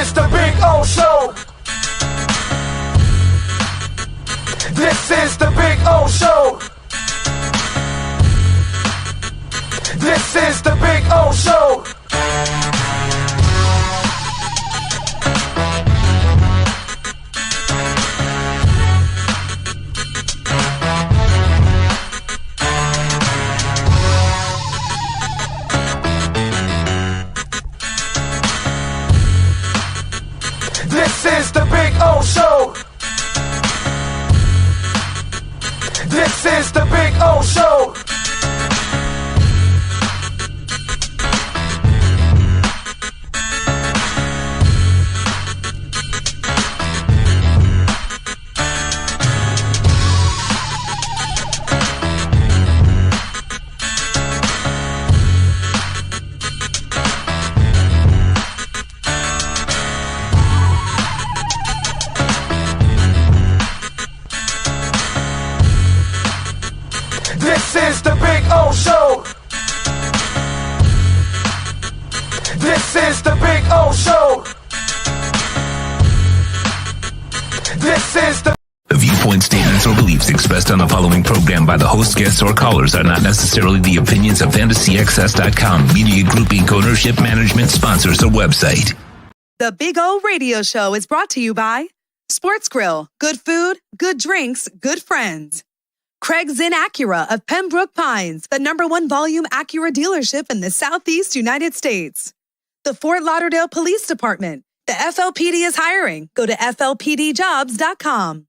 is the Big O Show. This is the Big O Show. This is the Big O Show. This is the Big O Show. This is the Big O Show. This is the Big O Show. This is the Big O Show. This is the... The viewpoints, statements, or beliefs expressed on the following program by the host, guests, or callers are not necessarily the opinions of FantasyAccess.com, Media Group Inc. ownership, management, sponsors, or website. The Big O Radio Show is brought to you by Sports Grill. Good food, good drinks, good friends. Craig's Inn Acura of Pembroke Pines, the #1 volume Acura dealership in the Southeast United States. The Fort Lauderdale Police Department. The FLPD is hiring. Go to FLPDjobs.com.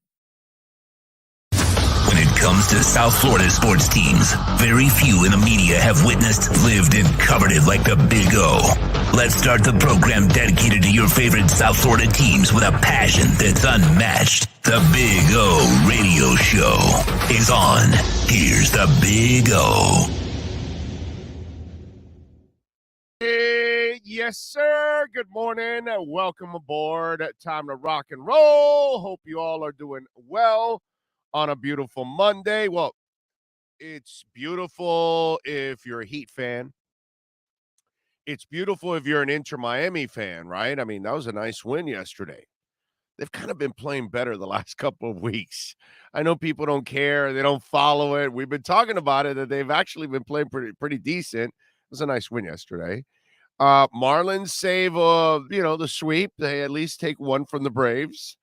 When it comes to South Florida sports teams, very few in the media have witnessed, lived, and covered it like the Big O. Let's start the program dedicated to your favorite South Florida teams with a passion that's unmatched. The Big O Radio Show is on. Here's the Big O. Hey, yes, sir. Good morning. Welcome aboard. Time to rock and roll. Hope you all are doing well on a beautiful Monday. Well, it's beautiful if you're a Heat fan. It's beautiful if you're an Inter Miami fan, right? I mean, that was a nice win yesterday. They've kind of been playing better the last couple of weeks. I know people don't care. They don't follow it. We've been talking about it, that they've actually been playing pretty decent. It was a nice win yesterday. Marlins save, the sweep. They at least take one from the Braves.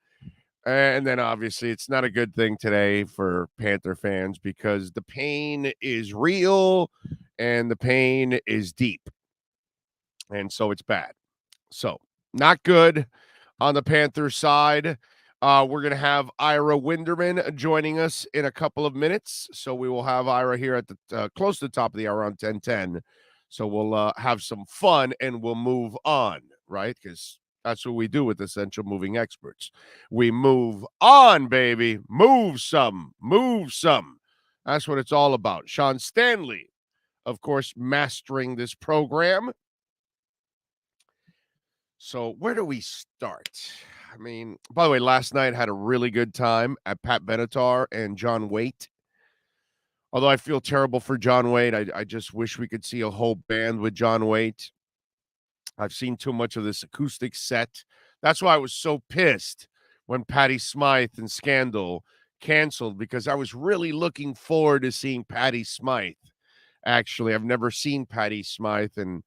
And then, obviously, it's not a good thing today for Panther fans because the pain is real and the pain is deep. And so it's bad. So, not good on the Panthers side. We're going to have Ira Winderman joining us in a couple of minutes. So, we will have Ira here at the close to the top of the hour around 10:10. So, we'll have some fun and we'll move on, right? Because that's what we do with Essential Moving Experts. We move on, baby. Move some. That's what it's all about. Sean Stanley, of course, mastering this program. So where do we start? I mean, by the way, last night I had a really good time at Pat Benatar and John Waite. Although I feel terrible for John Waite. I just wish we could see a whole band with John Waite. I've seen too much of this acoustic set. That's why I was so pissed when Patty Smythe and Scandal canceled, because I was really looking forward to seeing Patty Smythe. Actually, I've never seen Patty Smythe and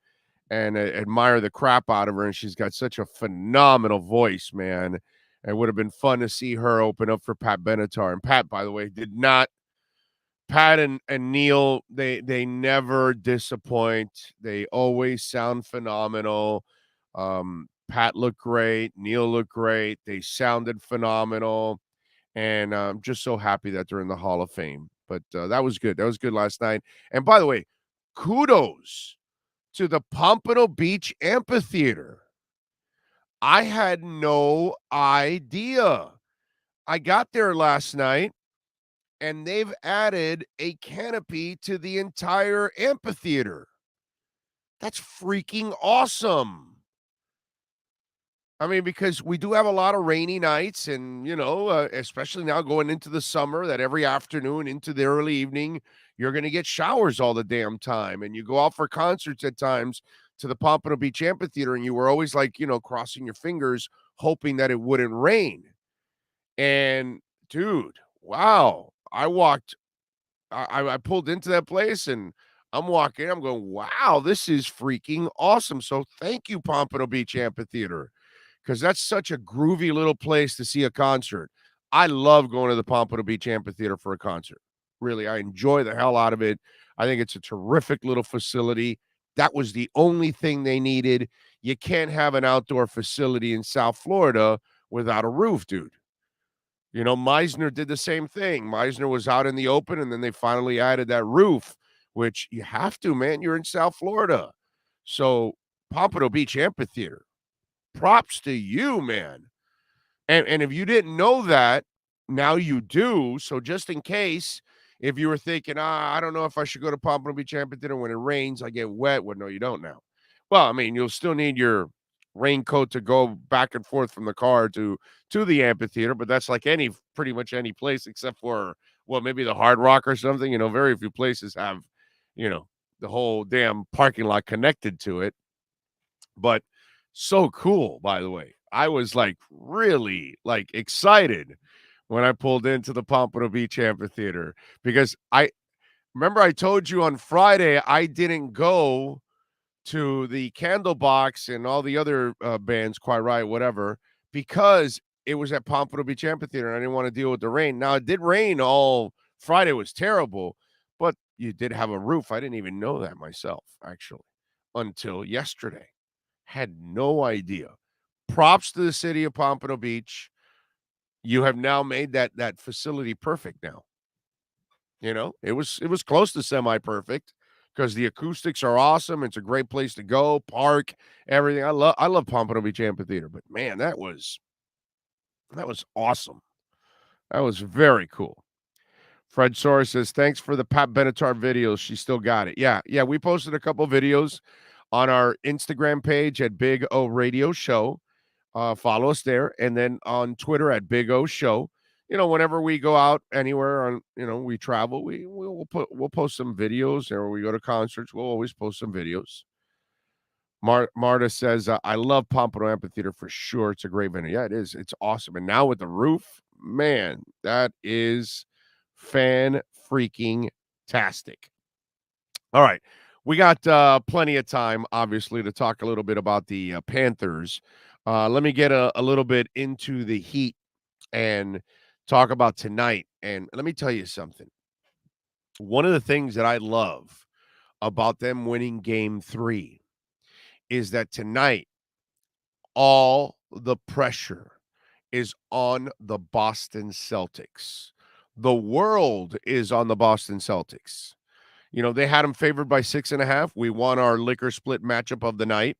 admire the crap out of her, and she's got such a phenomenal voice, man. It would have been fun to see her open up for Pat Benatar. And Pat, by the way, did not. Pat and Neil, they never disappoint. They always sound phenomenal. Pat looked great. Neil looked great. They sounded phenomenal. And I'm just so happy that they're in the Hall of Fame. But that was good. That was good last night. And by the way, kudos to the Pompano Beach Amphitheater. I had no idea. I got there last night, and they've added a canopy to the entire amphitheater. That's freaking awesome. I mean, because we do have a lot of rainy nights, and, especially now going into the summer, that every afternoon into the early evening, you're going to get showers all the damn time. And you go out for concerts at times, to the Pompano Beach Amphitheater, and you were always like, crossing your fingers, hoping that it wouldn't rain. And dude, wow. I pulled into that place and I'm walking, I'm going, wow, this is freaking awesome. So thank you, Pompano Beach Amphitheater, because that's such a groovy little place to see a concert. I love going to the Pompano Beach Amphitheater for a concert. Really, I enjoy the hell out of it. I think it's a terrific little facility. That was the only thing they needed. You can't have an outdoor facility in South Florida without a roof, dude. Meisner did the same thing. Meisner was out in the open, and then they finally added that roof, which you have to, man. You're in South Florida. So Pompano Beach Amphitheater, props to you, man. And if you didn't know that, now you do. So just in case, if you were thinking, I don't know if I should go to Pompano Beach Amphitheater when it rains, I get wet. Well, no, you don't now. Well, I mean, you'll still need your raincoat to go back and forth from the car to the amphitheater, but that's like pretty much any place except for, well, maybe the Hard Rock or something. Very few places have, the whole damn parking lot connected to it. But so cool, by the way. I was like really like excited when I pulled into the Pompano Beach Amphitheater, because I remember I told you on Friday I didn't go to the Candlebox and all the other bands, Quiet Riot, whatever, because it was at Pompano Beach Amphitheater and I didn't want to deal with the rain. Now, it did rain all Friday. It was terrible, but you did have a roof. I didn't even know that myself, actually, until yesterday. Had no idea. Props to the city of Pompano Beach. You have now made that facility perfect now. It was close to semi-perfect, because the acoustics are awesome. It's a great place to go, park, everything. I love Pompano Beach Amphitheater, but man, that was awesome. That was very cool. Fred Soros says, thanks for the Pat Benatar videos. She still got it. Yeah, we posted a couple videos on our Instagram page at Big O Radio Show. Follow us there. And then on Twitter at Big O Show. Whenever we go out anywhere, we travel, we'll post some videos, or we go to concerts, we'll always post some videos. Marta says, I love Pompano Amphitheater for sure. It's a great venue. Yeah, it is. It's awesome. And now with the roof, man, that is fan-freaking-tastic. All right. We got plenty of time, obviously, to talk a little bit about the Panthers. Let me get a little bit into the Heat and talk about tonight. And let me tell you something. One of the things that I love about them winning game 3 is that tonight all the pressure is on the Boston Celtics. The world is on the Boston Celtics. They had them favored by 6.5. We won our liquor split matchup of the night.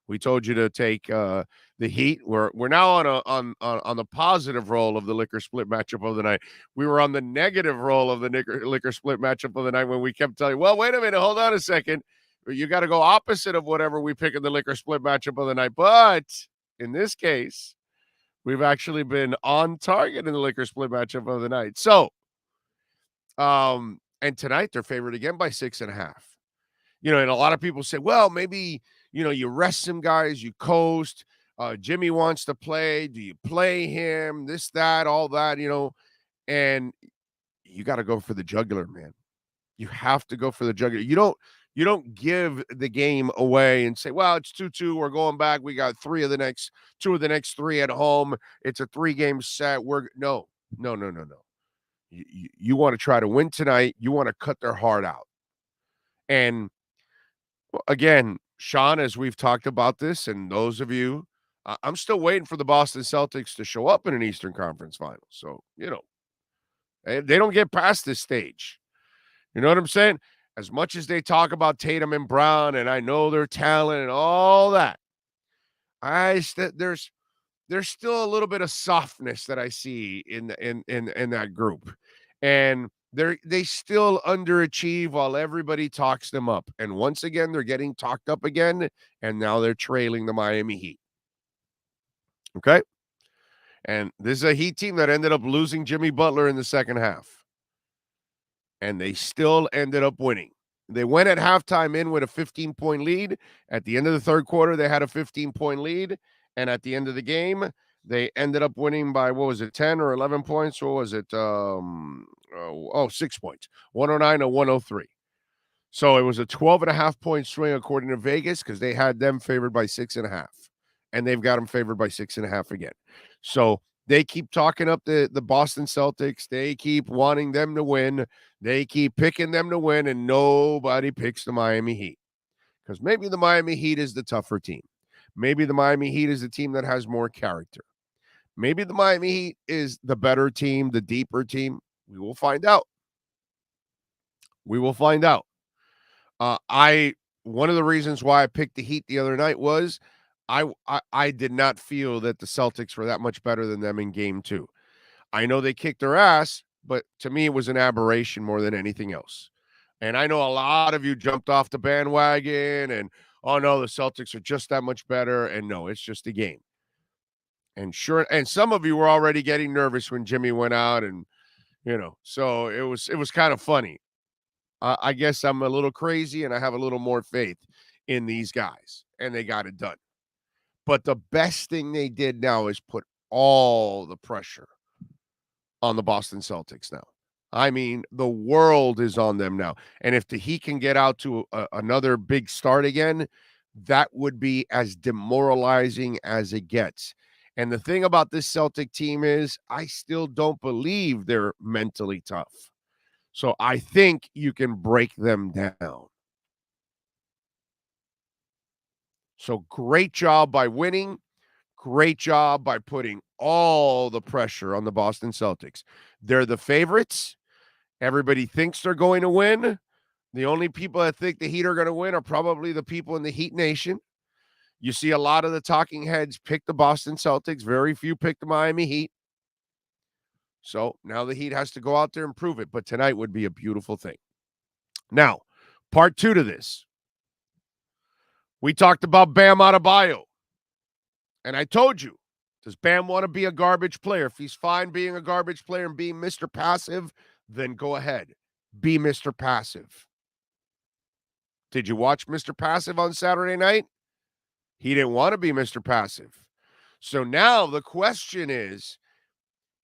We told you to take the Heat. We're now on the positive roll of the liquor split matchup of the night. We were on the negative roll of the liquor split matchup of the night when we kept telling you, well, wait a minute, hold on a second. You got to go opposite of whatever we pick in the liquor split matchup of the night. But in this case, we've actually been on target in the liquor split matchup of the night. So, and tonight they're favored again by 6.5. And a lot of people say, well, maybe, you rest some guys, you coast. Jimmy wants to play. Do you play him? This, that, all that, and you got to go for the jugular, man. You have to go for the jugular. You don't give the game away and say, well, it's 2-2. We're going back. We got two of the next 3 at home. It's a 3-game set. No. You want to try to win tonight. You want to cut their heart out. And again, Sean, as we've talked about this, and those of you, I'm still waiting for the Boston Celtics to show up in an Eastern Conference Final. So, they don't get past this stage. You know what I'm saying? As much as they talk about Tatum and Brown, and I know their talent and all that, there's still a little bit of softness that I see in that group. And they still underachieve while everybody talks them up. And once again, they're getting talked up again, and now they're trailing the Miami Heat. Okay? And this is a Heat team that ended up losing Jimmy Butler in the second half. And they still ended up winning. They went at halftime in with a 15-point lead. At the end of the third quarter, they had a 15-point lead. And at the end of the game, they ended up winning by, 10 or 11 points? What was it? 6 points. 109 to 103. So it was a 12.5-point swing according to Vegas because they had them favored by 6.5. And they've got them favored by 6.5 again. So they keep talking up the Boston Celtics. They keep wanting them to win. They keep picking them to win, and nobody picks the Miami Heat. Because maybe the Miami Heat is the tougher team. Maybe the Miami Heat is the team that has more character. Maybe the Miami Heat is the better team, the deeper team. We will find out. We will find out. One of the reasons why I picked the Heat the other night was I did not feel that the Celtics were that much better than them in game 2. I know they kicked their ass, but to me it was an aberration more than anything else. And I know a lot of you jumped off the bandwagon and, oh no, the Celtics are just that much better. And no, it's just a game. And some of you were already getting nervous when Jimmy went out, and so it was kind of funny. I guess I'm a little crazy and I have a little more faith in these guys, and they got it done. But the best thing they did now is put all the pressure on the Boston Celtics now. I mean, the world is on them now. And if the Heat can get out to another big start again, that would be as demoralizing as it gets. And the thing about this Celtic team is I still don't believe they're mentally tough. So I think you can break them down. So great job by winning. Great job by putting all the pressure on the Boston Celtics. They're the favorites. Everybody thinks they're going to win. The only people that think the Heat are going to win are probably the people in the Heat Nation. You see a lot of the talking heads pick the Boston Celtics. Very few pick the Miami Heat. So now the Heat has to go out there and prove it. But tonight would be a beautiful thing. Now, part 2 to this. We talked about Bam Adebayo. And I told you, does Bam want to be a garbage player? If he's fine being a garbage player and being Mr. Passive, then go ahead. Be Mr. Passive. Did you watch Mr. Passive on Saturday night? He didn't want to be Mr. Passive. So now the question is,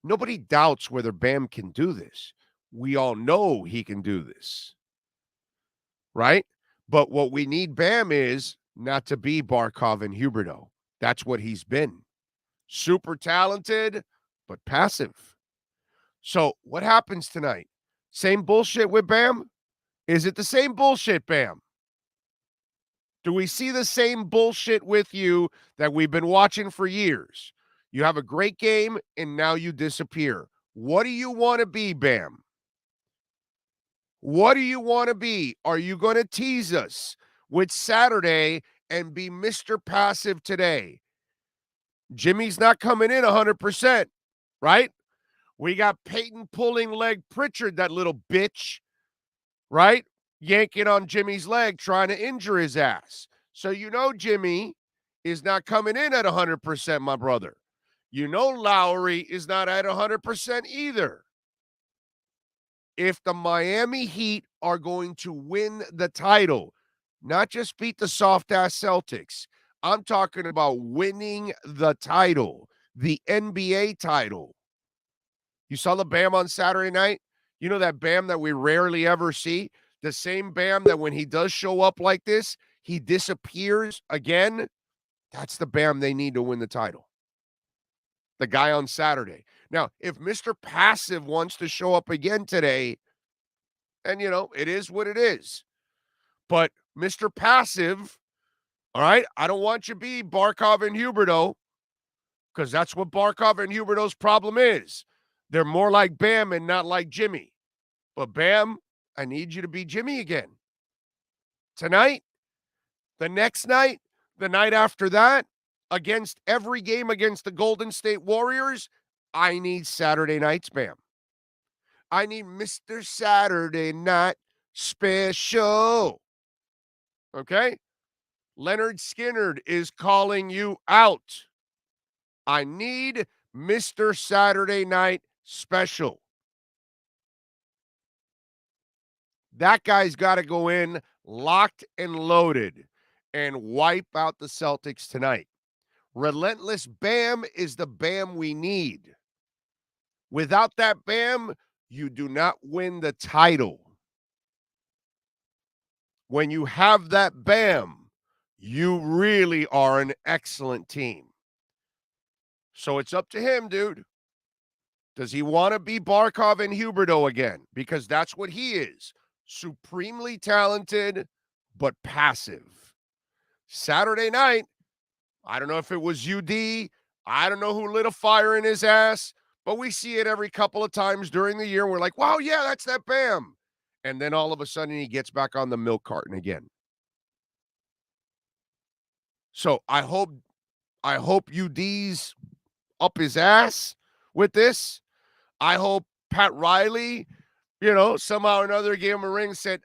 nobody doubts whether Bam can do this. We all know he can do this. Right? But what we need Bam is not to be Barkov and Huberdeau. That's what he's been. Super talented, but passive. So what happens tonight? Same bullshit with Bam? Is it the same bullshit, Bam? Do we see the same bullshit with you that we've been watching for years? You have a great game, and now you disappear. What do you want to be, Bam? What do you want to be? Are you going to tease us with Saturday and be Mr. Passive today? Jimmy's not coming in 100%, right? We got Peyton pulling leg Pritchard, that little bitch, right? Yanking on Jimmy's leg, trying to injure his ass. So you know Jimmy is not coming in at 100%, my brother. You know Lowry is not at 100% either. If the Miami Heat are going to win the title, not just beat the soft-ass Celtics, I'm talking about winning the title, the NBA title. You saw the Bam on Saturday night? You know that Bam that we rarely ever see? The same Bam that when he does show up like this, he disappears again. That's the Bam they need to win the title. The guy on Saturday. Now, if Mr. Passive wants to show up again today, and, it is what it is. But Mr. Passive, all right, I don't want you to be Barkov and Huberdeau, because that's what Barkov and Huberdeau's problem is. They're more like Bam and not like Jimmy. But Bam, I need you to be Jimmy again. Tonight, the next night, the night after that, against every game against the Golden State Warriors, I need Saturday nights, Bam. I need Mr. Saturday Night Special. Okay? Leonard Skinner is calling you out. I need Mr. Saturday Night Special. That guy's got to go in locked and loaded and wipe out the Celtics tonight. Relentless Bam is the Bam we need. Without that Bam, you do not win the title. When you have that Bam, you really are an excellent team. So it's up to him, dude. Does he want to be Barkov and Huberdeau again? Because that's what he is. Supremely talented, but passive. Saturday night, I don't know if it was UD. I don't know who lit a fire in his ass, but we see it every couple of times during the year. We're like, wow, yeah, that's that Bam. And then all of a sudden he gets back on the milk carton again. So I hope UD's up his ass with this. I hope Pat Riley, somehow or another gave him a ring, said,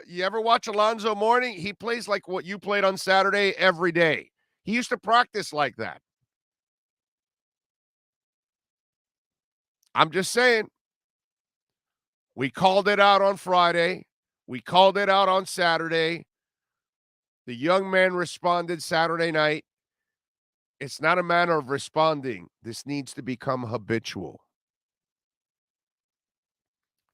you ever watch Alonzo Mourning? He plays like what you played on Saturday every day. He used to practice like that. I'm just saying. We called it out on Friday. We called it out on Saturday. The young man responded Saturday night. It's not a matter of responding. This needs to become habitual.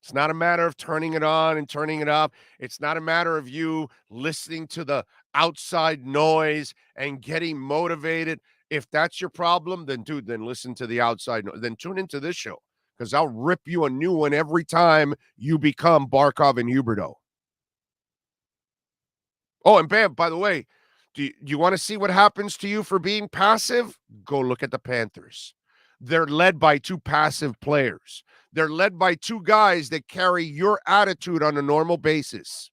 It's not a matter of turning it on and turning it off. It's not a matter of you listening to the outside noise and getting motivated. If that's your problem, then listen to the outside noise. Then tune into this show, because I'll rip you a new one every time you become Barkov and Huberdeau. Oh, and Bam, by the way, do you want to see what happens to you for being passive? Go look at the Panthers. They're led by two passive players. They're led by two guys that carry your attitude on a normal basis.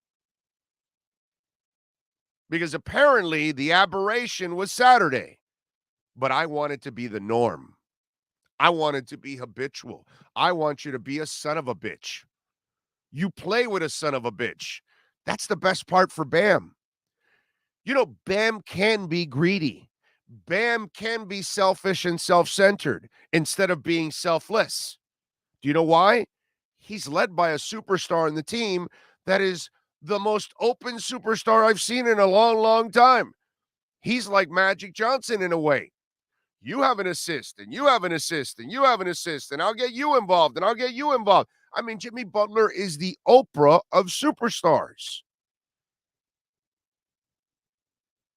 Because apparently the aberration was Saturday, but I want it to be the norm. I want it to be habitual. I want you to be a son of a bitch. You play with a son of a bitch. That's the best part for Bam. Bam can be greedy. Bam can be selfish and self-centered instead of being selfless. Do you know why? He's led by a superstar in the team that is the most open superstar I've seen in a long, long time. He's like Magic Johnson in a way. You have an assist, and you have an assist, and you have an assist, and I'll get you involved, and I'll get you involved. I mean, Jimmy Butler is the Oprah of superstars.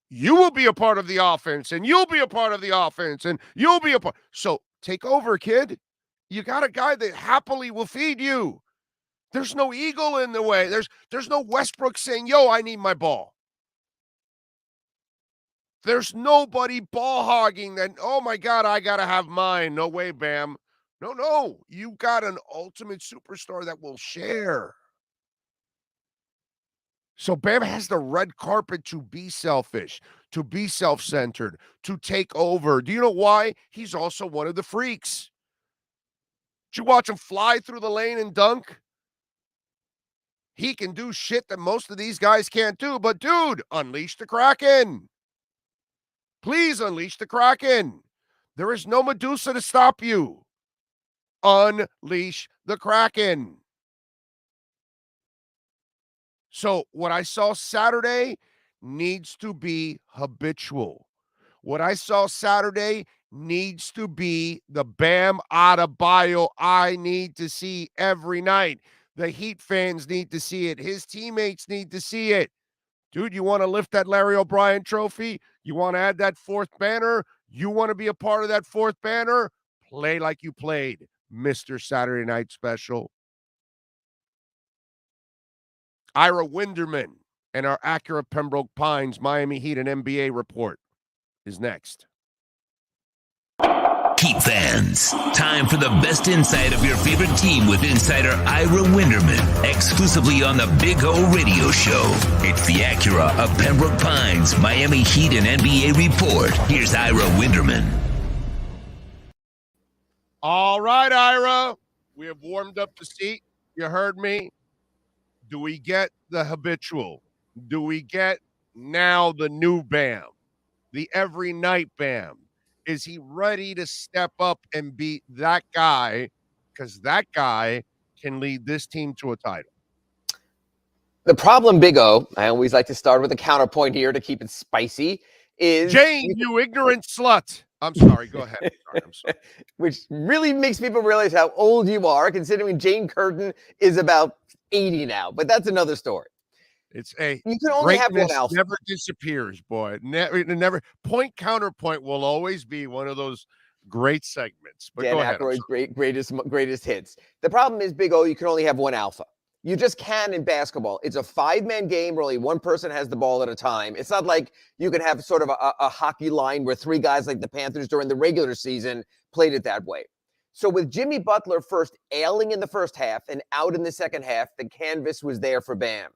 You will be a part of the offense, and you'll be a part of the offense, and you'll be a part. So take over, kid. You got a guy that happily will feed you. There's no eagle in the way. There's no Westbrook saying, yo, I need my ball. There's nobody ball hogging that, oh my God, I got to have mine. No way, Bam. No. You got an ultimate superstar that will share. So Bam has the red carpet to be selfish, to be self-centered, to take over. Do you know why? He's also one of the freaks. Did you watch him fly through the lane and dunk? He can do shit that most of these guys can't do. But, dude, unleash the Kraken. Please unleash the Kraken. There is no Medusa to stop you. Unleash the Kraken. So what I saw Saturday needs to be habitual. What I saw Saturday needs to be the Bam Adebayo I need to see every night. The Heat fans need to see it. His teammates need to see it. Dude, you want to lift that Larry O'Brien trophy? You want to add that fourth banner? You want to be a part of that fourth banner? Play like you played, Mr. Saturday Night Special. Ira Winderman and our Acura Pembroke Pines Miami Heat and NBA report is next. Heat fans, time for the best insight of your favorite team with insider Ira Winderman, exclusively on the Big O Radio Show. It's the Acura of Pembroke Pines Miami Heat and NBA report. Here's Ira Winderman. All right, Ira, we have warmed up the seat. You heard me. Do we get the habitual? Do we get now the new Bam? The every night Bam? Is he ready to step up and be that guy? Because that guy can lead this team to a title. The problem, Big O, I always like to start with a counterpoint here to keep it spicy, is Jane, you ignorant slut. I'm sorry. Go ahead. I'm sorry. Which really makes people realize how old you are, considering Jane Curtin is about 80 now. But that's another story. It's a You can only have one greatness alpha. never disappears, boy. Never. Point counterpoint will always be one of those great segments. But Dan go ahead. Aykroyd's greatest hits. The problem is, Big O, you can only have one alpha. You just can in basketball. It's a 5-man game where only one person has the ball at a time. It's not like you can have sort of a hockey line where 3 guys like the Panthers during the regular season played it that way. So with Jimmy Butler first ailing in the first half and out in the second half, the canvas was there for Bam.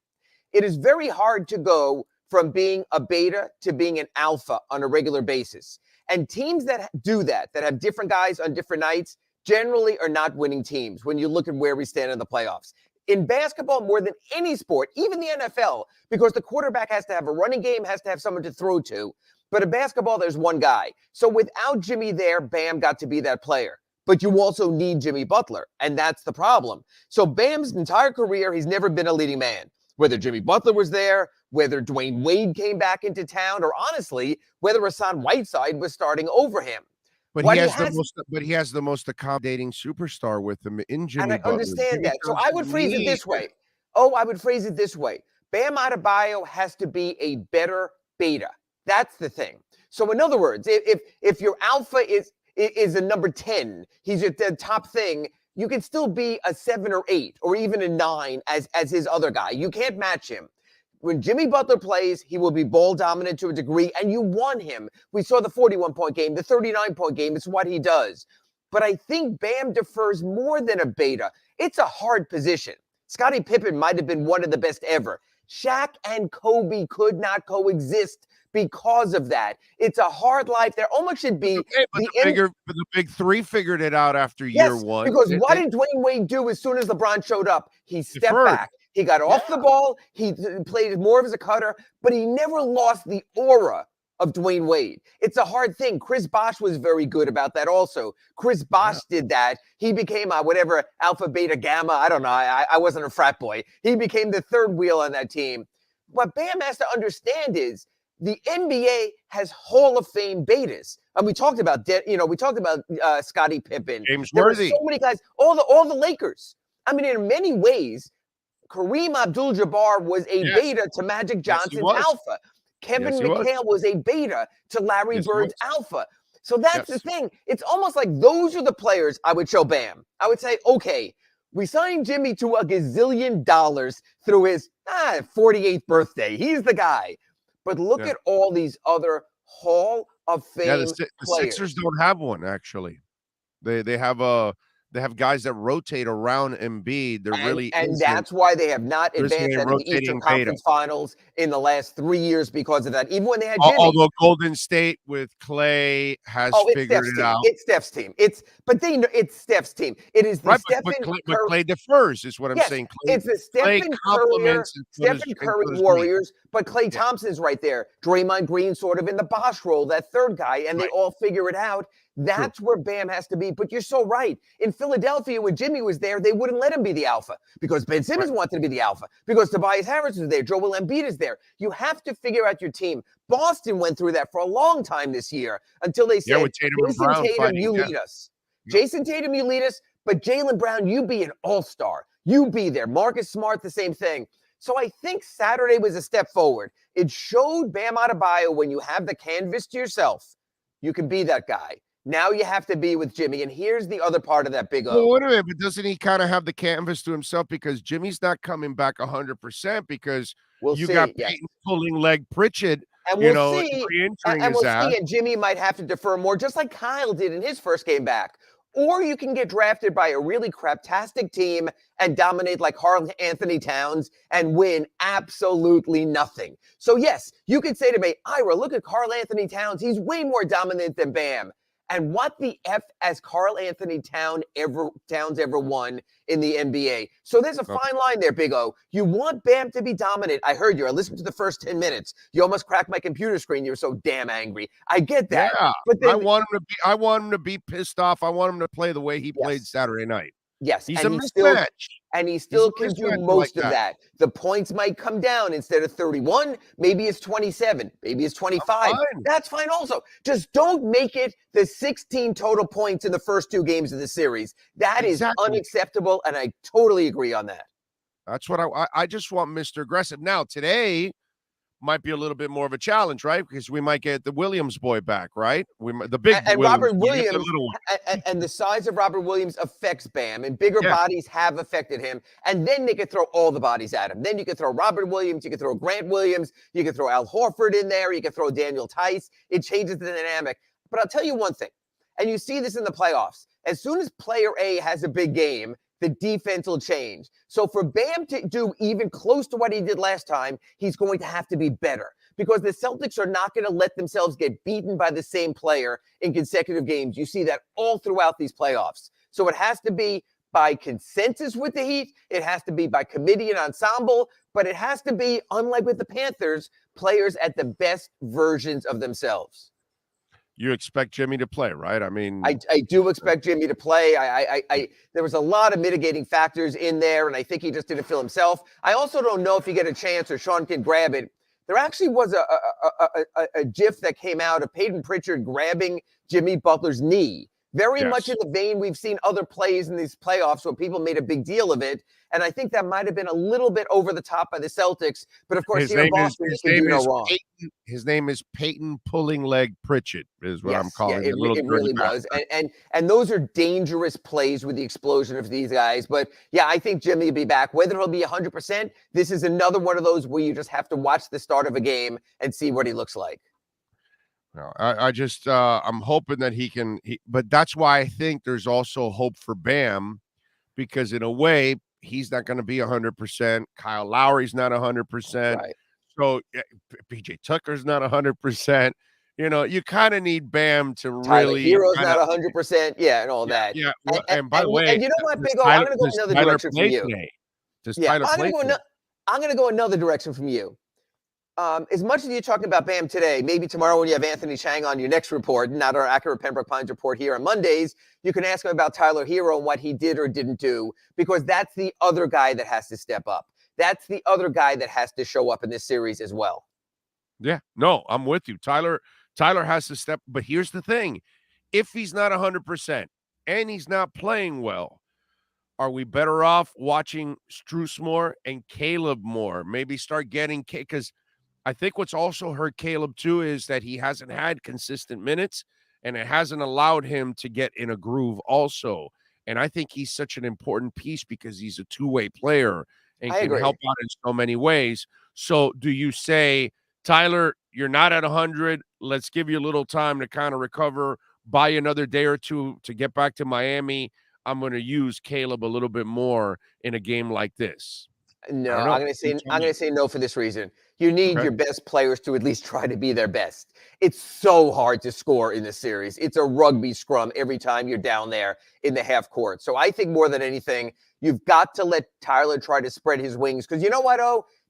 It is very hard to go from being a beta to being an alpha on a regular basis. And teams that do that have different guys on different nights, generally are not winning teams when you look at where we stand in the playoffs. In basketball, more than any sport, even the NFL, because the quarterback has to have a running game, has to have someone to throw to. But in basketball, there's one guy. So without Jimmy there, Bam got to be that player. But you also need Jimmy Butler, and that's the problem. So Bam's entire career, he's never been a leading man. Whether Jimmy Butler was there, whether Dwayne Wade came back into town, or honestly, whether Hassan Whiteside was starting over him. But he has the most accommodating superstar with him in Jimmy Butler. And I understand that. So I would phrase it this way. I would phrase it this way. Bam Adebayo has to be a better beta. That's the thing. So in other words, if your alpha is a number 10, he's at the top thing, you can still be a 7 or 8 or even a 9 as his other guy. You can't match him. When Jimmy Butler plays, he will be ball dominant to a degree, and you want him. We saw the 41-point game, the 39-point game. It's what he does. But I think Bam defers more than a beta. It's a hard position. Scottie Pippen might have been one of the best ever. Shaq and Kobe could not coexist because of that. It's a hard life. There almost should be the big 3 figured it out after year 1. Because what did Dwayne Wade do as soon as LeBron showed up? He stepped back. He got off the ball. He played more as a cutter, but he never lost the aura of Dwayne Wade. It's a hard thing. Chris Bosh was very good about that also. Chris Bosh did that. He became whatever, alpha, beta, gamma. I don't know. I wasn't a frat boy. He became the third wheel on that team. What Bam has to understand is the NBA has Hall of Fame betas. And we talked about Scottie Pippen. James There Worthy. were so many guys, all the Lakers. I mean, in many ways, Kareem Abdul-Jabbar was a beta to Magic Johnson's alpha. Kevin McHale was a beta to Larry Bird's alpha. So that's the thing. It's almost like those are the players I would show Bam. I would say, okay, we signed Jimmy to $1 gazillion through his 48th birthday. He's the guy. But look at all these other Hall of Fame the players. Sixers don't have one, actually. They have guys that rotate around Embiid. And that's why they have not advanced out of the Eastern Conference Finals in the last 3 years because of that. Even when they had Jimmy. Although Golden State with Clay has figured it out. It's Steph's team. It's Steph's team. It is the Stephen Curry. But Clay defers is what I'm saying. It's the Stephen Curry Warriors, but Klay Thompson's right there. Draymond Green sort of in the Bosh role, that third guy, and they all figure it out. That's where Bam has to be. But you're so right. In Philadelphia, when Jimmy was there, they wouldn't let him be the alpha because Ben Simmons wanted to be the alpha, because Tobias Harris was there, Joel Embiid is there. You have to figure out your team. Boston went through that for a long time this year until they said, Jason Tatum, you lead us. Jason Tatum, you lead us, but Jaylen Brown, you be an all-star. You be there. Marcus Smart, the same thing. So I think Saturday was a step forward. It showed Bam Adebayo when you have the canvas to yourself, you can be that guy. Now you have to be with Jimmy. And here's the other part of that big O. Well, wait a minute, but doesn't he kind of have the canvas to himself because Jimmy's not coming back 100% because got Peyton pulling leg Pritchard, and we'll see. And Jimmy might have to defer more, just like Kyle did in his first game back. Or you can get drafted by a really craptastic team and dominate like Karl Anthony Towns and win absolutely nothing. So yes, you could say to me, Ira, look at Karl Anthony Towns. He's way more dominant than Bam. And what the F has Karl Anthony Towns ever won in the NBA? So there's a fine line there, Big O. You want Bam to be dominant. I heard you. I listened to the first 10 minutes. You almost cracked my computer screen. You were so damn angry. I get that. Yeah, but then, I want him to be pissed off. I want him to play the way he played Saturday night. Yes, He's and a he still mismatch. can do Mismatch like most of that. that. The points might come down instead of 31. Maybe it's 27. Maybe it's 25. Fine. That's fine also. Just don't make it the 16 total points in the first 2 games of the series. That is Exactly. unacceptable, and I totally agree on that. That's what I just want Mr. Aggressive. Now, today might be a little bit more of a challenge, right? Because we might get the Williams boy back, right? The big And Williams Robert boy, not the Williams, little one. and the size of Robert Williams affects Bam, and bigger Yeah. bodies have affected him. And then they could throw all the bodies at him. Then you could throw Robert Williams, you could throw Grant Williams, you could throw Al Horford in there, you could throw Daniel Tice. It changes the dynamic. But I'll tell you one thing, and you see this in the playoffs. As soon as player A has a big game, the defense will change. So for Bam to do even close to what he did last time, he's going to have to be better, because the Celtics are not going to let themselves get beaten by the same player in consecutive games. You see that all throughout these playoffs. So it has to be by consensus with the Heat. It has to be by committee and ensemble, but it has to be, unlike with the Panthers, players at the best versions of themselves. You expect Jimmy to play, right? I mean, I do expect Jimmy to play. There was a lot of mitigating factors in there, and I think he just didn't feel himself. I also don't know if you get a chance, or Sean can grab it. There actually was a GIF that came out of Peyton Pritchard grabbing Jimmy Butler's knee. Very much in the vein we've seen other plays in these playoffs where people made a big deal of it. And I think that might have been a little bit over the top by the Celtics. But of course, here in Boston, they can do no wrong. His name is Peyton Pulling Leg Pritchard, is what I'm calling it. It really was. And those are dangerous plays with the explosion of these guys. But yeah, I think Jimmy will be back. Whether he'll be 100%, this is another one of those where you just have to watch the start of a game and see what he looks like. No, I'm hoping that he can, but that's why I think there's also hope for Bam, because in a way, he's not going to be 100%. Kyle Lowry's not 100%. Right. So PJ Tucker's not 100%. You know, you kind of need Bam to Tyler really. Herro's not 100%. Yeah, and all that. Yeah. And by the way, and you know what, Big O? I'm going to go another direction from you. Does Tyler play today? I'm going to go another direction from you. As much as you're talking about Bam today, maybe tomorrow when you have Anthony Chang on your next report, not our accurate Pembroke Pines report here on Mondays, you can ask him about Tyler Herro and what he did or didn't do, because that's the other guy that has to step up. That's the other guy that has to show up in this series as well. Yeah, no, I'm with you. Tyler has to step, but here's the thing. If he's not 100% and he's not playing well, are we better off watching Strus more and Caleb more? Maybe start getting, because I think what's also hurt Caleb too is that he hasn't had consistent minutes, and it hasn't allowed him to get in a groove also. And I think he's such an important piece because he's a two-way player and can help out in so many ways. So do you say, Tyler, you're not at 100. Let's give you a little time to kind of recover, buy another day or two to get back to Miami. I'm going to use Caleb a little bit more in a game like this. No, I'm going to say no for this reason. You need your best players to at least try to be their best. It's so hard to score in this series. It's a rugby scrum every time you're down there in the half court. So I think more than anything, you've got to let Tyler try to spread his wings, because you know what,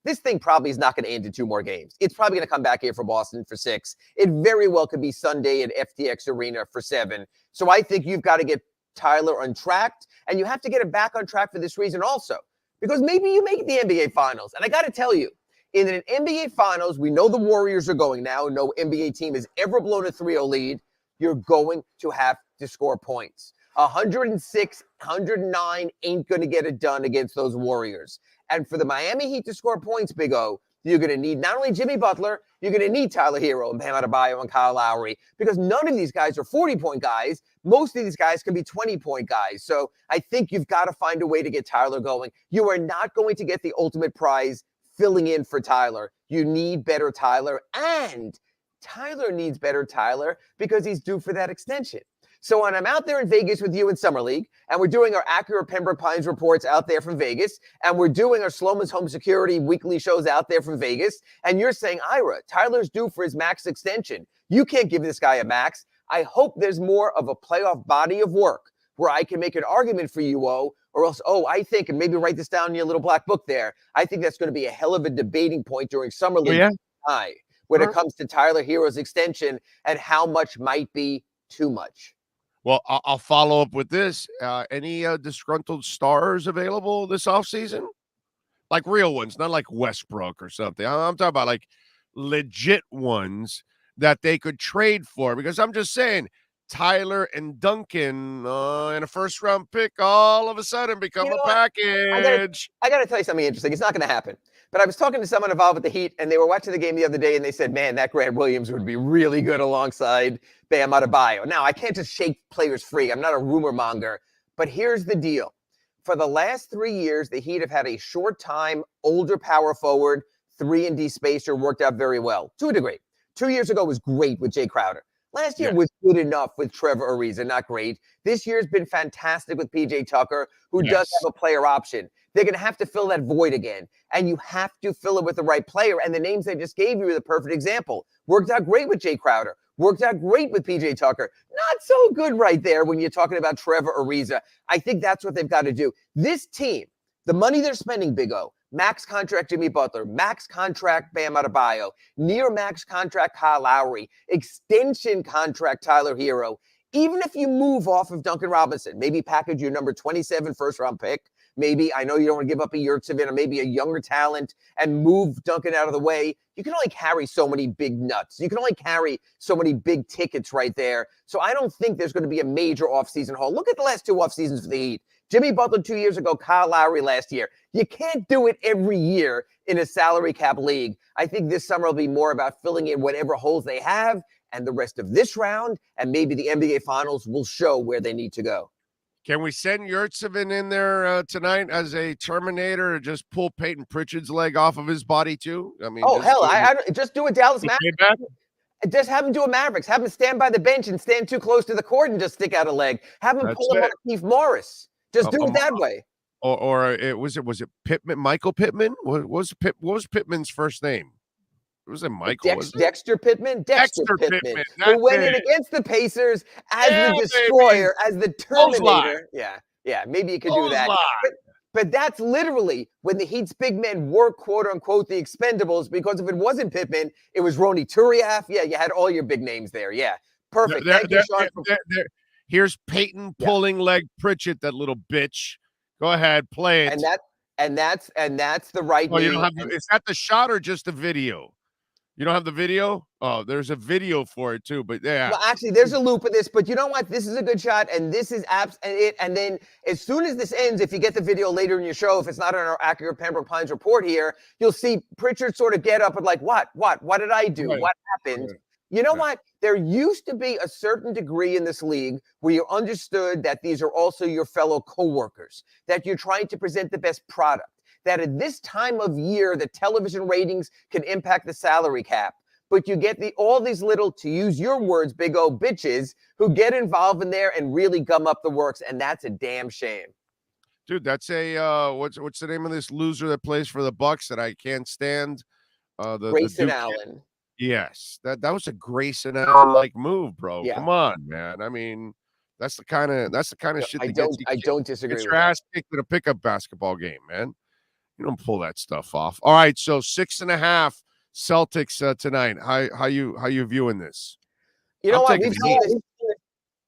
this thing probably is not going to end in 2 more games. It's probably going to come back here for Boston for 6. It very well could be Sunday at FTX Arena for 7. So I think you've got to get Tyler on track, and you have to get him back on track for this reason also, because maybe you make the NBA Finals. And I got to tell you, in an NBA Finals, we know the Warriors are going now. No NBA team has ever blown a 3-0 lead. You're going to have to score points. 106, 109 ain't going to get it done against those Warriors. And for the Miami Heat to score points, Big O, you're going to need not only Jimmy Butler, you're going to need Tyler Herro and Bam Adebayo and Kyle Lowry, because none of these guys are 40-point guys. Most of these guys can be 20-point guys. So I think you've got to find a way to get Tyler going. You are not going to get the ultimate prize filling in for Tyler. You need better Tyler, and Tyler needs better Tyler because he's due for that extension. So when I'm out there in Vegas with you in Summer League, and we're doing our accurate Pembroke Pines reports out there from Vegas, and we're doing our Sloman's Home Security weekly shows out there from Vegas, and you're saying, Ira, Tyler's due for his max extension. You can't give this guy a max. I hope there's more of a playoff body of work where I can make an argument for you, or else, I think, and maybe write this down in your little black book there, I think that's going to be a hell of a debating point during Summer League when it comes to Tyler Herro's extension and how much might be too much. Well, I'll follow up with this. Any disgruntled stars available this offseason? Like real ones, not like Westbrook or something. I'm talking about like legit ones that they could trade for. Because I'm just saying, Tyler and Duncan and a first-round pick all of a sudden become a package. I gotta tell you something interesting. It's not going to happen. But I was talking to someone involved with the Heat, and they were watching the game the other day, and they said, man, that Grant Williams would be really good alongside Bam Adebayo. Now, I can't just shake players free. I'm not a rumor monger. But here's the deal. For the last 3 years, the Heat have had a short-time, older power forward, 3-and-D spacer, worked out very well, to a degree. 2 years ago was great with Jay Crowder. Last year was good enough with Trevor Ariza, not great. This year's been fantastic with P.J. Tucker, who does have a player option. They're going to have to fill that void again, and you have to fill it with the right player, and the names I just gave you are the perfect example. Worked out great with Jay Crowder. Worked out great with P.J. Tucker. Not so good right there when you're talking about Trevor Ariza. I think that's what they've got to do. This team, the money they're spending, Big O, max contract Jimmy Butler, max contract Bam Adebayo, near max contract Kyle Lowry, extension contract Tyler Herro. Even if you move off of Duncan Robinson, maybe package your number 27 first-round pick, maybe, I know you don't want to give up a Yurtsevin or maybe a younger talent and move Duncan out of the way, you can only carry so many big nuts. You can only carry so many big tickets right there. So I don't think there's going to be a major offseason haul. Look at the last 2 offseasons for the Heat. Jimmy Butler 2 years ago, Kyle Lowry last year. You can't do it every year in a salary cap league. I think this summer will be more about filling in whatever holes they have, and the rest of this round and maybe the NBA Finals will show where they need to go. Can we send Yurtsevin in there tonight as a Terminator or just pull Peyton Pritchard's leg off of his body too? I mean, I just do a Dallas Mavericks. Just have him do a Mavericks. Have him stand by the bench and stand too close to the court and just stick out a leg. Have him pull him on Keith Morris. Just do it that way. Or was it Pittman? Michael Pittman? What was Pittman's first name? Was it Michael? Dexter Pittman? Dexter Pittman. Who went in against the Pacers as the destroyer, as the Terminator. Yeah, maybe you could do that. But that's literally when the Heat's big men were, quote unquote, the expendables, because if it wasn't Pittman, it was Ronny Turiaf. Yeah, you had all your big names there. Yeah, perfect. Thank you, Sean. Here's Peyton pulling leg Pritchard, that little bitch. Go ahead, play it. And that's the right name. You don't have is that the shot or just the video? You don't have the video? Oh, there's a video for it too, but yeah. Well, actually, there's a loop of this, but you know what? This is a good shot, and this is and then as soon as this ends, if you get the video later in your show, if it's not on our accurate Pembroke Pines report here, you'll see Pritchard sort of get up and like, what did I do? Right. What happened? Right. You know what? There used to be a certain degree in this league where you understood that these are also your fellow coworkers, that you're trying to present the best product, that at this time of year, the television ratings can impact the salary cap. But you get all these little, to use your words, big old bitches who get involved in there and really gum up the works, and that's a damn shame. Dude, that's a what's the name of this loser that plays for the Bucks that I can't stand? Grayson Allen. Yes, that was a Grayson Allen-like move, bro. Yeah. Come on, man. I mean, that's the kind of shit. I don't disagree. Get your ass kicked in a pickup basketball game, man. You don't pull that stuff off. All right, so 6.5 Celtics tonight. How you viewing this? You know what? We've seen this.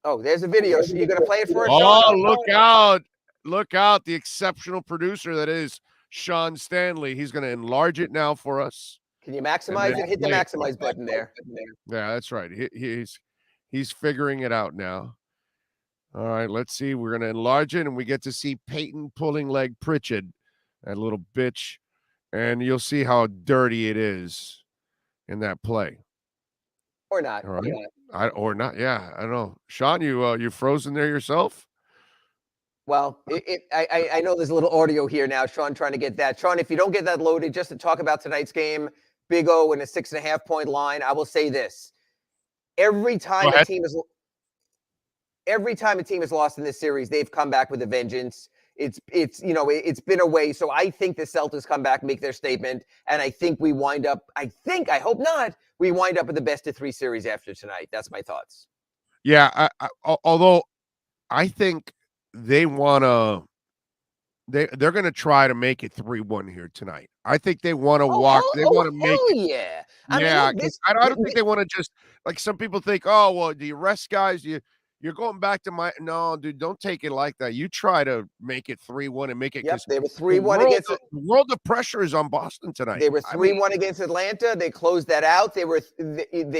Oh, there's a video. So you're gonna play it for us? Oh, look out! Look out! The exceptional producer that is Sean Stanley. He's gonna enlarge it now for us. Can you maximize it? Hit the maximize button there. Yeah, that's right. He's figuring it out now. All right, let's see. We're gonna enlarge it, and we get to see Peyton pulling leg Pritchard. That little bitch, and you'll see how dirty it is in that play. Or not. All right. Or not. Yeah, I don't know. Sean, you frozen there yourself? Well, I know there's a little audio here now. Sean trying to get that. Sean, if you don't get that loaded, just to talk about tonight's game, Big O in a 6.5-point line, I will say this. Every time a team has lost in this series, they've come back with a vengeance. It's been a way. So I think the Celtics come back, make their statement, and I think we wind up. I hope not. We wind up with the best of 3 series after tonight. That's my thoughts. Yeah. Although I think they want to. They're going to try to make it 3-1 here tonight. I think they want to walk. They want to make it. Yeah. I don't think they want to just like some people think. Oh well, do you rest guys? You're going back to no, dude, don't take it like that. You try to make it 3-1 and make it. Yep, they were 3-1 against the world of pressure is on Boston tonight. They were 3-1 against Atlanta. They closed that out. They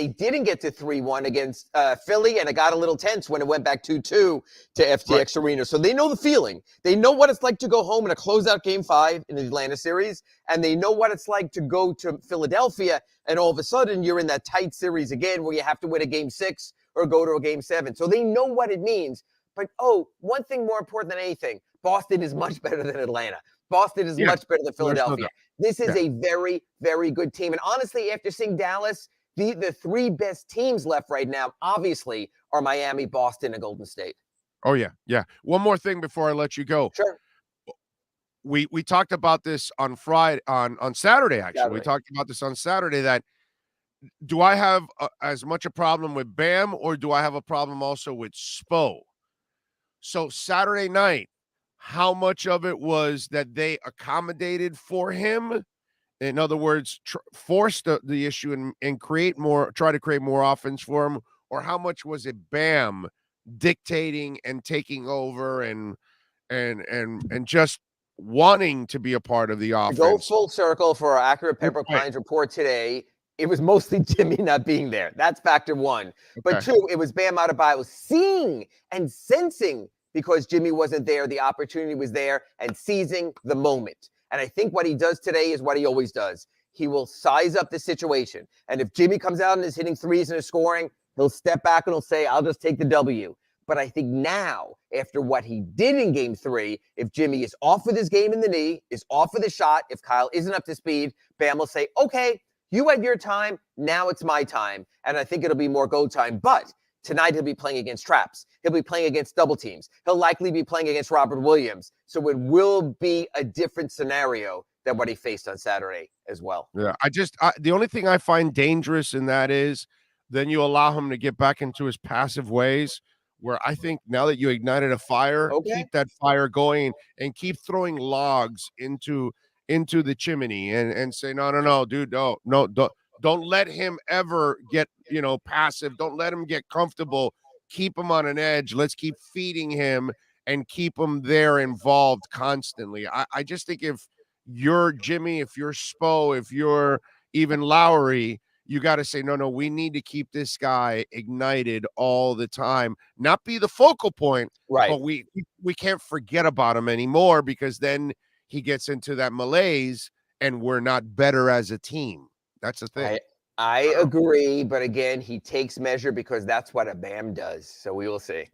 didn't get to 3-1 against Philly, and it got a little tense when it went back 2-2 to FTX Arena. So they know the feeling. They know what it's like to go home in a closeout Game 5 in the Atlanta series, and they know what it's like to go to Philadelphia, and all of a sudden you're in that tight series again where you have to win a Game 6 or go to a Game 7. So they know what it means. But, one thing more important than anything, Boston is much better than Atlanta. Boston is much better than Philadelphia. This is a very, very good team. And honestly, after seeing Dallas, the three best teams left right now, obviously, are Miami, Boston, and Golden State. Oh, yeah. Yeah. One more thing before I let you go. Sure. We talked about this on Saturday, actually. We talked about this on Saturday that do I have as much a problem with Bam or do I have a problem also with Spo? So Saturday night, how much of it was that they accommodated for him? In other words, force the issue and try to create more offense for him? Or how much was it Bam dictating and taking over and just wanting to be a part of the offense? To go full circle for our accurate Pembroke Pines report today, it was mostly Jimmy not being there. That's factor one. But two, it was Bam Adebayo seeing and sensing, because Jimmy wasn't there, the opportunity was there, and seizing the moment. And I think what he does today is what he always does. He will size up the situation. And if Jimmy comes out and is hitting threes and is scoring, he'll step back and he'll say, I'll just take the W. But I think now, after what he did in Game 3, if Jimmy is off with his game in the knee, is off with his shot, if Kyle isn't up to speed, Bam will say, okay, you had your time, now it's my time. And I think it'll be more go time. But tonight he'll be playing against traps. He'll be playing against double teams. He'll likely be playing against Robert Williams. So it will be a different scenario than what he faced on Saturday as well. Yeah, the only thing I find dangerous in that is then you allow him to get back into his passive ways, where I think now that you ignited a fire, keep that fire going and keep throwing logs into the chimney and say, no, dude, don't let him ever get, passive. Don't let him get comfortable. Keep him on an edge. Let's keep feeding him and keep him there involved constantly. I just think if you're Jimmy, if you're Spo, if you're even Lowry, you got to say, no, we need to keep this guy ignited all the time. Not be the focal point, right? But we can't forget about him anymore, because then he gets into that malaise and we're not better as a team. That's the thing. I agree, but again, he takes measure because that's what a Bam does. So we will see.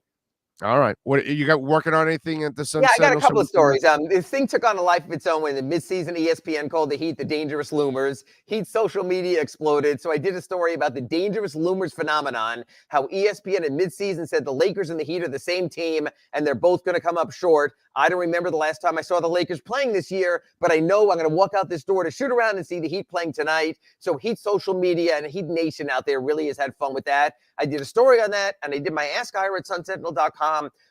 All right. What you got working on anything at the Sunset? Yeah, I got a couple of stories. This thing took on a life of its own when the midseason ESPN called the Heat the dangerous loomers. Heat social media exploded. So I did a story about the dangerous loomers phenomenon, how ESPN in midseason said the Lakers and the Heat are the same team and they're both going to come up short. I don't remember the last time I saw the Lakers playing this year, but I know I'm going to walk out this door to shoot around and see the Heat playing tonight. So Heat social media and Heat Nation out there really has had fun with that. I did a story on that, and I did my Ask Ira at sunsentinel.com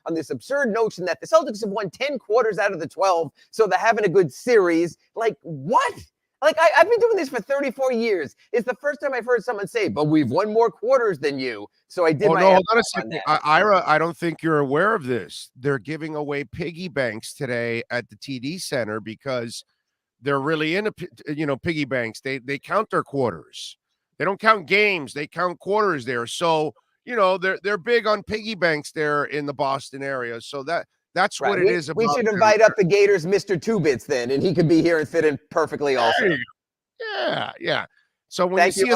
on this absurd notion that the Celtics have won 10 quarters out of the 12, so they're having a good series. Like, what? Like, I've been doing this for 34 years. It's the first time I've heard someone say, but we've won more quarters than you. So I did hold on a second. Ira, I don't think you're aware of this. They're giving away piggy banks today at the TD Center because they're really into, piggy banks. They count their quarters. They don't count games. They count quarters there. So, they're big on piggy banks there in the Boston area. So that's right. What it is about. We should invite up the Gators, Mr. Two Bits, then, and he could be here and fit in perfectly also. Yeah. So when you see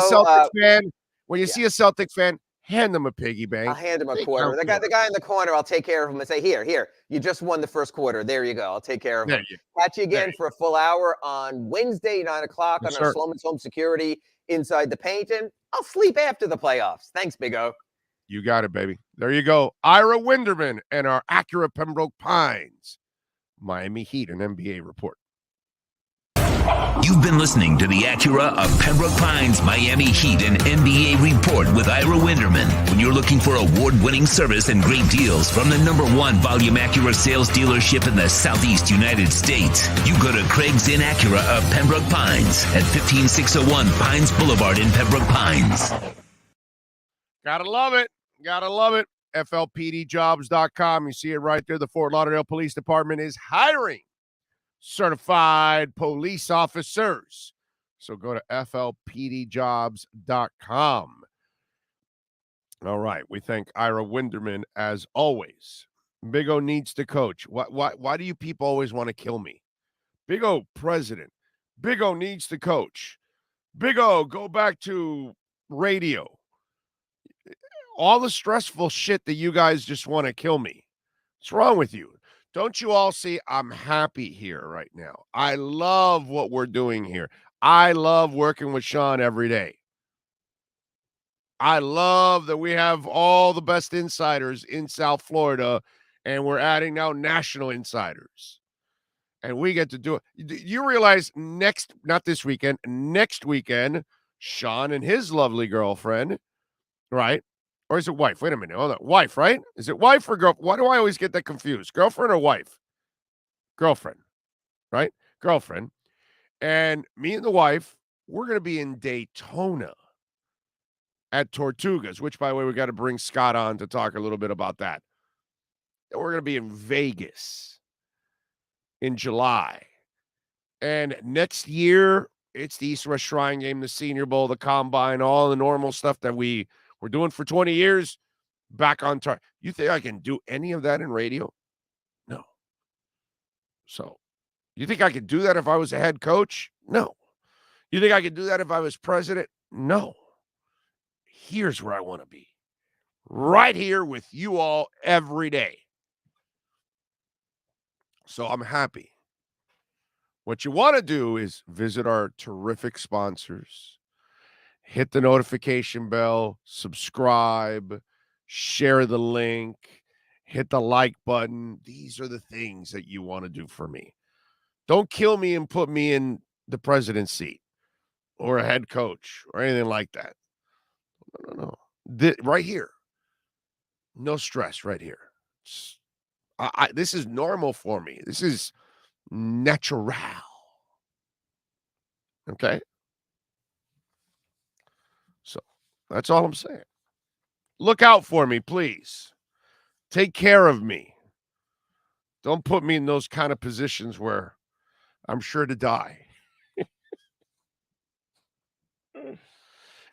a Celtic fan, hand them a piggy bank. I'll hand him a quarter. The guy in the corner, I'll take care of him and say, here, you just won the first quarter. There you go. I'll take care of him. Catch you again for a full hour on Wednesday, 9 o'clock on our Sloman's Home Security Inside the Paint, and I'll sleep after the playoffs. Thanks, Big O. You got it, baby. There you go. Ira Winderman and our Acura Pembroke Pines Miami Heat and NBA report. You've been listening to the Acura of Pembroke Pines Miami Heat and NBA report with Ira Winderman. When you're looking for award-winning service and great deals from the #1 volume Acura sales dealership in the Southeast United States, you go to Craig's Inn Acura of Pembroke Pines at 15601 Pines Boulevard in Pembroke Pines. Gotta love it. FLPDjobs.com. You see it right there. The Fort Lauderdale Police Department is hiring certified police officers. So go to FLPDjobs.com. All right. We thank Ira Winderman as always. Big O needs to coach. Why do you people always want to kill me? Big O president. Big O needs to coach. Big O, go back to radio. All the stressful shit that you guys just want to kill me. What's wrong with you? Don't you all see I'm happy here right now? I love what we're doing here. I love working with Sean every day. I love that we have all the best insiders in South Florida, and we're adding now national insiders. And we get to do it. You realize not this weekend, next weekend, Sean and his lovely girlfriend, right? Or is it wife? Wait a minute. Hold on. Wife, right? Is it wife or girlfriend? Why do I always get that confused? Girlfriend or wife? Girlfriend, right? Girlfriend. And me and the wife, we're going to be in Daytona at Tortugas, which, by the way, we got to bring Scott on to talk a little bit about that. And we're going to be in Vegas in July. And next year, it's the East West Shrine Game, the Senior Bowl, the Combine, all the normal stuff that we're doing for 20 years, back on target. You think I can do any of that in radio? No. So, you think I could do that if I was a head coach? No. You think I could do that if I was president? No. Here's where I want to be. Right here with you all every day. So I'm happy. What you want to do is visit our terrific sponsors. Hit the notification bell, subscribe, share the link, hit the like button. These are the things that you want to do for me. Don't kill me and put me in the president's seat or a head coach or anything like that. No. Right here. No stress right here. This is normal for me. This is natural. Okay? So that's all I'm saying. Look out for me, please. Take care of me. Don't put me in those kind of positions where I'm sure to die.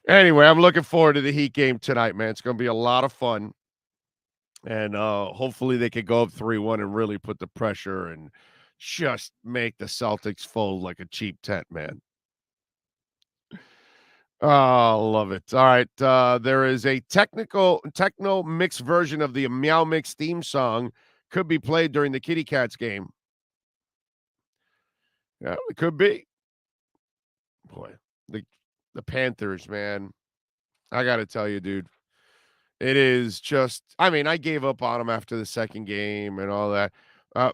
Anyway, I'm looking forward to the Heat game tonight, man. It's going to be a lot of fun. And hopefully they can go up 3-1 and really put the pressure and just make the Celtics fold like a cheap tent, man. Oh, love it. All right. There is a techno mix version of the Meow Mix theme song could be played during the Kitty Cats game. Yeah, it could be. Boy, the Panthers, man. I got to tell you, dude. It is just, I mean, I gave up on them after the second game and all that. I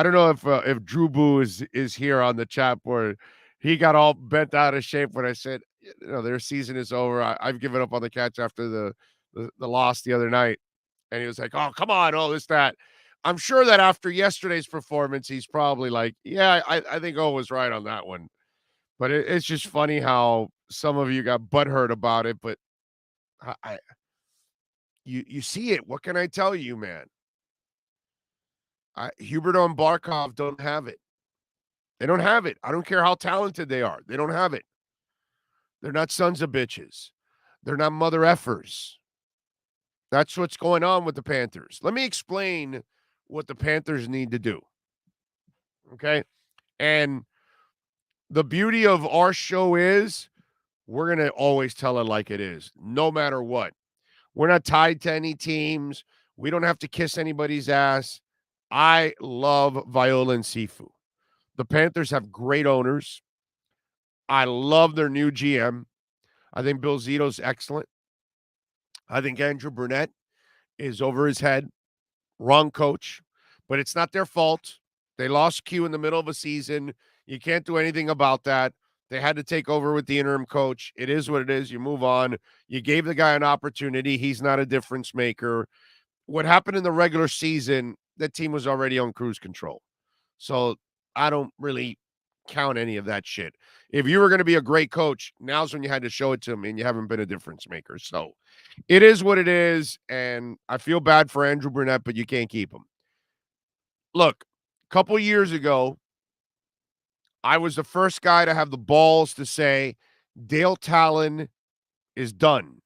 don't know if Drew Boo is here on the chat board. He got all bent out of shape when I said, their season is over. I've given up on the Cats after the loss the other night. And he was like, oh, come on, all this, that. I'm sure that after yesterday's performance, he's probably like, yeah, I think O was right on that one. But it's just funny how some of you got butthurt about it. But you see it. What can I tell you, man? Huberto and Barkov don't have it. They don't have it. I don't care how talented they are. They don't have it. They're not sons of bitches. They're not mother effers. That's what's going on with the Panthers. Let me explain what the Panthers need to do. Okay? And the beauty of our show is we're going to always tell it like it is, no matter what. We're not tied to any teams. We don't have to kiss anybody's ass. I love Viola and Sifu. The Panthers have great owners. I love their new GM. I think Bill Zito's excellent. I think Andrew Burnett is over his head. Wrong coach. But it's not their fault. They lost Q in the middle of a season. You can't do anything about that. They had to take over with the interim coach. It is what it is. You move on. You gave the guy an opportunity. He's not a difference maker. What happened in the regular season, the team was already on cruise control. So I don't really count any of that shit. If you were going to be a great coach, now's when you had to show it to him, and you haven't been a difference maker. So it is what it is, and I feel bad for Andrew Burnett, but you can't keep him. Look, a couple years ago, I was the first guy to have the balls to say Dale Talon is done.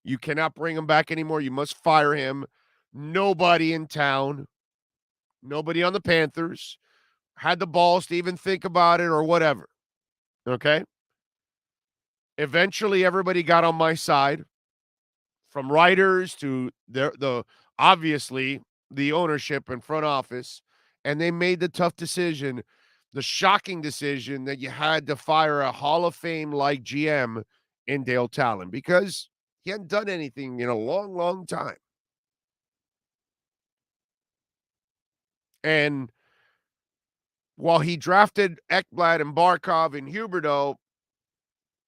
You cannot bring him back anymore. You must fire him. Nobody in town, nobody on the Panthers had the balls to even think about it or whatever. Okay? Eventually, everybody got on my side, from writers to obviously the ownership and front office, and they made the tough decision, the shocking decision that you had to fire a Hall of Fame-like GM in Dale Talon because he hadn't done anything in a long, long time. And while he drafted Ekblad and Barkov and Huberdeau,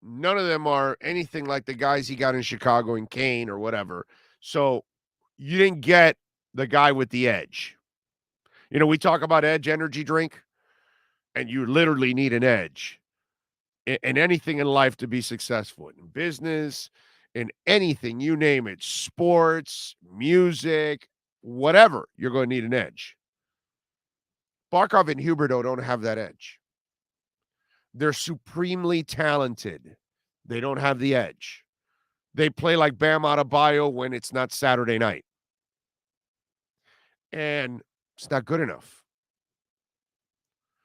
none of them are anything like the guys he got in Chicago and Kane or whatever. So you didn't get the guy with the edge. We talk about edge energy drink, and you literally need an edge in anything in life to be successful. In business, in anything, you name it, sports, music, whatever, you're going to need an edge. Barkov and Huberdeau don't have that edge. They're supremely talented. They don't have the edge. They play like Bam Adebayo when it's not Saturday night. And it's not good enough.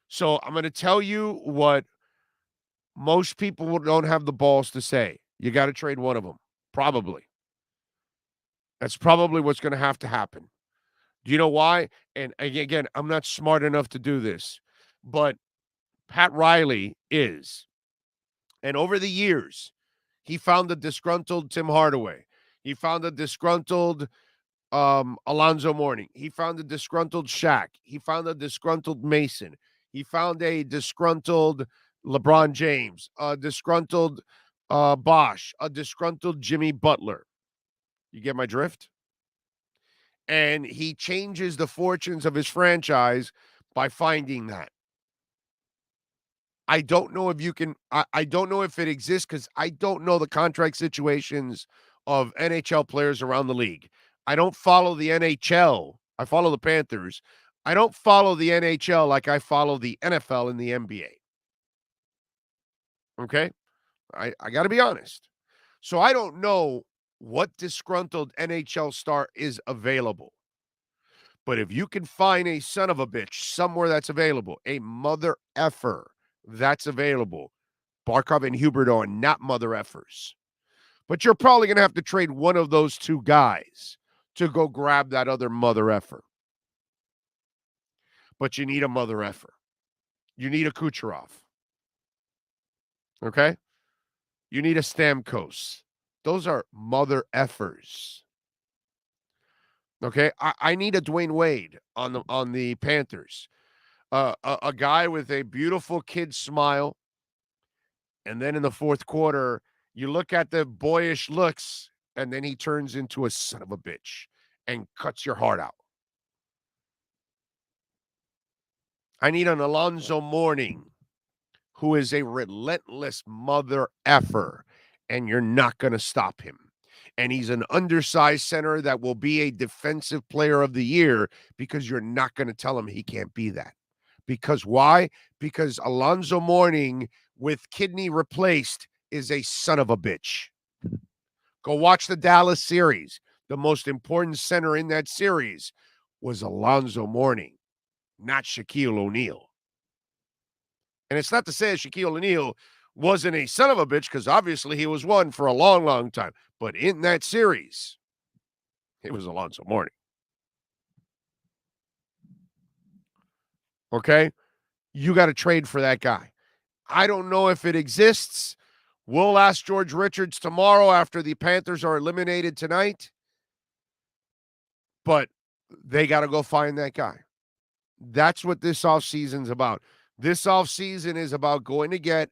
So I'm going to tell you what most people don't have the balls to say. You got to trade one of them. Probably. That's probably what's going to have to happen. Do you know why? And again, I'm not smart enough to do this, but Pat Riley is. And over the years, he found a disgruntled Tim Hardaway. He found a disgruntled Alonzo Mourning. He found a disgruntled Shaq. He found a disgruntled Mason. He found a disgruntled LeBron James, a disgruntled Bosch, a disgruntled Jimmy Butler. You get my drift? And he changes the fortunes of his franchise by finding that. I don't know if you can, I don't know if it exists because I don't know the contract situations of NHL players around the league. I don't follow the NHL. I follow the Panthers. I don't follow the NHL like I follow the NFL and the NBA. Okay? I got to be honest. So I don't know what disgruntled NHL star is available. But if you can find a son of a bitch somewhere that's available, a mother effer that's available, Barkov and Huberdeau are not mother effers. But you're probably going to have to trade one of those two guys to go grab that other mother effer. But you need a mother effer. You need a Kucherov. Okay? You need a Stamkos. Those are mother effers. Okay? I need a Dwayne Wade on the Panthers. A guy with a beautiful kid smile. And then in the fourth quarter, you look at the boyish looks, and then he turns into a son of a bitch and cuts your heart out. I need an Alonzo Mourning who is a relentless mother effer, and you're not going to stop him. And he's an undersized center that will be a defensive player of the year because you're not going to tell him he can't be that. Because why? Because Alonzo Mourning with kidney replaced is a son of a bitch. Go watch the Dallas series. The most important center in that series was Alonzo Mourning, not Shaquille O'Neal. And it's not to say Shaquille O'Neal wasn't a son of a bitch, because obviously he was one for a long, long time. But in that series, it was Alonzo Mourning. Okay? You got to trade for that guy. I don't know if it exists. We'll ask George Richards tomorrow after the Panthers are eliminated tonight. But they got to go find that guy. That's what this offseason's about. This offseason is about going to get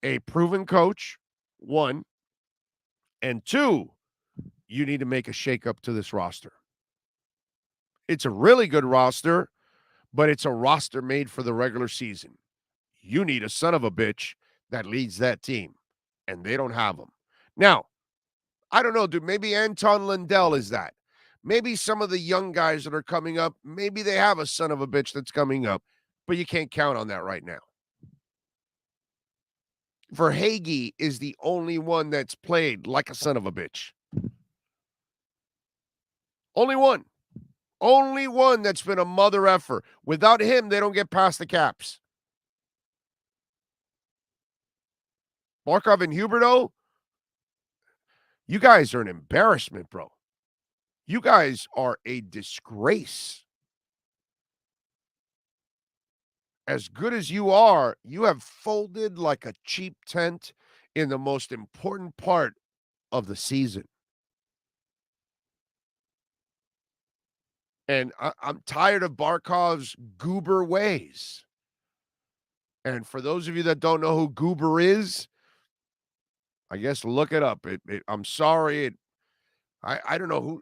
a proven coach, one, and two, you need to make a shakeup to this roster. It's a really good roster, but it's a roster made for the regular season. You need a son of a bitch that leads that team, and they don't have him. Now, I don't know, dude. Maybe Anton Lindell is that. Maybe some of the young guys that are coming up, maybe they have a son of a bitch that's coming up, but you can't count on that right now. Verhaeghe is the only one that's played like a son of a bitch. Only one. Only one that's been a mother effer. Without him, they don't get past the Caps. Barkov and Huberdeau, you guys are an embarrassment, bro. You guys are a disgrace. As good as you are, you have folded like a cheap tent in the most important part of the season. And I'm tired of Barkov's goober ways. And for those of you that don't know who Goober is, I guess look it up. I'm sorry. I don't know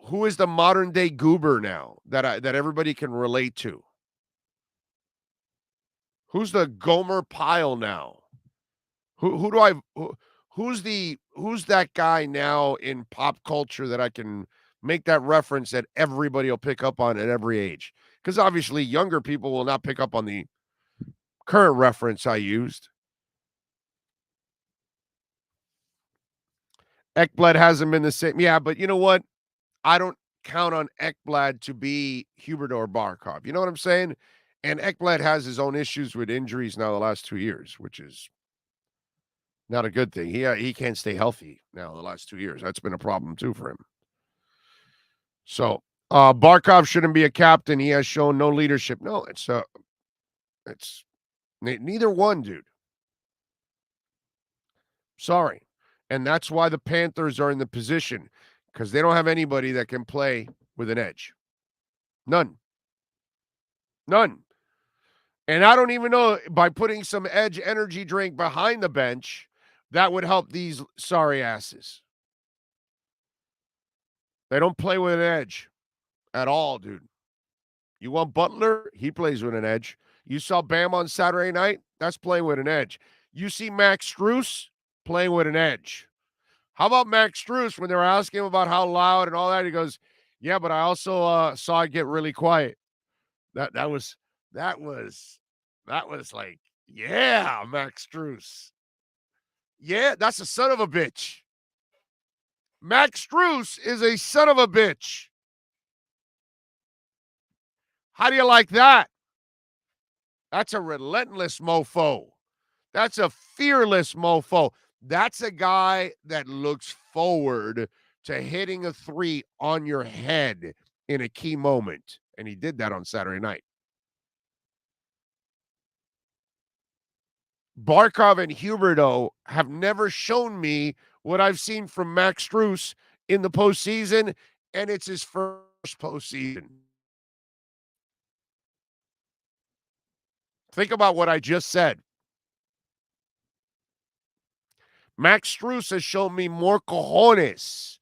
who is the modern day Goober now that everybody can relate to. Who's the Gomer Pyle now? Who's that guy now in pop culture that I can make that reference that everybody will pick up on at every age? Because obviously younger people will not pick up on the current reference I used. Ekblad hasn't been the same. Yeah, but you know what? I don't count on Ekblad to be Huberdeau or Barkov. You know what I'm saying? And Ekblad has his own issues with injuries now the last 2 years, which is not a good thing. He can't stay healthy now the last 2 years. That's been a problem too for him. So Barkov shouldn't be a captain. He has shown no leadership. No, it's neither one, dude. Sorry. And that's why the Panthers are in the position, because they don't have anybody that can play with an edge. None. And I don't even know, by putting some edge energy drink behind the bench, that would help these sorry asses. They don't play with an edge at all, dude. You want Butler? He plays with an edge. You saw Bam on Saturday night? That's playing with an edge. You see Max Strus playing with an edge. How about Max Strus when they were asking him about how loud and all that? He goes, yeah, but I also saw it get really quiet. That was like, yeah, Max Strus. Yeah, that's a son of a bitch. Max Strus is a son of a bitch. How do you like that? That's a relentless mofo. That's a fearless mofo. That's a guy that looks forward to hitting a three on your head in a key moment. And he did that on Saturday night. Barkov and Huberdeau have never shown me what I've seen from Max Strus in the postseason, and it's his first postseason. Think about what I just said. Max Strus has shown me more cojones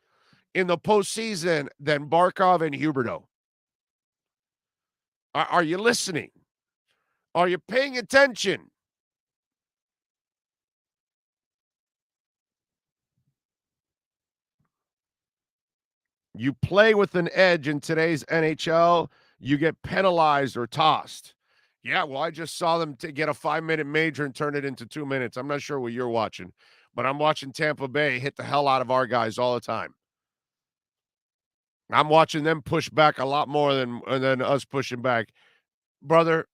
in the postseason than Barkov and Huberdeau. Are you listening? Are you paying attention? You play with an edge in today's NHL, you get penalized or tossed. Yeah, well, I just saw them get a 5-minute major and turn it into 2 minutes. I'm not sure what you're watching, but I'm watching Tampa Bay hit the hell out of our guys all the time. I'm watching them push back a lot more than us pushing back. Brother,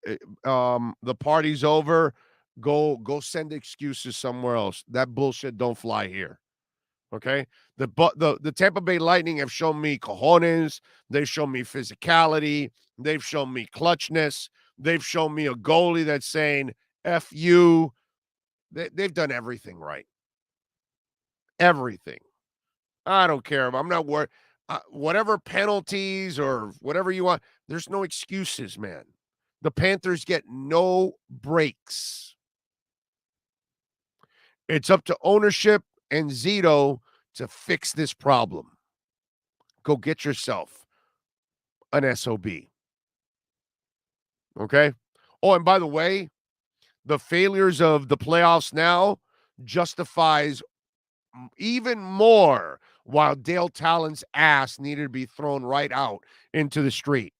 the party's over. Go send excuses somewhere else. That bullshit don't fly here. Okay? The Tampa Bay Lightning have shown me cojones. They've shown me physicality. They've shown me clutchness. They've shown me a goalie that's saying, F you. They've done everything right. Everything. I don't care. I'm not worried. Whatever penalties or whatever you want, there's no excuses, man. The Panthers get no breaks. It's up to ownership and Zito to fix this problem. Go get yourself an SOB. Okay? Oh, and by the way, the failures of the playoffs now justifies even more while Dale Talon's ass needed to be thrown right out into the street.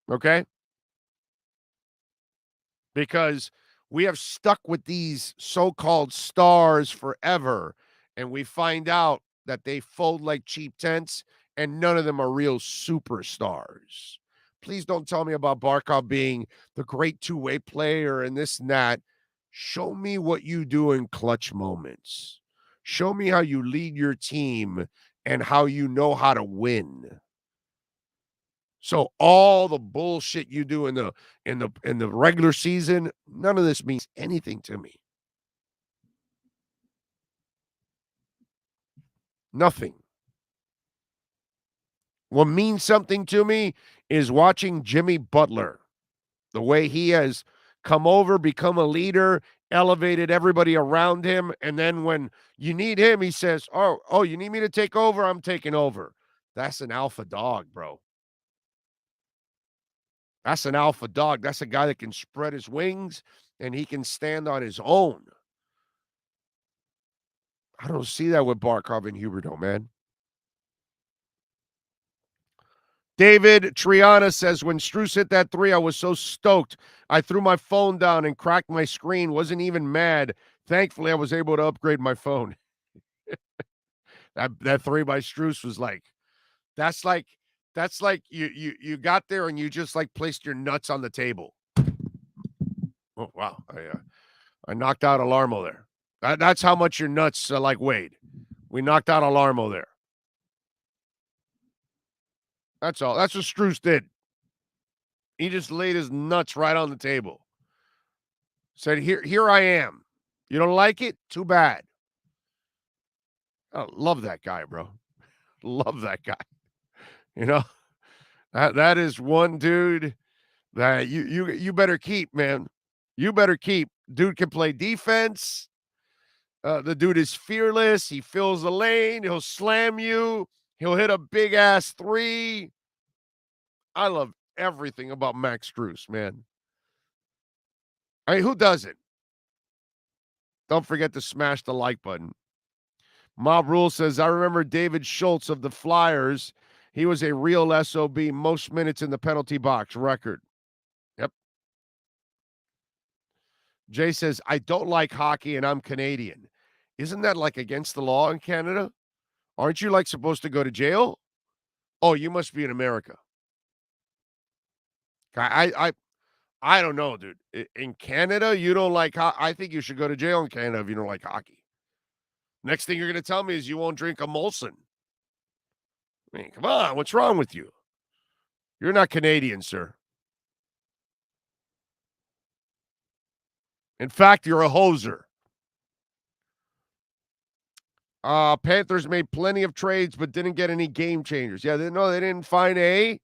Okay? Because we have stuck with these so-called stars forever, and we find out that they fold like cheap tents, and none of them are real superstars. Please don't tell me about Barkov being the great two-way player and this and that. Show me what you do in clutch moments. Show me how you lead your team and how you know how to win. So all the bullshit you do in the regular season, none of this means anything to me. Nothing. What means something to me is watching Jimmy Butler, the way he has come over, become a leader, elevated everybody around him, and then when you need him, he says, "Oh, you need me to take over? I'm taking over." That's an alpha dog, bro. That's an alpha dog. That's a guy that can spread his wings and he can stand on his own. I don't see that with Barkov and Huberdeau, man. David Triana says, when Strus hit that 3, I was so stoked. I threw my phone down and cracked my screen. Wasn't even mad. Thankfully, I was able to upgrade my phone. that 3 by Strus was like, that's like you got there and you just like placed your nuts on the table. Oh, wow. I knocked out Alarmo there. That's how much your nuts like weighed. We knocked out Alarmo there. That's all. That's what Strus did. He just laid his nuts right on the table. Said, here I am. You don't like it? Too bad. I love that guy, bro. Love that guy. You know, that is one dude that you better keep, man. You better keep. Dude can play defense. The dude is fearless. He fills the lane. He'll slam you. He'll hit a big-ass 3. I love everything about Max Strus, man. I mean, who doesn't? Don't forget to smash the like button. Mob Rule says, I remember David Schultz of the Flyers. He was a real SOB, most minutes in the penalty box record. Yep. Jay says, I don't like hockey and I'm Canadian. Isn't that like against the law in Canada? Aren't you like supposed to go to jail? Oh, you must be in America. I don't know, dude. In Canada, you don't like I think you should go to jail in Canada if you don't like hockey. Next thing you're going to tell me is you won't drink a Molson. I mean, come on. What's wrong with you? You're not Canadian, sir. In fact, you're a hoser. Panthers made plenty of trades, but didn't get any game changers. Yeah, they didn't find a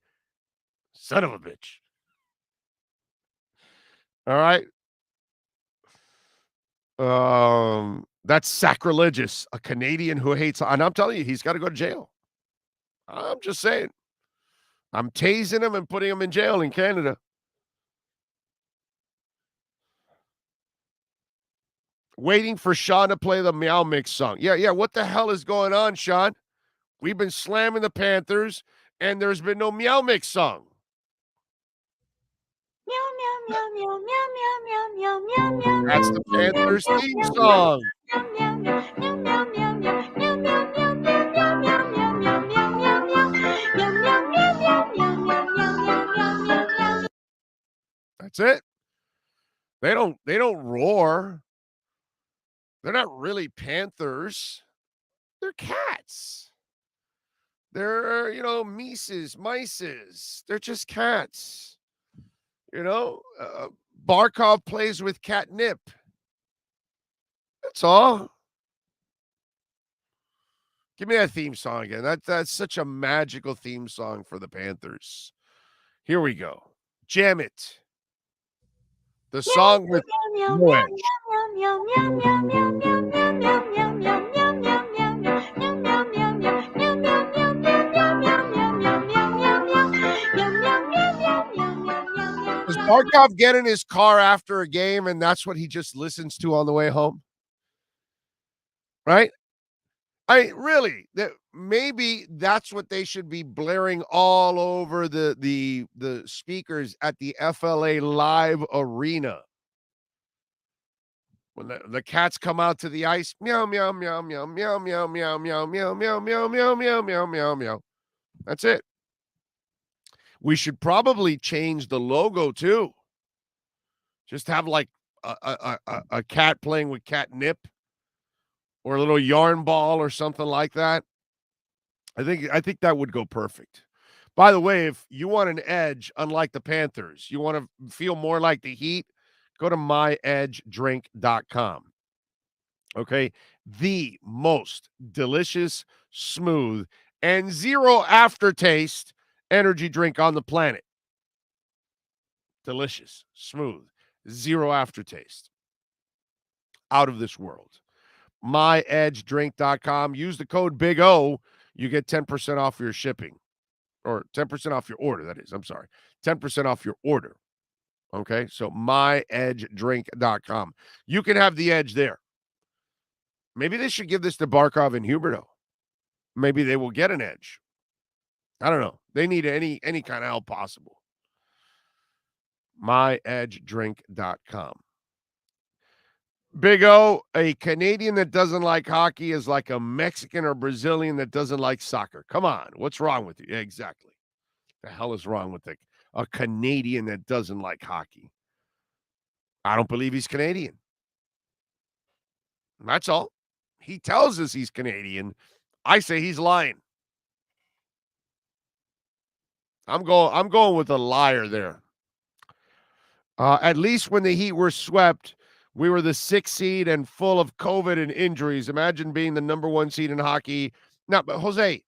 son of a bitch. All right. That's sacrilegious. A Canadian who hates, and I'm telling you, he's got to go to jail. I'm just saying. I'm tasing him and putting him in jail in Canada. Waiting for Sean to play the Meow Mix song. Yeah. What the hell is going on, Sean? We've been slamming the Panthers, and there's been no Meow Mix song. That's the Panthers theme song. That's it. They don't roar. They're not really Panthers. They're cats. They're, mices. They're just cats. Barkov plays with catnip. That's all. Give me that theme song again. That's such a magical theme song for the Panthers. Here we go. Jam it. The song with Moe. Barkov get in his car after a game and that's what he just listens to on the way home? Right? Really, maybe that's what they should be blaring all over the speakers at the FLA Live Arena. When the cats come out to the ice, meow, meow, meow, meow, meow, meow, meow, meow, meow, meow, meow, meow, meow, meow, meow, meow. That's it. We should probably change the logo too. Just have like a cat playing with catnip or a little yarn ball or something like that. I think that would go perfect. By the way, if you want an edge, unlike the Panthers, you want to feel more like the Heat, go to myedgedrink.com. Okay? The most delicious, smooth, and zero aftertaste energy drink on the planet. Delicious, smooth, zero aftertaste. Out of this world. myedgedrink.com. Use the code Big O. You get 10% off your shipping. Or 10% off your order, that is. I'm sorry. 10% off your order. Okay? So myedgedrink.com. You can have the edge there. Maybe they should give this to Barkov and Huberdeau. Maybe they will get an edge. I don't know. They need any kind of help possible. myedgedrink.com. Big O, a Canadian that doesn't like hockey is like a Mexican or Brazilian that doesn't like soccer. Come on. What's wrong with you? Yeah, exactly. The hell is wrong with a Canadian that doesn't like hockey? I don't believe he's Canadian. That's all. He tells us he's Canadian. I say he's lying. I'm going with a liar there. At least when the Heat were swept, we were the 6th seed and full of COVID and injuries. Imagine being the number 1 seed in hockey. Now, but Jose,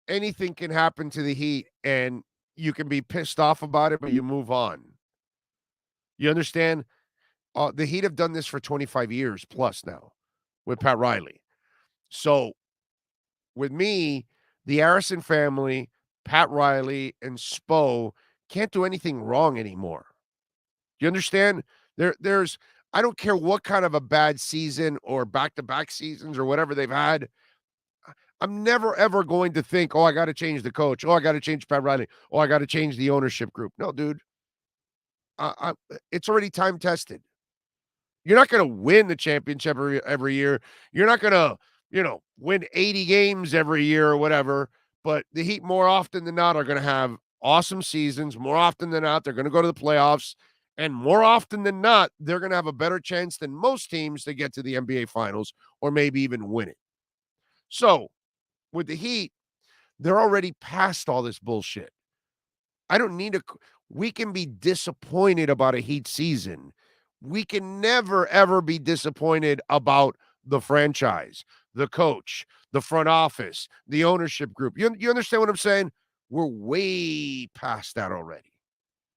anything can happen to the Heat, and you can be pissed off about it, but you move on. You understand? The Heat have done this for 25 years plus now with Pat Riley. So with me, the Harrison family, Pat Riley, and Spo can't do anything wrong anymore. Do you understand? There's I don't care what kind of a bad season or back-to-back seasons or whatever they've had. I'm never, ever going to think, oh, I got to change the coach. Oh, I got to change Pat Riley. Oh, I got to change the ownership group. No, dude. It's already time-tested. You're not going to win the championship every year. You're not going to, win 80 games every year or whatever. But the Heat, more often than not, are going to have awesome seasons. More often than not, they're going to go to the playoffs. And more often than not, they're going to have a better chance than most teams to get to the NBA Finals or maybe even win it. So, with the Heat, they're already past all this bullshit. We can be disappointed about a Heat season. We can never, ever be disappointed about the franchise, the coach, the front office, the ownership group. You understand what I'm saying? We're way past that already.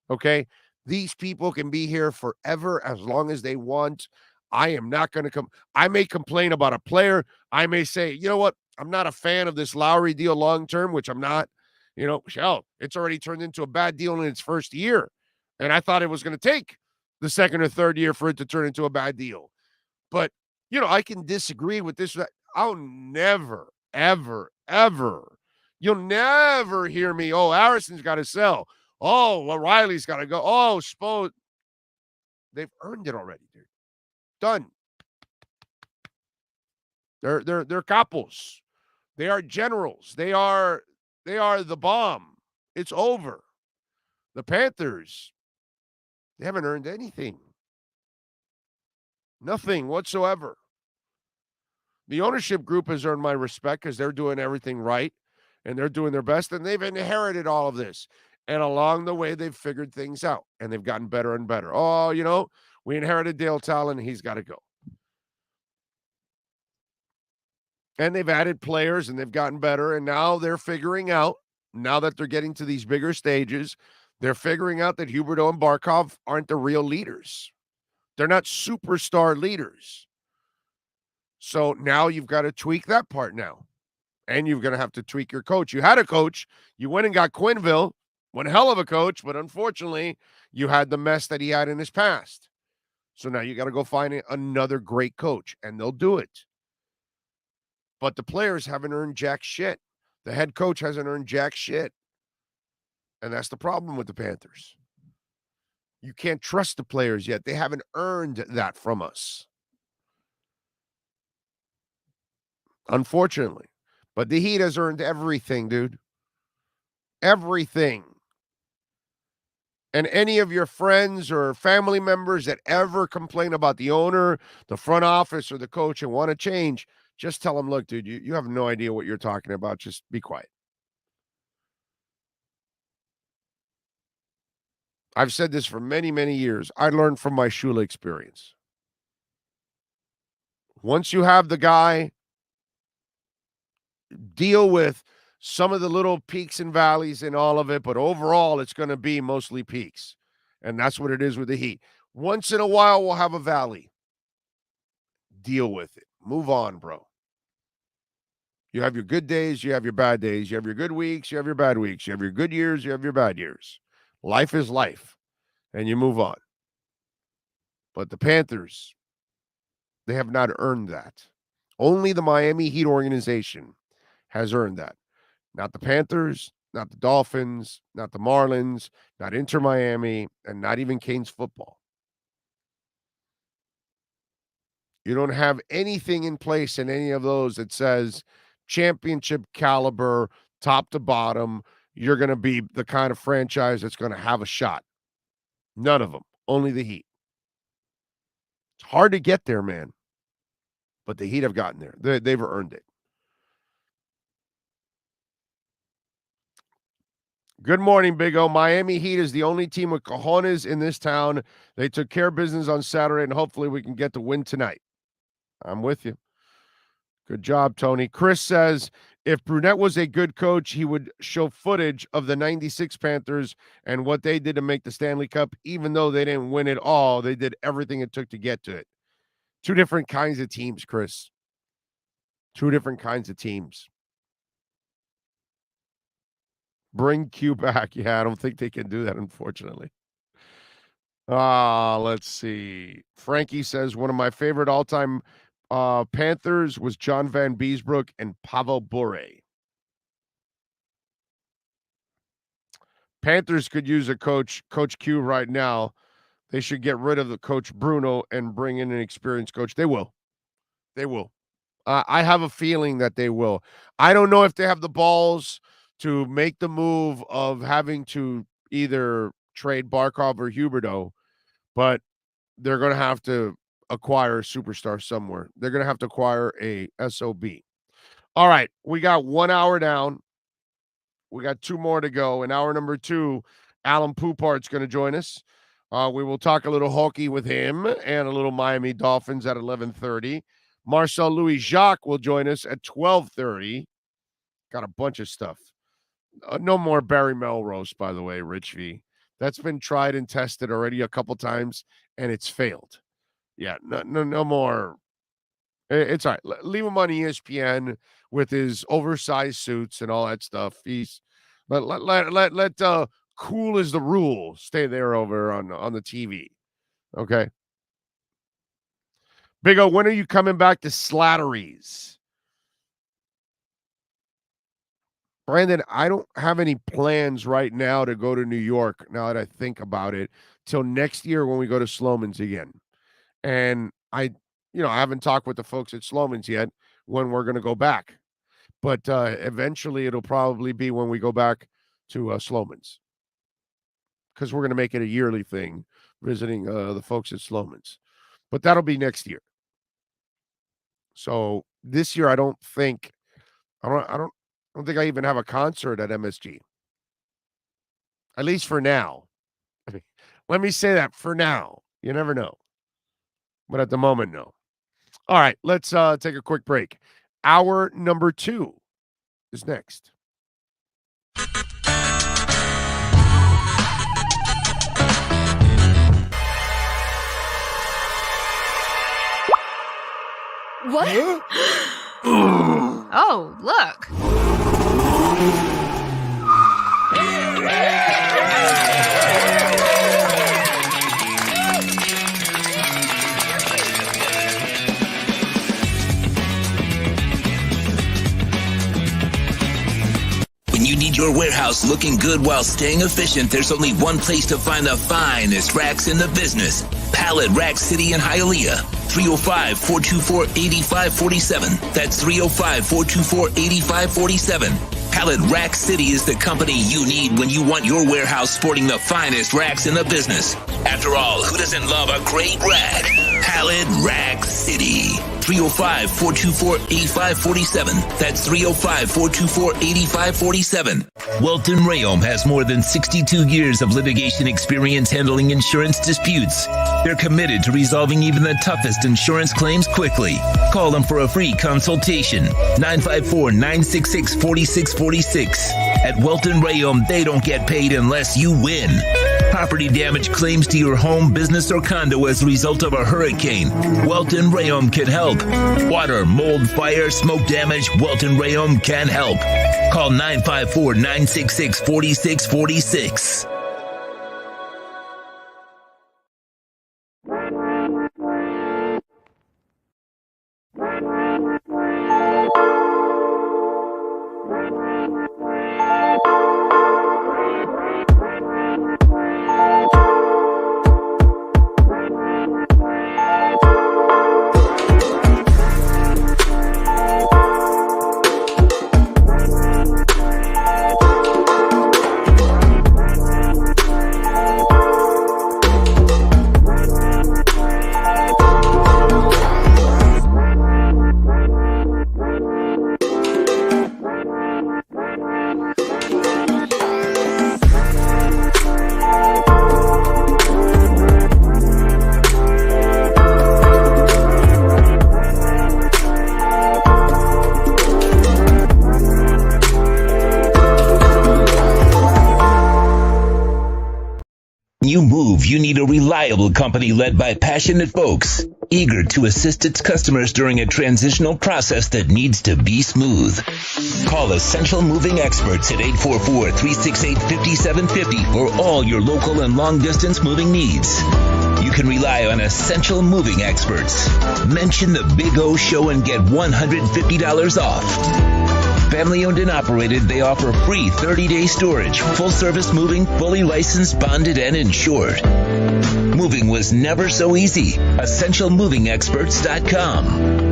Okay? These people can be here forever as long as they want. I am not going to come. I may complain about a player. I may say, you know what? I'm not a fan of this Lowry deal long-term, which I'm not. Hell, it's already turned into a bad deal in its first year. And I thought it was going to take the second or third year for it to turn into a bad deal. But, I can disagree with this. I'll never, ever, ever. You'll never hear me, oh, Harrison's got to sell. Oh, well, Riley's got to go. Oh, Spo. They've earned it already, dude. Done. They're capos. They are generals. They are the bomb. It's over. The Panthers, they haven't earned anything. Nothing whatsoever. The ownership group has earned my respect because they're doing everything right and they're doing their best and they've inherited all of this. And along the way, they've figured things out and they've gotten better and better. Oh, we inherited Dale Talon. He's got to go. And they've added players and they've gotten better. And now they're figuring out, now that they're getting to these bigger stages, they're figuring out that Huberdeau and Barkov aren't the real leaders. They're not superstar leaders. So now you've got to tweak that part now. And you're going to have to tweak your coach. You had a coach. You went and got Quinville. One hell of a coach, but unfortunately, you had the mess that he had in his past. So now you got to go find another great coach, and they'll do it. But the players haven't earned jack shit. The head coach hasn't earned jack shit. And that's the problem with the Panthers. You can't trust the players yet. They haven't earned that from us. Unfortunately. But the Heat has earned everything, dude. Everything. And any of your friends or family members that ever complain about the owner, the front office, or the coach and want to change, just tell them, look, dude, you have no idea what you're talking about. Just be quiet. I've said this for many, many years. I learned from my Shula experience. Once you have the guy, deal with some of the little peaks and valleys in all of it, but overall it's going to be mostly peaks. And that's what it is with the Heat. Once in a while, we'll have a valley. Deal with it. Move on, bro. You have your good days, you have your bad days, you have your good weeks, you have your bad weeks, you have your good years, you have your bad years. Life is life, and you move on. But the Panthers, they have not earned that. Only the Miami Heat organization has earned that. Not the Panthers, not the Dolphins, not the Marlins, not Inter Miami, and not even Canes football. You don't have anything in place in any of those that says championship caliber, top to bottom, you're going to be the kind of franchise that's going to have a shot. None of them. Only the Heat. It's hard to get there, man. But the Heat have gotten there. They've earned it. Good morning, Big O. Miami Heat is the only team with cojones in this town. They took care of business on Saturday, and hopefully we can get the win tonight. I'm with you. Good job, Tony. Chris says, if Brunette was a good coach, he would show footage of the 96 Panthers and what they did to make the Stanley Cup. Even though they didn't win it all, they did everything it took to get to it. Two different kinds of teams, Chris. Two different kinds of teams. Bring Q back. Yeah, I don't think they can do that, unfortunately. Let's see. Frankie says, one of my favorite all-time Panthers was John Van Beesbrook and Pavel Bure. Panthers could use a Coach Q right now. They should get rid of the Coach Bruno and bring in an experienced coach. They will. They will. I have a feeling that they will. I don't know if they have the balls to make the move of having to either trade Barkov or Huberdeau, but they're going to have to acquire a superstar somewhere. They're going to have to acquire a SOB. All right, we got 1 hour down. We got 2 more to go. In hour number 2, Alan Poupart's going to join us. We will talk a little hockey with him and a little Miami Dolphins at 11:30. Marcel Louis-Jacques will join us at 12:30. Got a bunch of stuff. No more Barry Melrose, by the way, Rich V. That's been tried and tested already a couple times, and it's failed. Yeah, no more. It's all right. Leave him on ESPN with his oversized suits and all that stuff. He's let cool as the rule stay there over on the TV. Okay. Big O, when are you coming back to Slattery's? Brandon, I don't have any plans right now to go to New York, now that I think about it, till next year when we go to Sloman's again. And I haven't talked with the folks at Sloman's yet when we're going to go back. But eventually it'll probably be when we go back to Sloman's. Because we're going to make it a yearly thing, visiting the folks at Sloman's. But that'll be next year. So this year I don't think I even have a concert at MSG. At least for now. I mean, let me say that for now. You never know. But at the moment, no. All right, let's take a quick break. Hour number 2 is next. What? Oh, look. your warehouse looking good while staying efficient, there's only one place to find the finest racks in the business. Pallet Rack City in Hialeah. 305-424-8547. That's 305-424-8547. Pallet Rack City is the company you need when you want your warehouse sporting the finest racks in the business. After all, who doesn't love a great rack? Pallet Rack City. 305-424-8547. That's 305-424-8547. Welton Rayom has more than 62 years of litigation experience handling insurance disputes. They're committed to resolving even the toughest insurance claims quickly. Call them for a free consultation. 954-966-4646. At Welton Rayom, they don't get paid unless you win. Property damage claims to your home, business, or condo as a result of a hurricane. Welton Rayom can help. Water, mold, fire, smoke damage, Welton Rayom can help. Call 954-966-4646. You move, you need a reliable company led by passionate folks, eager to assist its customers during a transitional process that needs to be smooth. Call Essential Moving Experts at 844-368-5750 for all your local and long-distance moving needs. You can rely on Essential Moving Experts. Mention the Big O Show and get $150 off. Family owned and operated, they offer free 30-day storage, full-service moving, fully licensed, bonded, and insured. Moving was never so easy. EssentialMovingExperts.com.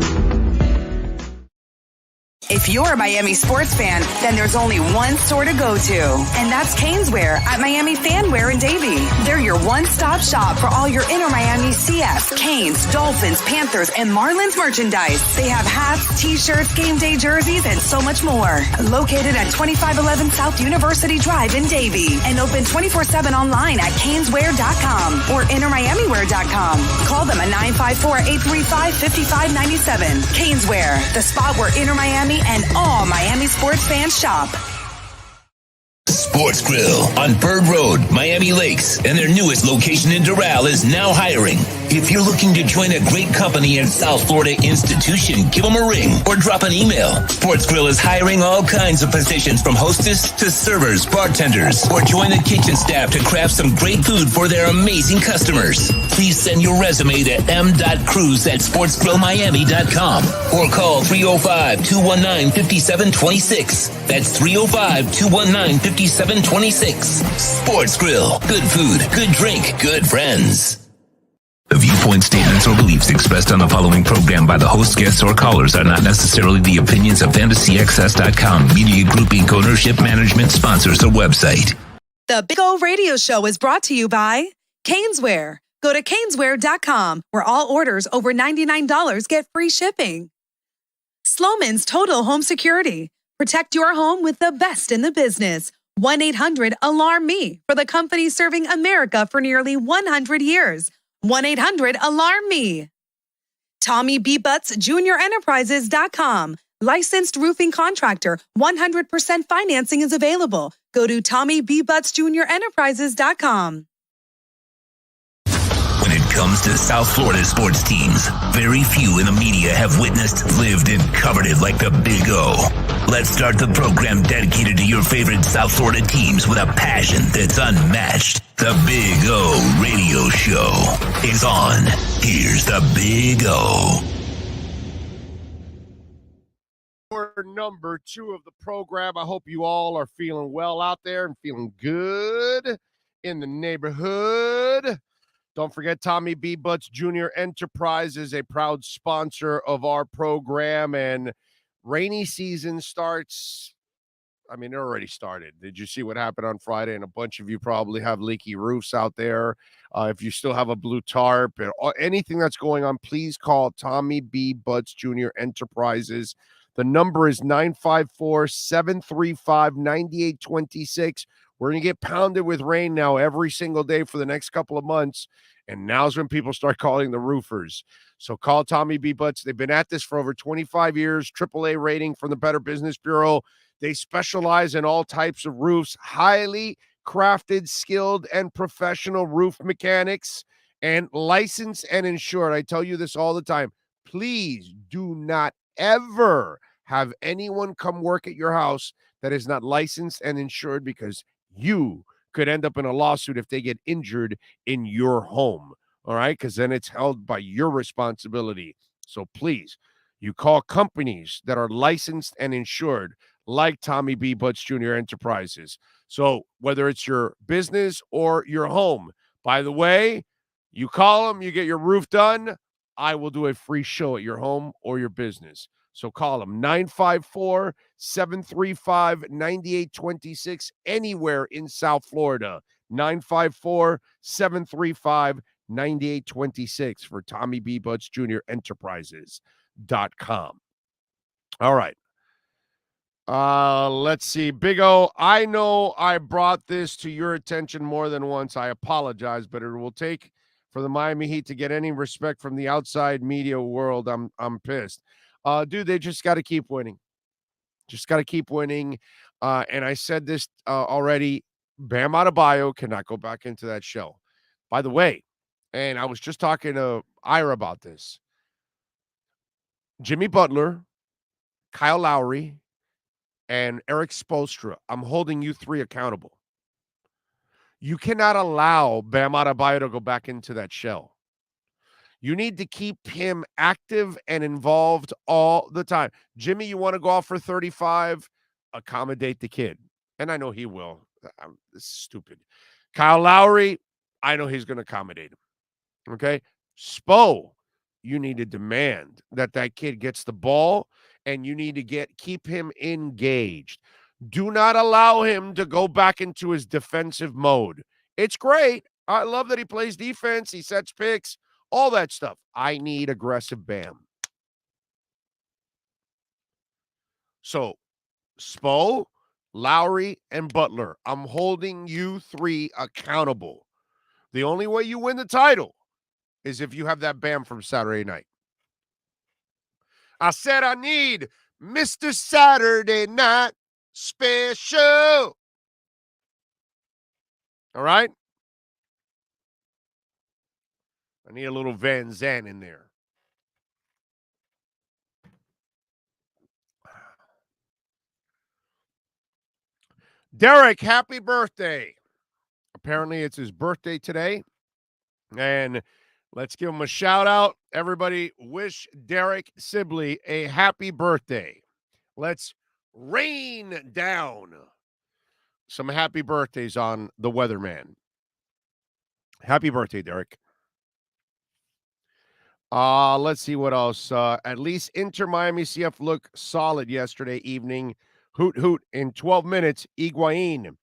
If you're a Miami sports fan, then there's only one store to go to, and that's Caneswear at Miami Fanwear in Davie. They're your one-stop shop for all your inner Miami CF, Canes, Dolphins, Panthers, and Marlins merchandise. They have hats, t-shirts, game day jerseys, and so much more. Located at 2511 South University Drive in Davie, and open 24/7 online at Caneswear.com or InnerMiamiWear.com. Call them at 954-835-5597. Caneswear, the spot where Inner Miami and all Miami sports fans shop. Sports Grill on Bird Road, Miami Lakes, and their newest location in Doral is now hiring. If you're looking to join a great company and South Florida institution, give them a ring or drop an email. Sports Grill is hiring all kinds of positions from hostess to servers, bartenders, or join the kitchen staff to craft some great food for their amazing customers. Please send your resume to m.cruz@sportsgrillmiami.com or call 305-219-5726. That's 305-219-5726. Sports Grill. Good food, good drink, good friends. The viewpoint, statements, or beliefs expressed on the following program by the host, guests, or callers are not necessarily the opinions of FantasyXS.com, Media Group Inc. ownership, management, sponsors, or website. The Big O Radio Show is brought to you by Caneswear. Go to Caneswear.com, where all orders over $99 get free shipping. Sloman's Total Home Security. Protect your home with the best in the business. 1-800-ALARM-ME for the company serving America for nearly 100 years. 1-800-ALARM-ME. Tommy B. Butts Junior Enterprises.com. Licensed roofing contractor. 100% financing is available. Go to Tommy B. Butts Junior Enterprises.com. When it comes to South Florida sports teams, very few in the media have witnessed, lived, and covered it like the Big O. Let's start the program dedicated to your favorite South Florida teams with a passion that's unmatched. The Big O Radio Show is on. Here's the Big O. number 2 of the program. I hope you all are feeling well out there and feeling good in the neighborhood. Don't forget, Tommy B. Butts Jr. Enterprise is a proud sponsor of our program, and rainy season starts. I mean, it already started. Did you see what happened on Friday? And a bunch of you probably have leaky roofs out there. If you still have a blue tarp and anything that's going on, please call Tommy B. Butts Jr. Enterprises. The number is 954-735-9826. We're going to get pounded with rain now every single day for the next couple of months. And now's when people start calling the roofers. So call Tommy B. Butts. They've been at this for over 25 years. AAA rating from the Better Business Bureau. They specialize in all types of roofs, highly crafted, skilled, and professional roof mechanics, and licensed and insured. I tell you this all the time. Please do not ever have anyone come work at your house that is not licensed and insured, because you could end up in a lawsuit if they get injured in your home. All right? Because then it's held by your responsibility. So please, you call companies that are licensed and insured, like Tommy B. Butts Jr. Enterprises. So whether it's your business or your home, by the way, you call them, you get your roof done, I will do a free show at your home or your business. So call them 954-735-9826 anywhere in South Florida. 954-735-9826 for Tommy B. Butts Jr. Enterprises.com. All right. Let's see. Big O, I know I brought this to your attention more than once. I apologize, but it will take for the Miami Heat to get any respect from the outside media world. I'm pissed. Dude, they just got to keep winning. Just got to keep winning. And I said this already. Bam Adebayo cannot go back into that shell. By the way, and I was just talking to Ira about this. Jimmy Butler, Kyle Lowry, and Eric Spoelstra, I'm holding you three accountable. You cannot allow Bam Adebayo to go back into that shell. You need to keep him active and involved all the time. Jimmy, you want to go off for 35? Accommodate the kid. And I know he will. This is stupid. Kyle Lowry, I know he's going to accommodate him. Okay? Spo, you need to demand that kid gets the ball, and you need to keep him engaged. Do not allow him to go back into his defensive mode. It's great. I love that he plays defense. He sets picks, all that stuff. I need aggressive Bam. So, Spo, Lowry, and Butler, I'm holding you three accountable. The only way you win the title is if you have that Bam from Saturday night. I said I need Mr. Saturday Night Special. All right? I need a little Van Zandt in there. Derek, happy birthday. Apparently it's his birthday today. And let's give him a shout out. Everybody wish Derek Sibley a happy birthday. Let's rain down some happy birthdays on the weatherman. Happy birthday, Derek. Let's see what else. At least Inter Miami CF looked solid yesterday evening. Hoot, hoot. In 12 minutes, Higuain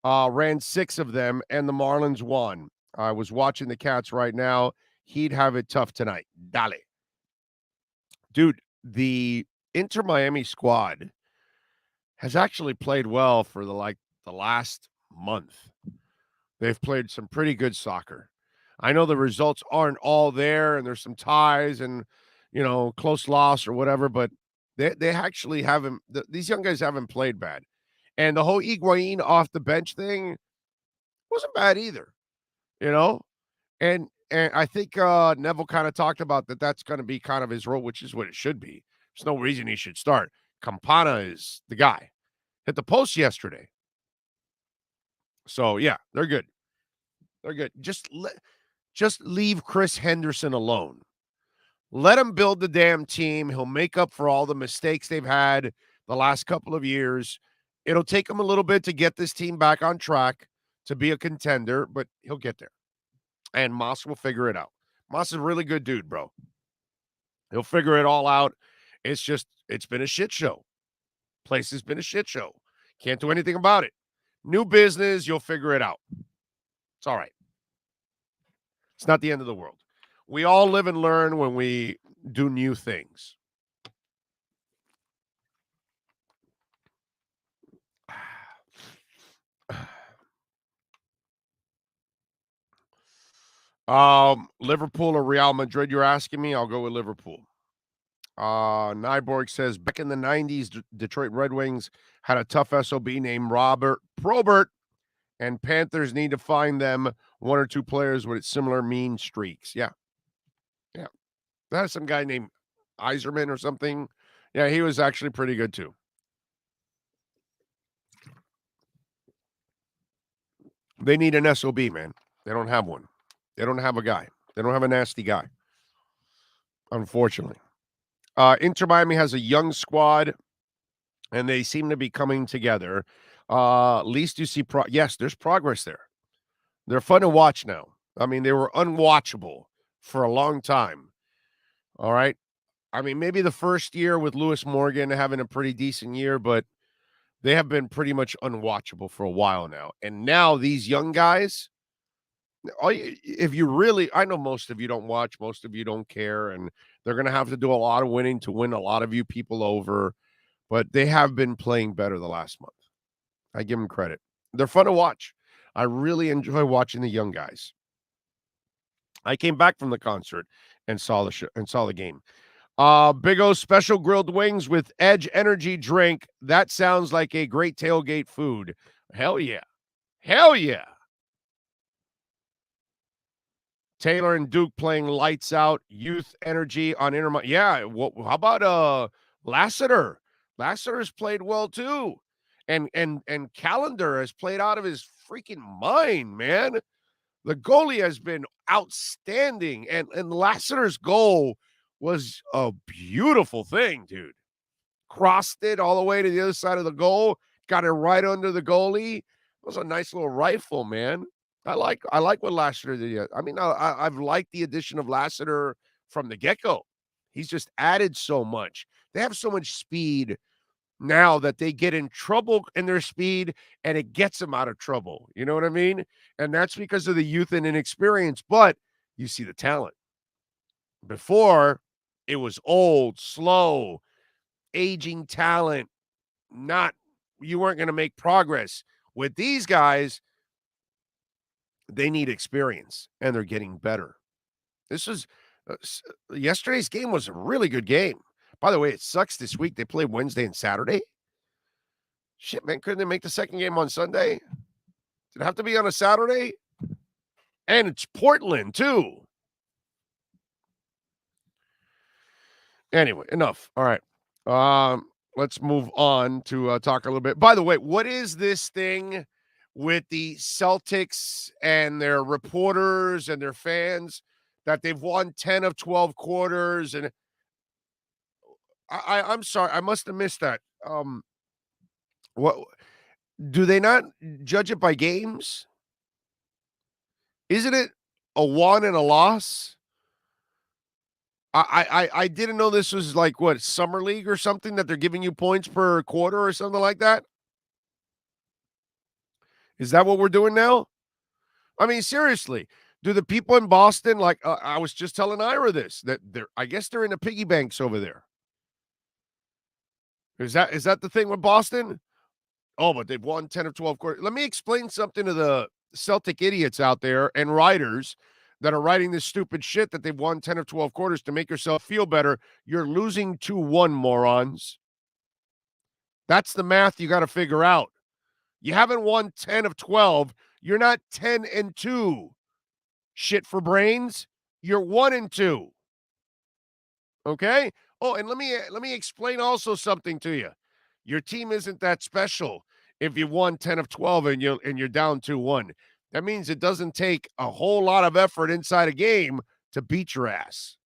ran 6 of them, and the Marlins won. I was watching the Cats right now. He'd have it tough tonight. Dale. Dude, the Inter Miami squad has actually played well for the last month. They've played some pretty good soccer. I know the results aren't all there, and there's some ties and, close loss or whatever, but they actually haven't – these young guys haven't played bad. And the whole Higuain off the bench thing wasn't bad either, And I think Neville kind of talked about that's going to be kind of his role, which is what it should be. There's no reason he should start. Campana is the guy. Hit the post yesterday. So, yeah, they're good. They're good. Just leave Chris Henderson alone. Let him build the damn team. He'll make up for all the mistakes they've had the last couple of years. It'll take him a little bit to get this team back on track to be a contender, but he'll get there. And Moss will figure it out. Moss is a really good dude, bro. He'll figure it all out. It's been a shit show. Place has been a shit show. Can't do anything about it. New business, you'll figure it out. It's all right. It's not the end of the world. We all live and learn when we do new things. Liverpool or Real Madrid, you're asking me? I'll go with Liverpool. Nyborg says, back in the 90s, Detroit Red Wings had a tough SOB named Robert Probert, and Panthers need to find them one or two players with similar mean streaks. Yeah. That's some guy named Iserman or something. Yeah, he was actually pretty good too. They need an SOB, man. They don't have one. They don't have a guy. They don't have a nasty guy, unfortunately. Inter Miami has a young squad, and they seem to be coming together. At least you see yes, there's progress there. They're fun to watch now. I mean, they were unwatchable for a long time. All right. I mean, maybe the first year with Lewis Morgan having a pretty decent year, but they have been pretty much unwatchable for a while now. And now these young guys, if you really, I know most of you don't watch, most of you don't care, and they're going to have to do a lot of winning to win a lot of you people over, but they have been playing better the last month. I give them credit. They're fun to watch. I really enjoy watching the young guys. I came back from the concert and saw the game. Big O special grilled wings with Edge energy drink. That sounds like a great tailgate food. Hell yeah. Hell yeah. Taylor and Duke playing lights out. Youth energy on Inter. Yeah. How about Lassiter? Lassiter's played well too. And Callender has played out of his freaking mind, man. The goalie has been outstanding. And Lassiter's goal was a beautiful thing, dude. Crossed it all the way to the other side of the goal. Got it right under the goalie. It was a nice little rifle, man. I like what Lassiter did. I mean, I've liked the addition of Lassiter from the get-go. He's just added so much. They have so much speed now that they get in trouble in their speed, and it gets them out of trouble. You know what I mean? And that's because of the youth and inexperience, but you see the talent. Before, it was old, slow, aging talent. You weren't going to make progress. With these guys, they need experience, and they're getting better. Yesterday's game was a really good game. By the way, it sucks this week. They play Wednesday and Saturday. Shit, man, couldn't they make the second game on Sunday? Did it have to be on a Saturday? And it's Portland, too. Anyway, enough. All right. Let's move on to talk a little bit. By the way, what is this thing with the Celtics and their reporters and their fans that they've won 10 of 12 quarters? And I'm sorry, I must have missed that. What do they not judge it by games? Isn't it a won and a loss? I didn't know this was like what, summer league or something, that they're giving you points per quarter or something like that. Is that what we're doing now? I mean, seriously, do the people in Boston, like I was just telling Ira this, that I guess they're in the piggy banks over there. Is that the thing with Boston? Oh, but they've won 10 of 12 quarters. Let me explain something to the Celtic idiots out there and writers that are writing this stupid shit that they've won 10 of 12 quarters to make yourself feel better. You're losing 2-1, morons. That's the math you got to figure out. You haven't won 10 of 12. You're not 10-2. Shit for brains. You're 1-2. Okay? Oh, and let me explain also something to you. Your team isn't that special if you won 10 of 12 and you're down 2-1. That means it doesn't take a whole lot of effort inside a game to beat your ass.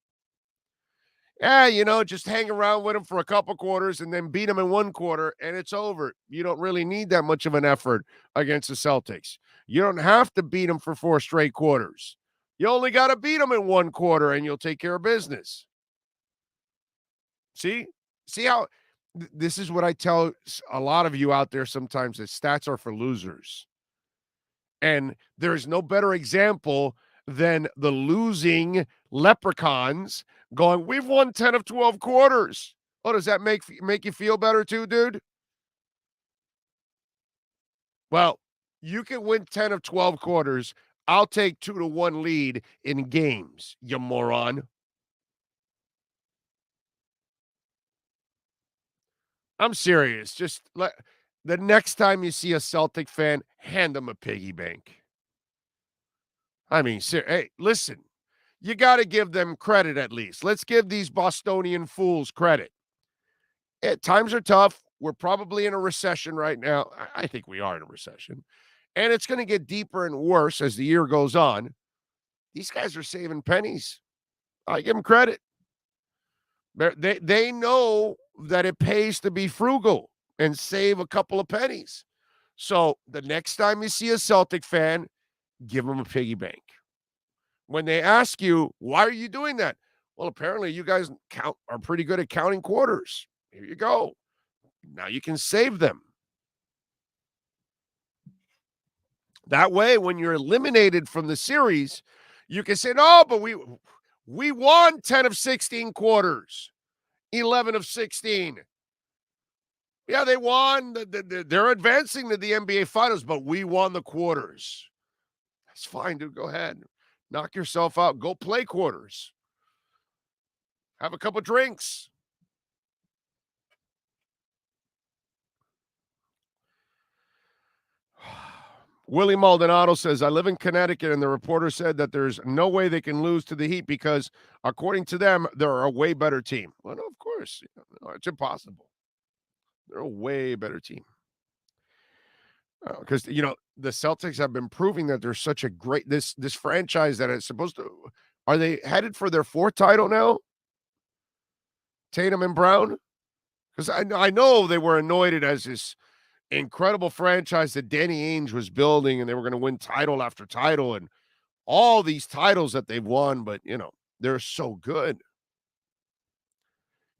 Yeah, just hang around with them for a couple quarters and then beat them in one quarter, and it's over. You don't really need that much of an effort against the Celtics. You don't have to beat them for 4 straight quarters. You only got to beat them in one quarter, and you'll take care of business. See? See how this is what I tell a lot of you out there sometimes, that stats are for losers. And there's no better example than the losing Leprechauns going, we've won 10 of 12 quarters. Oh, does that make you feel better too, dude? Well, you can win 10 of 12 quarters. I'll take 2-1 lead in games, you moron. I'm serious. Just the next time you see a Celtic fan, hand them a piggy bank. I mean, hey, listen, you got to give them credit at least. Let's give these Bostonian fools credit. Times are tough. We're probably in a recession right now. I think we are in a recession. And it's going to get deeper and worse as the year goes on. These guys are saving pennies. I give them credit. They know that it pays to be frugal and save a couple of pennies. So the next time you see a Celtic fan, give them a piggy bank. When they ask you, why are you doing that? Well, apparently you guys are pretty good at counting quarters. Here you go. Now you can save them. That way, when you're eliminated from the series, you can say, no, but we won 10 of 16 quarters, 11 of 16. Yeah, they won. They're advancing to the NBA Finals, but we won the quarters. That's fine, dude. Go ahead. Knock yourself out. Go play quarters. Have a couple drinks. Willie Maldonado says, I live in Connecticut, and the reporter said that there's no way they can lose to the Heat because, according to them, they're a way better team. Well, no, of course. No, it's impossible. They're a way better team. Because, the Celtics have been proving that they're such a great, this franchise that is supposed to, are they headed for their 4th title now? Tatum and Brown? Because I know they were anointed as this incredible franchise that Danny Ainge was building, and they were going to win title after title and all these titles that they've won, but, they're so good.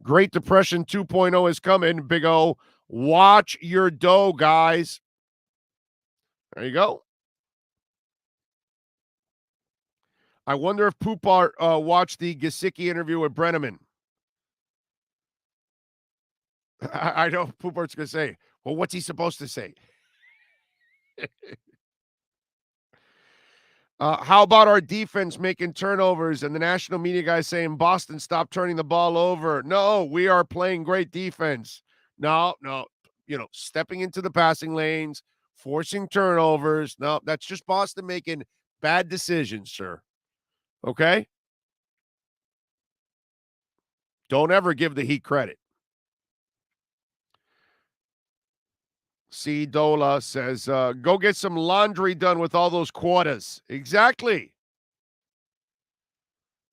Great Depression 2.0 is coming, Big O. Watch your dough, guys. There you go. I wonder if Poupart watched the Gesicki interview with Brenneman. I know Poupart's going to say, well, what's he supposed to say? How about our defense making turnovers and the national media guys saying, Boston, stop turning the ball over? No, we are playing great defense. No, stepping into the passing lanes, forcing turnovers. No, that's just Boston making bad decisions, sir. Okay? Don't ever give the Heat credit. C. Dola says, go get some laundry done with all those quotas. Exactly.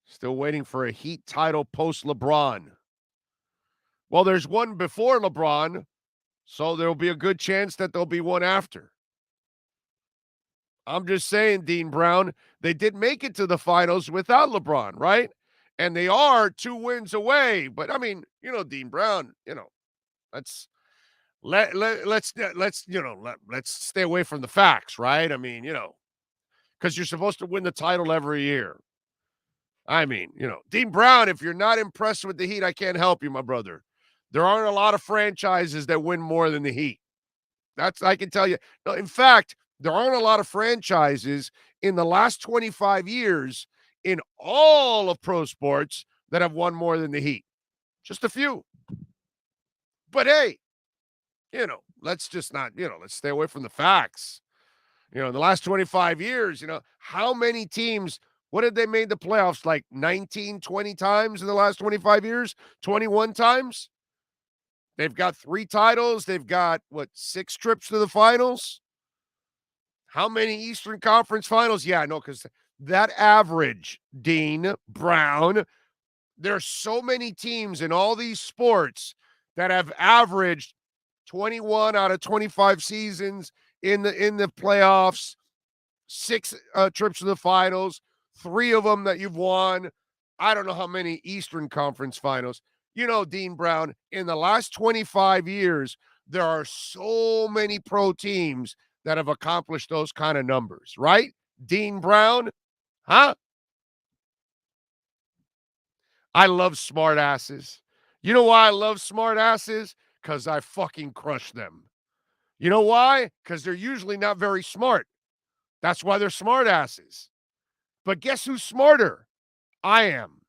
Still waiting for a Heat title post-LeBron. Well, there's one before LeBron, so there'll be a good chance that there'll be one after. I'm just saying, Dean Brown, they did make it to the finals without LeBron, right? And they are 2 wins away. But, I mean, Dean Brown, let's stay away from the facts, right? I mean, because you're supposed to win the title every year. I mean, Dean Brown, if you're not impressed with the Heat, I can't help you, my brother. There aren't a lot of franchises that win more than the Heat. I can tell you. No, in fact, there aren't a lot of franchises in the last 25 years in all of pro sports that have won more than the Heat. Just a few. But hey, let's just not, let's stay away from the facts. In the last 25 years, how many teams, what did they made the playoffs, like 19, 20 times in the last 25 years? 21 times? They've got 3 titles. They've got, 6 trips to the finals? How many Eastern Conference finals? Yeah, I know, because that average, Dean Brown, There's so many teams in all these sports that have averaged 21 out of 25 seasons in the playoffs, 6 trips to the finals, 3 of them that you've won. I don't know how many Eastern Conference finals. You know, Dean Brown, in the last 25 years, there are so many pro teams that have accomplished those kind of numbers, right? Dean Brown, huh? I love smart asses. You know why I love smart asses? Because I fucking crush them. You know why? Because they're usually not very smart. That's why they're smart asses. But guess who's smarter? I am.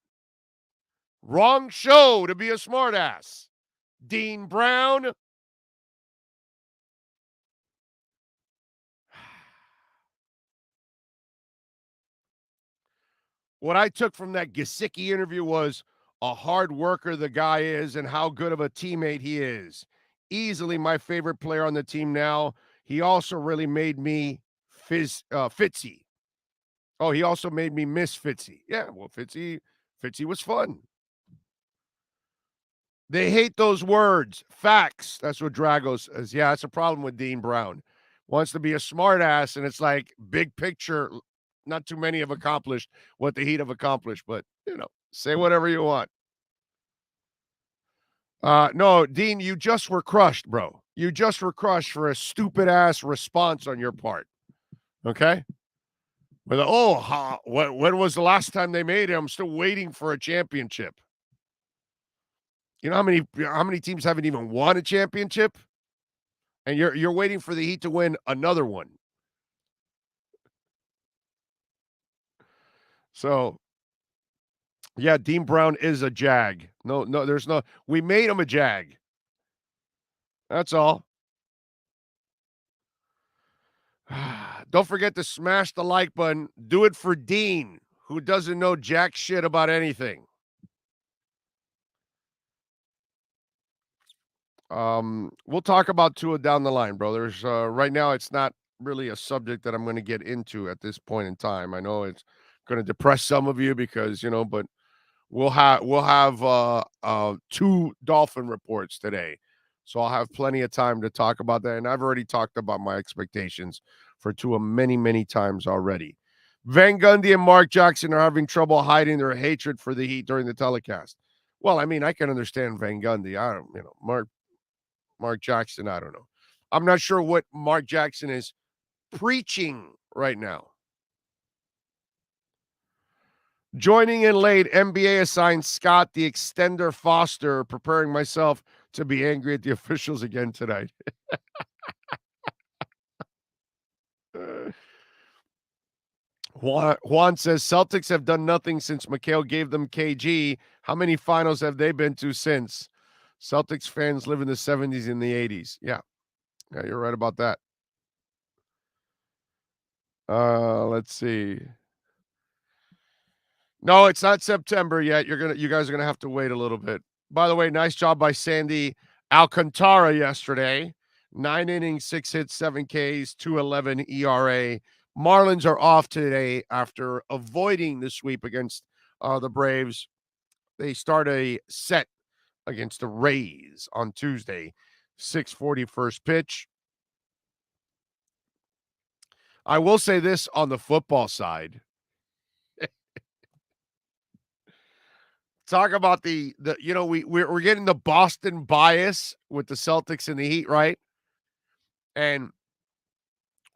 Wrong show to be a smart ass. Dean Brown. What I took from that Gesicki interview was a hard worker the guy is and how good of a teammate he is. Easily my favorite player on the team now. He also really made me Fitzy. Oh, he also made me miss Fitzy. Yeah, well, Fitzy was fun. They hate those words. Facts. That's what Drago says. Yeah, that's a problem with Dean Brown. Wants to be a smart ass, and it's like big picture. Not too many have accomplished what the Heat have accomplished, but, say whatever you want. No, Dean, you just were crushed, bro. You just were crushed for a stupid-ass response on your part. Okay? But, when was the last time they made it? I'm still waiting for a championship. You know how many teams haven't even won a championship? And you're waiting for the Heat to win another one. So, yeah, Dean Brown is a Jag. No, there's no. We made him a Jag. That's all. Don't forget to smash the like button. Do it for Dean, who doesn't know jack shit about anything. We'll talk about Tua down the line, brothers. Right now, it's not really a subject that I'm going to get into at this point in time. I know it's going to depress some of you because, but we'll have 2 Dolphin reports today. So I'll have plenty of time to talk about that. And I've already talked about my expectations for Tua many, many times already. Van Gundy and Mark Jackson are having trouble hiding their hatred for the Heat during the telecast. Well, I mean, I can understand Van Gundy. I don't, Mark Jackson, I don't know. I'm not sure what Mark Jackson is preaching right now. Joining in late, NBA assigned Scott the extender Foster, preparing myself to be angry at the officials again tonight. Juan says Celtics have done nothing since McHale gave them KG. How many finals have they been to since? Celtics fans live in the 70s and the 80s. Yeah, you're right about that. Let's see. No, it's not September yet. You guys are gonna have to wait a little bit. By the way, nice job by Sandy Alcantara yesterday. 9 innings, 6 hits, 7 Ks, 2.11 ERA. Marlins are off today after avoiding the sweep against the Braves. They start a set against the Rays on Tuesday, 6:40 first pitch. I will say this on the football side. Talk about we're getting the Boston bias with the Celtics and the Heat, right? And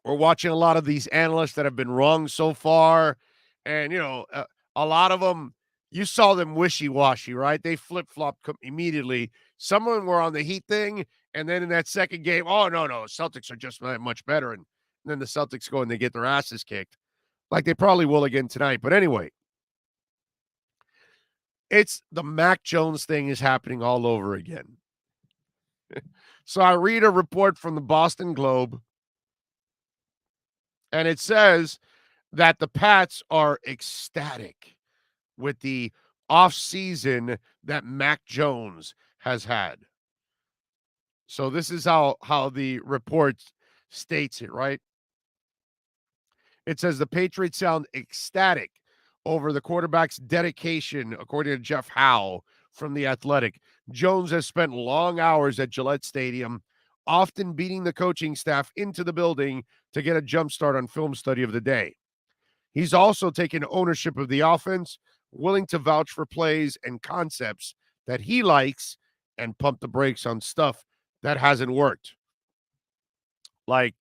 we're watching a lot of these analysts that have been wrong so far. And, a lot of them, you saw them wishy-washy, right? They flip-flopped immediately. Some of them were on the Heat thing. And then in that second game, oh, no, Celtics are just much better. And then the Celtics go and they get their asses kicked. Like they probably will again tonight. But anyway, it's the Mac Jones thing is happening all over again. So I read a report from the Boston Globe, and it says that the Pats are ecstatic with the offseason that Mac Jones has had. So this is how the report states it, right? It says the Patriots sound ecstatic over the quarterback's dedication, according to Jeff Howe from The Athletic. Jones has spent long hours at Gillette Stadium, often beating the coaching staff into the building to get a jump start on film study of the day. He's also taken ownership of the offense, willing to vouch for plays and concepts that he likes and pump the brakes on stuff that hasn't worked. Like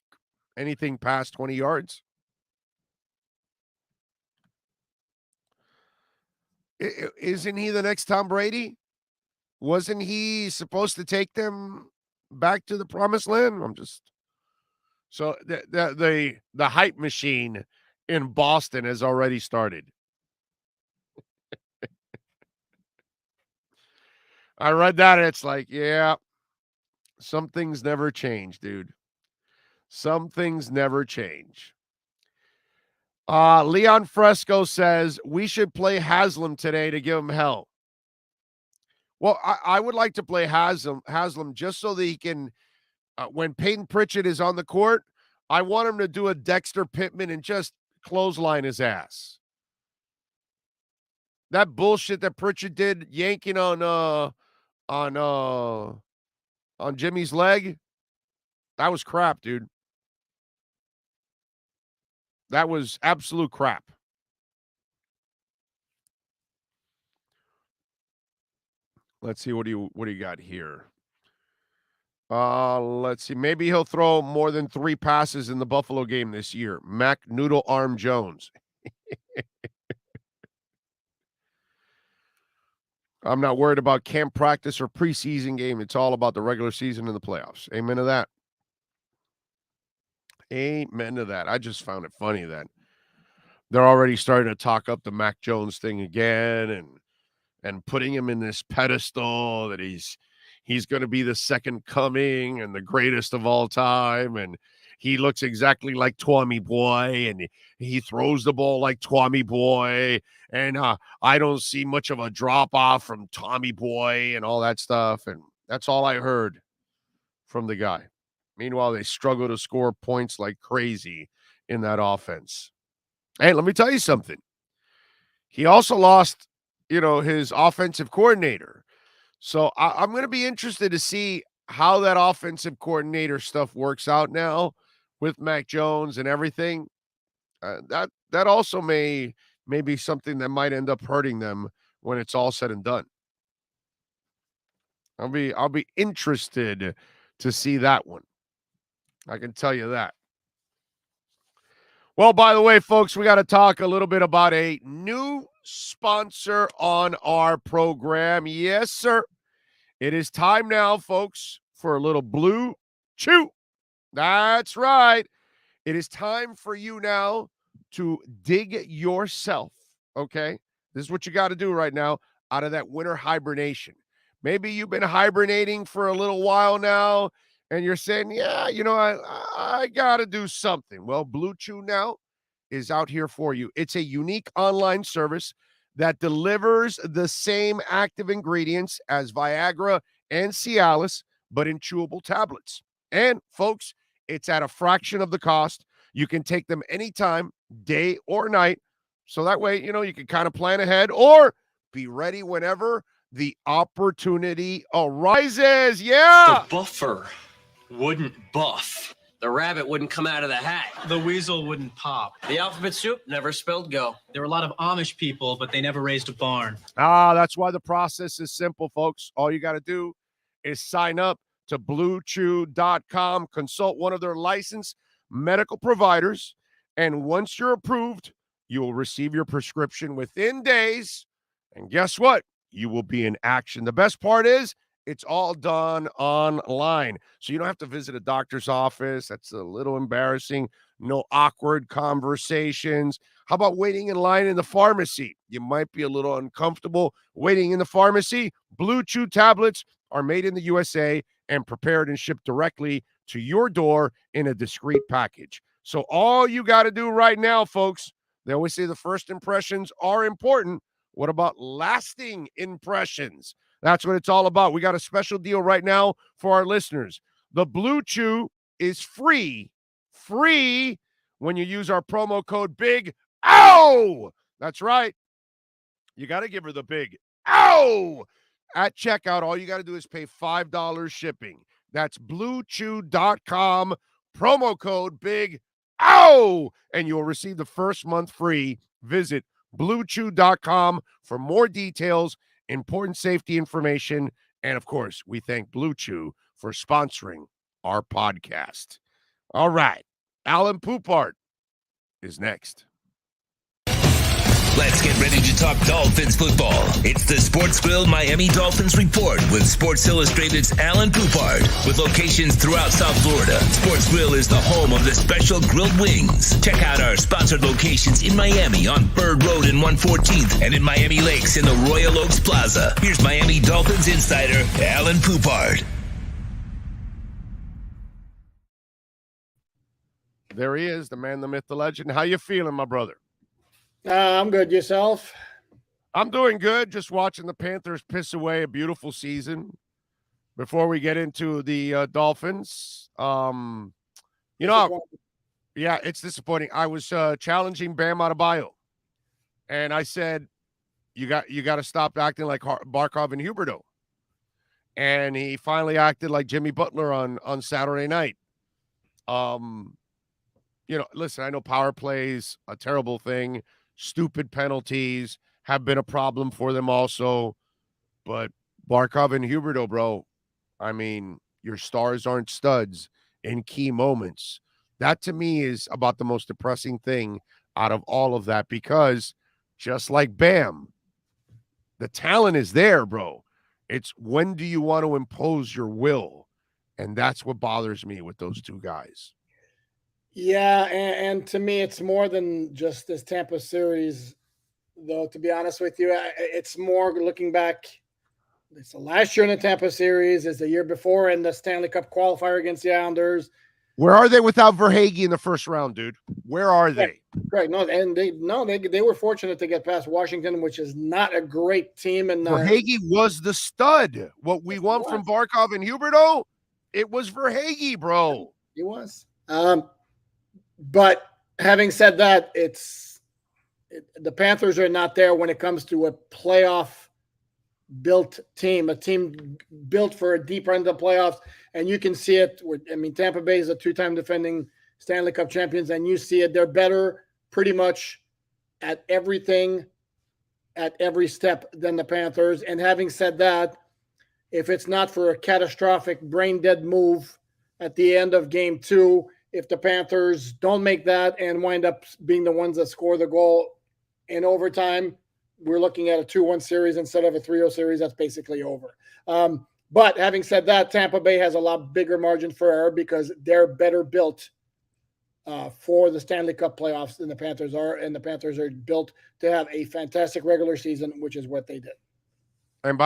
anything past 20 yards. Isn't he the next Tom Brady? Wasn't he supposed to take them back to the promised land? So the hype machine in Boston has already started. I read that and it's like, yeah, some things never change, dude. Some things never change. Leon Fresco says we should play Haslam today to give him hell. Well, I would like to play Haslam just so that he can, when Peyton Pritchett is on the court, I want him to do a Dexter Pittman and just clothesline his ass. That bullshit that Pritchett did, yanking on Jimmy's leg, that was crap, dude. That was absolute crap. Let's see, what do you got here? Let's see. Maybe he'll throw more than 3 passes in the Buffalo game this year. Mac Noodle Arm Jones. I'm not worried about camp practice or preseason game. It's all about the regular season and the playoffs. Amen to that. Amen to that. I just found it funny that they're already starting to talk up the Mac Jones thing again and putting him in this pedestal that he's going to be the second coming and the greatest of all time. And he looks exactly like Tommy Boy, and he throws the ball like Tommy Boy. And I don't see much of a drop-off from Tommy Boy and all that stuff. And that's all I heard from the guy. Meanwhile, they struggle to score points like crazy in that offense. Hey, let me tell you something. He also lost, his offensive coordinator. So I'm going to be interested to see how that offensive coordinator stuff works out now with Mac Jones and everything. That also may be something that might end up hurting them when it's all said and done. I'll be interested to see that one. I can tell you that. Well, by the way, folks, we got to talk a little bit about a new sponsor on our program. Yes, sir. It is time now, folks, for a little Blue Chew. That's right. It is time for you now to dig yourself, okay? This is what you got to do right now out of that winter hibernation. Maybe you've been hibernating for a little while now, and you're saying, yeah, I got to do something. Well, Blue Chew now is out here for you. It's a unique online service that delivers the same active ingredients as Viagra and Cialis, but in chewable tablets. And, folks, it's at a fraction of the cost. You can take them anytime, day or night. So that way, you can kind of plan ahead or be ready whenever the opportunity arises. Yeah. The buffer wouldn't buff. The rabbit wouldn't come out of the hat. The weasel wouldn't pop. The alphabet soup never spelled go. There were a lot of Amish people, but they never raised a barn. That's why the process is simple, folks. All you got to do is sign up to BlueChew.com, consult one of their licensed medical providers, and once you're approved, you will receive your prescription within days. And guess what? You will be in action. The best part is it's all done online. So you don't have to visit a doctor's office. That's a little embarrassing. No awkward conversations. How about waiting in line in the pharmacy? You might be a little uncomfortable waiting in the pharmacy. Blue Chew tablets are made in the USA and prepared and shipped directly to your door in a discreet package. So all you got to do right now, folks, they always say the first impressions are important. What about lasting impressions? That's what it's all about. We got a special deal right now for our listeners. The Blue Chew is free when you use our promo code BIG OW. That's right. You got to give her the big ow at checkout. All you got to do is pay $5 shipping. That's BlueChew.com, promo code big ow, and you'll receive the first month free. Visit BlueChew.com for more details, important safety information, and of course, we thank Blue Chew for sponsoring our podcast. All right, Alan Poupart is next. Let's get ready to talk Dolphins football. It's the Sports Grill Miami Dolphins Report with Sports Illustrated's Alan Poupart. With locations throughout South Florida, Sports Grill is the home of the special grilled wings. Check out our sponsored locations in Miami on Bird Road and 114th and in Miami Lakes in the Royal Oaks Plaza. Here's Miami Dolphins insider Alan Poupart. There he is, the man, the myth, the legend. How you feeling, my brother? I'm good. Yourself? I'm doing good. Just watching the Panthers piss away a beautiful season. Before we get into the Dolphins, yeah, it's disappointing. I was challenging Bam Adebayo, and I said, "You got to stop acting like Barkov and Huberdeau." And he finally acted like Jimmy Butler on Saturday night. Listen, I know power plays a terrible thing. Stupid penalties have been a problem for them also. But Barkov and Huberdeau, bro, I mean, your stars aren't studs in key moments. That, to me, is about the most depressing thing out of all of that, because just like Bam, the talent is there, bro. It's when do you want to impose your will? And that's what bothers me with those two guys. Yeah, and to me, it's more than just this Tampa series, though, to be honest with you. It's more looking back. It's the last year in the Tampa series. It's the year before in the Stanley Cup qualifier against the Islanders. Where are they without Verhaeghe in the first round, dude? Where are they? Correct. No, and they were fortunate to get past Washington, which is not a great team. And Verhaeghe was the stud. What we want from Barkov and Huberdeau, it was Verhaeghe, bro. He was. But having said that, the Panthers are not there when it comes to a playoff-built team, a team built for a deep run to the playoffs. And you can see it. Tampa Bay is a two-time defending Stanley Cup champions, and you see it. They're better pretty much at everything, at every step than the Panthers. And having said that, if it's not for a catastrophic brain-dead move at the end of Game 2, if the Panthers don't make that and wind up being the ones that score the goal in overtime, we're looking at a 2-1 series instead of a 3-0 series. That's basically over. But having said that, Tampa Bay has a lot bigger margin for error because they're better built for the Stanley Cup playoffs than the Panthers are, and the Panthers are built to have a fantastic regular season, which is what they did. And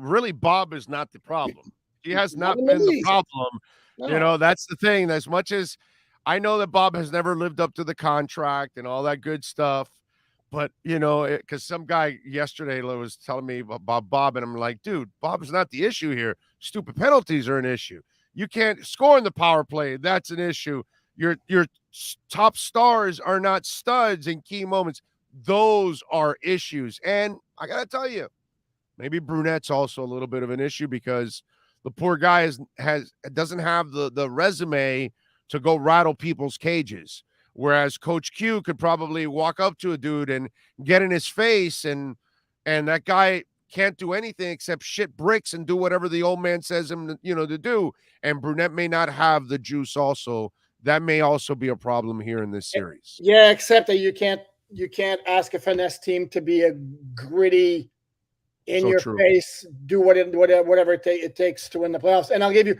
really, Bob is not the problem. He has not been the problem. No. That's the thing. As much as I know that Bob has never lived up to the contract and all that good stuff, but, because some guy yesterday was telling me about Bob, and I'm like, dude, Bob is not the issue here. Stupid penalties are an issue. You can't score in the power play. That's an issue. Your top stars are not studs in key moments. Those are issues. And I got to tell you, maybe Brunette's also a little bit of an issue because the poor guy doesn't have the resume to go rattle people's cages, whereas Coach Q could probably walk up to a dude and get in his face, and that guy can't do anything except shit bricks and do whatever the old man says him to do. And Brunette may not have the juice also. That may also be a problem here in this series. Yeah, except that you can't ask a finesse team to be a gritty, in your face, do whatever it takes to win the playoffs. And I'll give you,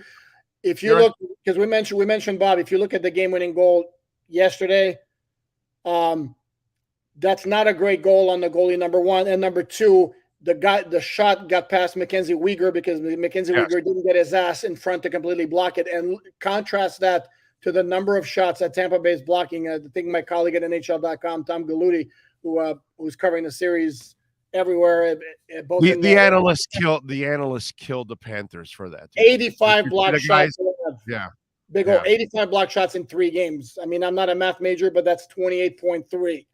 if you look, because we mentioned Bob, if you look at the game-winning goal yesterday, that's not a great goal on the goalie, number one. And number two, the shot got past Mackenzie Weegar because Mackenzie Weegar didn't get his ass in front to completely block it. And contrast that to the number of shots that Tampa Bay is blocking. I think my colleague at NHL.com, Tom Galluti, who's covering the series everywhere. The analysts killed the Panthers for that. 85 block shots. Yeah. Big old 85 block shots in 3 games. I mean, I'm not a math major, but that's 28.3.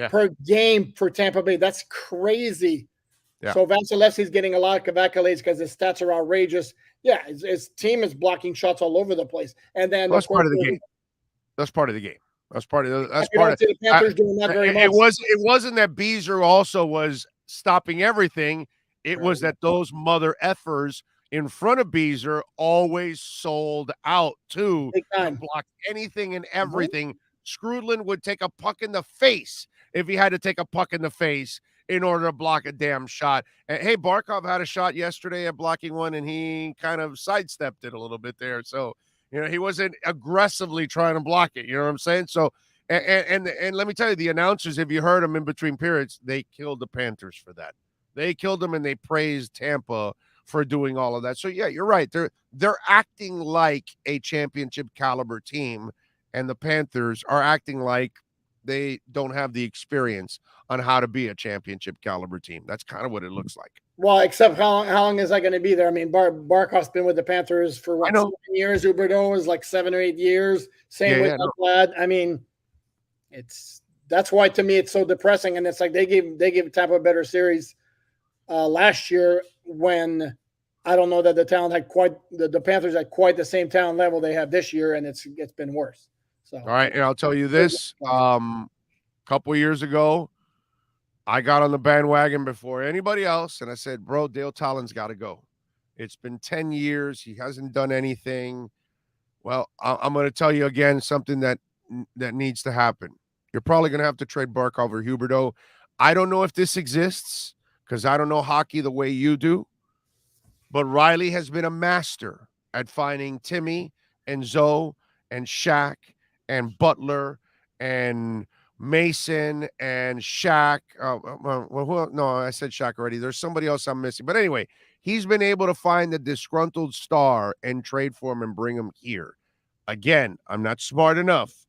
per game for Tampa Bay. That's crazy. Yeah. So Vasilevsky's getting a lot of accolades because his stats are outrageous. Yeah, his team is blocking shots all over the place. And then that's part of the game. That's part of the game. That's part of the Panthers doing that very much. It wasn't that Beezer also was stopping everything. It was that those mother effers in front of Beezer always sold out too to block anything and everything. Scrudlin would take a puck in the face if he had to take a puck in the face in order to block a damn shot. And hey, Barkov had a shot yesterday at blocking one, and he kind of sidestepped it a little bit there. So, he wasn't aggressively trying to block it. You know what I'm saying? So, and let me tell you, the announcers, if you heard them in between periods, they killed the Panthers for that. They killed them, and they praised Tampa for doing all of that. So, yeah, you're right. They're acting like a championship caliber team, and the Panthers are acting like they don't have the experience on how to be a championship caliber team. That's kind of what it looks like. Well, except how long is that going to be there? I mean, Barkov's been with the Panthers for 7 years. Huberdeau is like 7 or 8 years. Same with Vlad. I mean, that's why to me it's so depressing. And it's like they gave Tampa a better series last year when I don't know that the talent had the Panthers had quite the same talent level they have this year, and it's been worse. So, all right, and I'll tell you this: a couple of years ago, I got on the bandwagon before anybody else, and I said, "Bro, Dale Talon's got to go. It's been 10 years; he hasn't done anything." Well, I'm going to tell you again something that needs to happen. You're probably going to have to trade Barkov or Huberdeau. I don't know if this exists because I don't know hockey the way you do, but Riley has been a master at finding Timmy and Zoe and Shaq and Butler and Mason and Shaq. No, I said Shaq already. There's somebody else I'm missing. But anyway, he's been able to find the disgruntled star and trade for him and bring him here. Again, I'm not smart enough.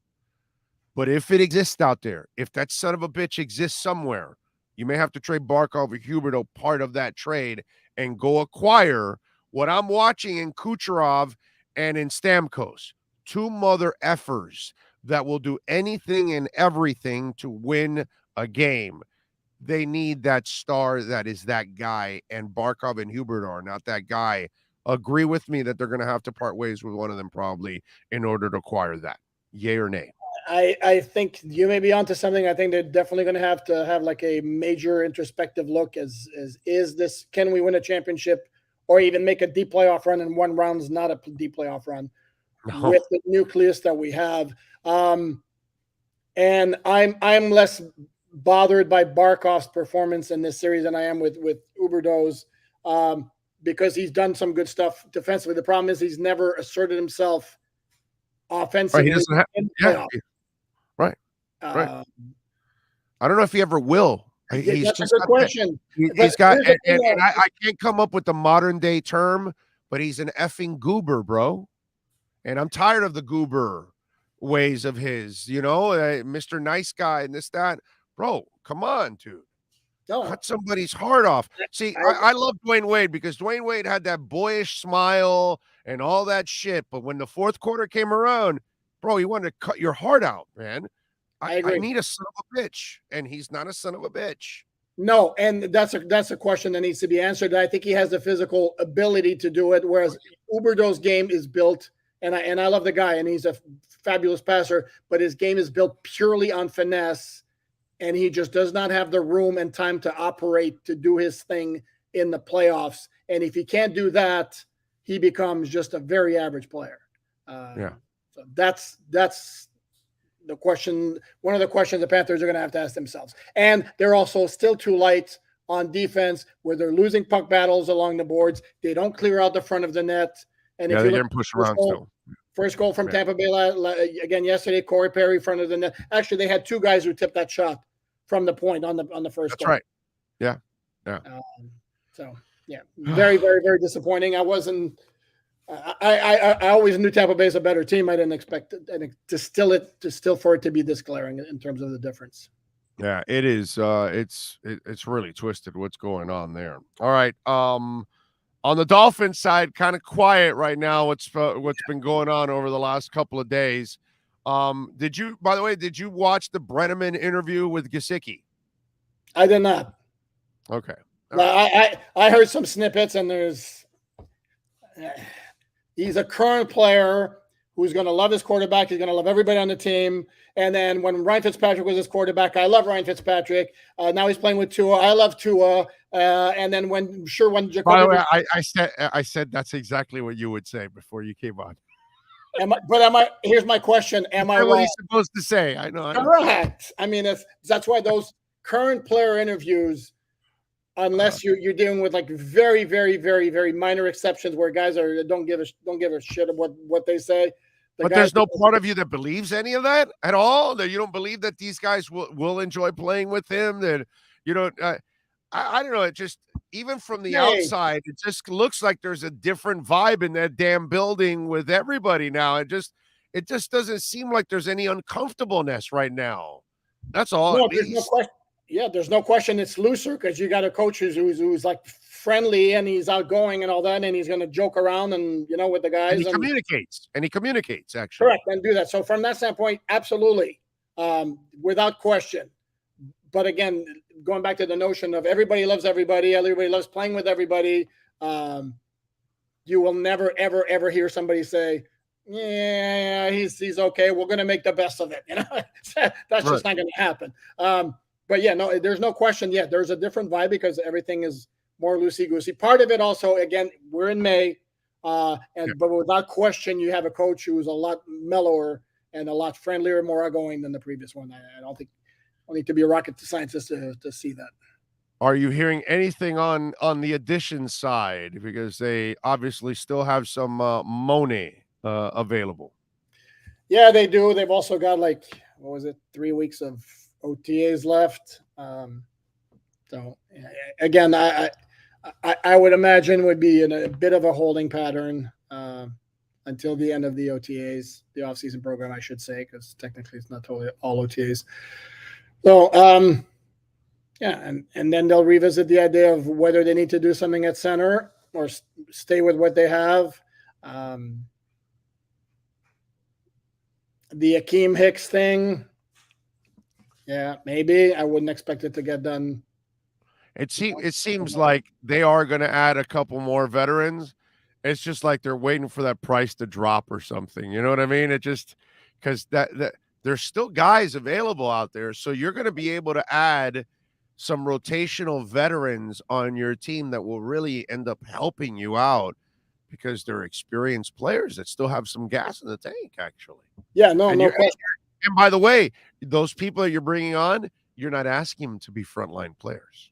But if it exists out there, if that son of a bitch exists somewhere, you may have to trade Barkov or Huberdeau part of that trade and go acquire what I'm watching in Kucherov and in Stamkos. Two mother effers that will do anything and everything to win a game. They need that star that is that guy, and Barkov and Huberdeau are not that guy. Agree with me that they're going to have to part ways with one of them probably in order to acquire that. Yay or nay? I think you may be onto something. I think they're definitely going to have like a major introspective look is this, can we win a championship or even make a deep playoff run, and one round is not a deep playoff run with the nucleus that we have. And I'm less bothered by Barkov's performance in this series than I am with Huberdeau's, because he's done some good stuff defensively. The problem is he's never asserted himself offensively. Right, he doesn't right. I don't know if he ever will. He's that's just a good question. He's got, and I can't come up with the modern day term, but he's an effing goober, bro. And I'm tired of the goober ways of his, Mr. Nice Guy and this, that. Bro, come on, dude. Cut somebody's heart off. See, I love Dwayne Wade because Dwayne Wade had that boyish smile and all that shit. But when the fourth quarter came around, bro, he wanted to cut your heart out, man. I need a son of a bitch, and he's not a son of a bitch. No, and that's a question that needs to be answered. I think he has the physical ability to do it, whereas Huberdeau's game is built, and I love the guy, and he's a fabulous passer, but his game is built purely on finesse, and he just does not have the room and time to operate to do his thing in the playoffs. And if he can't do that, he becomes just a very average player. So that's the question. One of the questions the Panthers are going to have to ask themselves. And they're also still too light on defense, where they're losing puck battles along the boards. They don't clear out the front of the net. And if they didn't push around still. First goal from Tampa Bay again yesterday, Corey Perry, front of the net. Actually, they had two guys who tipped that shot from the point on the first goal. That's right. Yeah. Very, very, very disappointing. I always knew Tampa Bay is a better team. I didn't expect for it to be this glaring in terms of the difference. Yeah, it is. It's really twisted what's going on there. All right. On the Dolphins side, kind of quiet right now. What's been going on over the last couple of days. By the way, did you watch the Brenneman interview with Gesicki? I did not. Okay. I heard some snippets, and he's a current player who's going to love his quarterback. He's going to love everybody on the team. And then when Ryan Fitzpatrick was his quarterback, I love Ryan Fitzpatrick. Now he's playing with Tua. I love Tua. And then when Jacoby. By the way, I said that's exactly what you would say before you came on. Here's my question. Am I what wrong? he's supposed to say? I know. Correct. I mean, that's why those current player interviews, unless you're dealing with like very, very, very, very minor exceptions where guys don't give a shit of what they say. But there's no part of you that believes any of that at all. That you don't believe that these guys will enjoy playing with him. That you don't. I don't know. It just, even from the outside, it just looks like there's a different vibe in that damn building with everybody now. It just doesn't seem like there's any uncomfortableness right now. That's all. No, there's no question. Yeah, there's no question it's looser because you got a coach who's like friendly and he's outgoing and all that, and he's going to joke around and with the guys. And he communicates actually. Correct, and do that. So from that standpoint, absolutely, without question. But again, going back to the notion of everybody loves playing with everybody, you will never, ever, ever hear somebody say, yeah, he's okay. We're going to make the best of it. That's just not going to happen. But yeah, no, there's no question. Yeah, there's a different vibe because everything is more loosey-goosey. Part of it also, again, we're in May, but without question, you have a coach who's a lot mellower and a lot friendlier, more outgoing than the previous one. I don't need to be a rocket scientist to see that. Are you hearing anything on the addition side? Because they obviously still have some money available. Yeah, they do. They've also got 3 weeks of OTAs left. So again, I would imagine would be in a bit of a holding pattern until the end of the OTAs, the offseason program, I should say, because technically it's not totally all OTAs. So, and then they'll revisit the idea of whether they need to do something at center or stay with what they have. The Akeem Hicks thing, yeah, maybe. I wouldn't expect it to get done. It seems like they are going to add a couple more veterans. It's just like they're waiting for that price to drop or something. You know what I mean? It just because that there's still guys available out there, so you're going to be able to add some rotational veterans on your team that will really end up helping you out because they're experienced players that still have some gas in the tank. Actually, yeah, no question. And by the way, those people that you're bringing on, you're not asking them to be frontline players.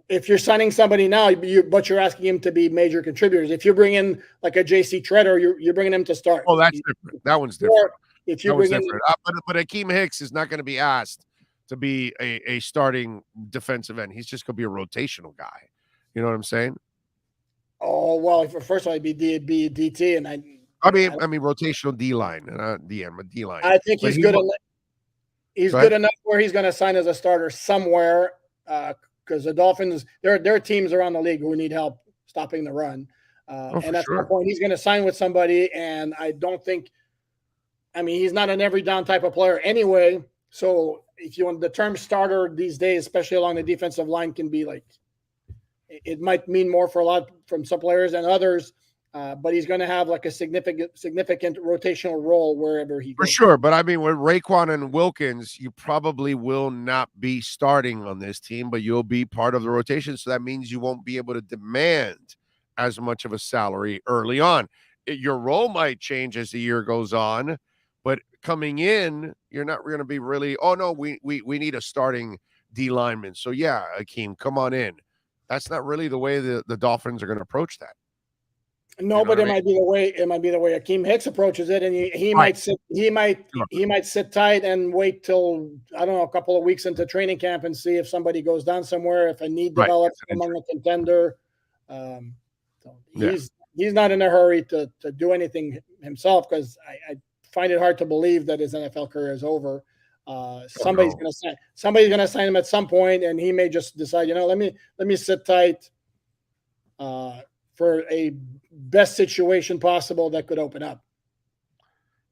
If you're signing somebody now, but you're asking him to be major contributors. If you're bringing like a JC Treader, you're bringing him to start. Oh, that's different. That one's different. Or if you bring in, but Akeem Hicks is not going to be asked to be a starting defensive end. He's just going to be a rotational guy. You know what I'm saying? Oh well, first of all, he'd be DT, and I mean rotational D line, not DM, but D line. I think he's good. He's good enough where he's going to sign as a starter somewhere. Because the Dolphins, there are teams around the league who need help stopping the run. And that's the point. He's going to sign with somebody, and I don't think – I mean, he's not an every down type of player anyway. So if you want the term starter these days, especially along the defensive line, can be like – it might mean more for a lot from some players than others, but he's going to have like a significant rotational role wherever he goes. For sure, but I mean, with Raekwon and Wilkins, you probably will not be starting on this team, but you'll be part of the rotation, so that means you won't be able to demand as much of a salary early on. Your role might change as the year goes on, but coming in, you're not going to be really, oh, no, we need a starting D lineman. So, yeah, Akeem, come on in. That's not really the way the Dolphins are going to approach that. No, but it might be the way Akeem Hicks approaches it, and he might sit tight and wait till a couple of weeks into training camp and see if somebody goes down somewhere, if a need develops among a contender. He's not in a hurry to do anything himself because I find it hard to believe that his NFL career is over. Somebody's going to sign him at some point, and he may just decide, let me sit tight. For a best situation possible that could open up.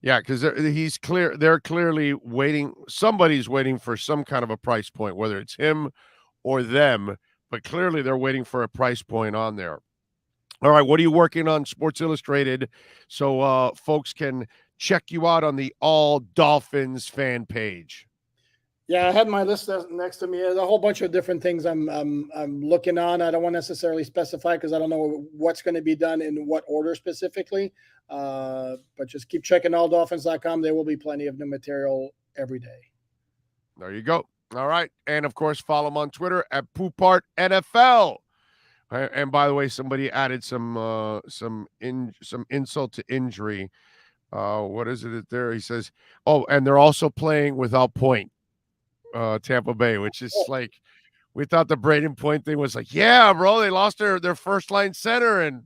Yeah, because he's clear. They're clearly waiting. Somebody's waiting for some kind of a price point, whether it's him or them. But clearly, they're waiting for a price point on there. All right, what are you working on, Sports Illustrated, so folks can check you out on the All Dolphins fan page? Yeah, I had my list next to me. There's a whole bunch of different things I'm looking on. I don't want to necessarily specify because I don't know what's going to be done in what order specifically. But just keep checking alldolphins.com. There will be plenty of new material every day. There you go. All right, and of course, follow him on Twitter at Poupart NFL. And by the way, somebody added some insult to injury. What is it there? He says, "Oh, and they're also playing without Point." Tampa Bay, which is like, we thought the Braden Point thing was like, yeah, bro, they lost their first line center and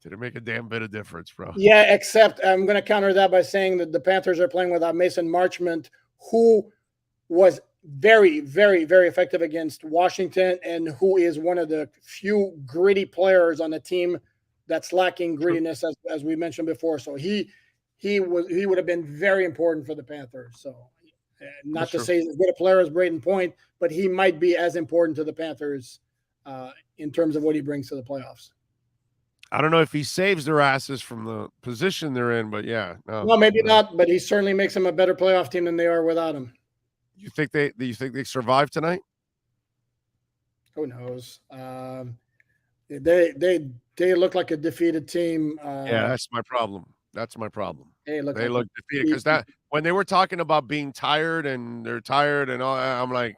didn't make a damn bit of difference, bro. Yeah, except I'm going to counter that by saying that the Panthers are playing without Mason Marchment, who was very, very, very effective against Washington and who is one of the few gritty players on the team that's lacking grittiness, as we mentioned before. So he would have been very important for the Panthers. So not to say he's as good a player as Braden Point, but he might be as important to the Panthers in terms of what he brings to the playoffs. I don't know if he saves their asses from the position they're in, but yeah. No, maybe not, but he certainly makes them a better playoff team than they are without him. You think they survive tonight? Who knows? They look like a defeated team. Yeah, that's my problem. That's my problem. They look defeated because that when they were talking about being tired and they're tired and all, I'm like,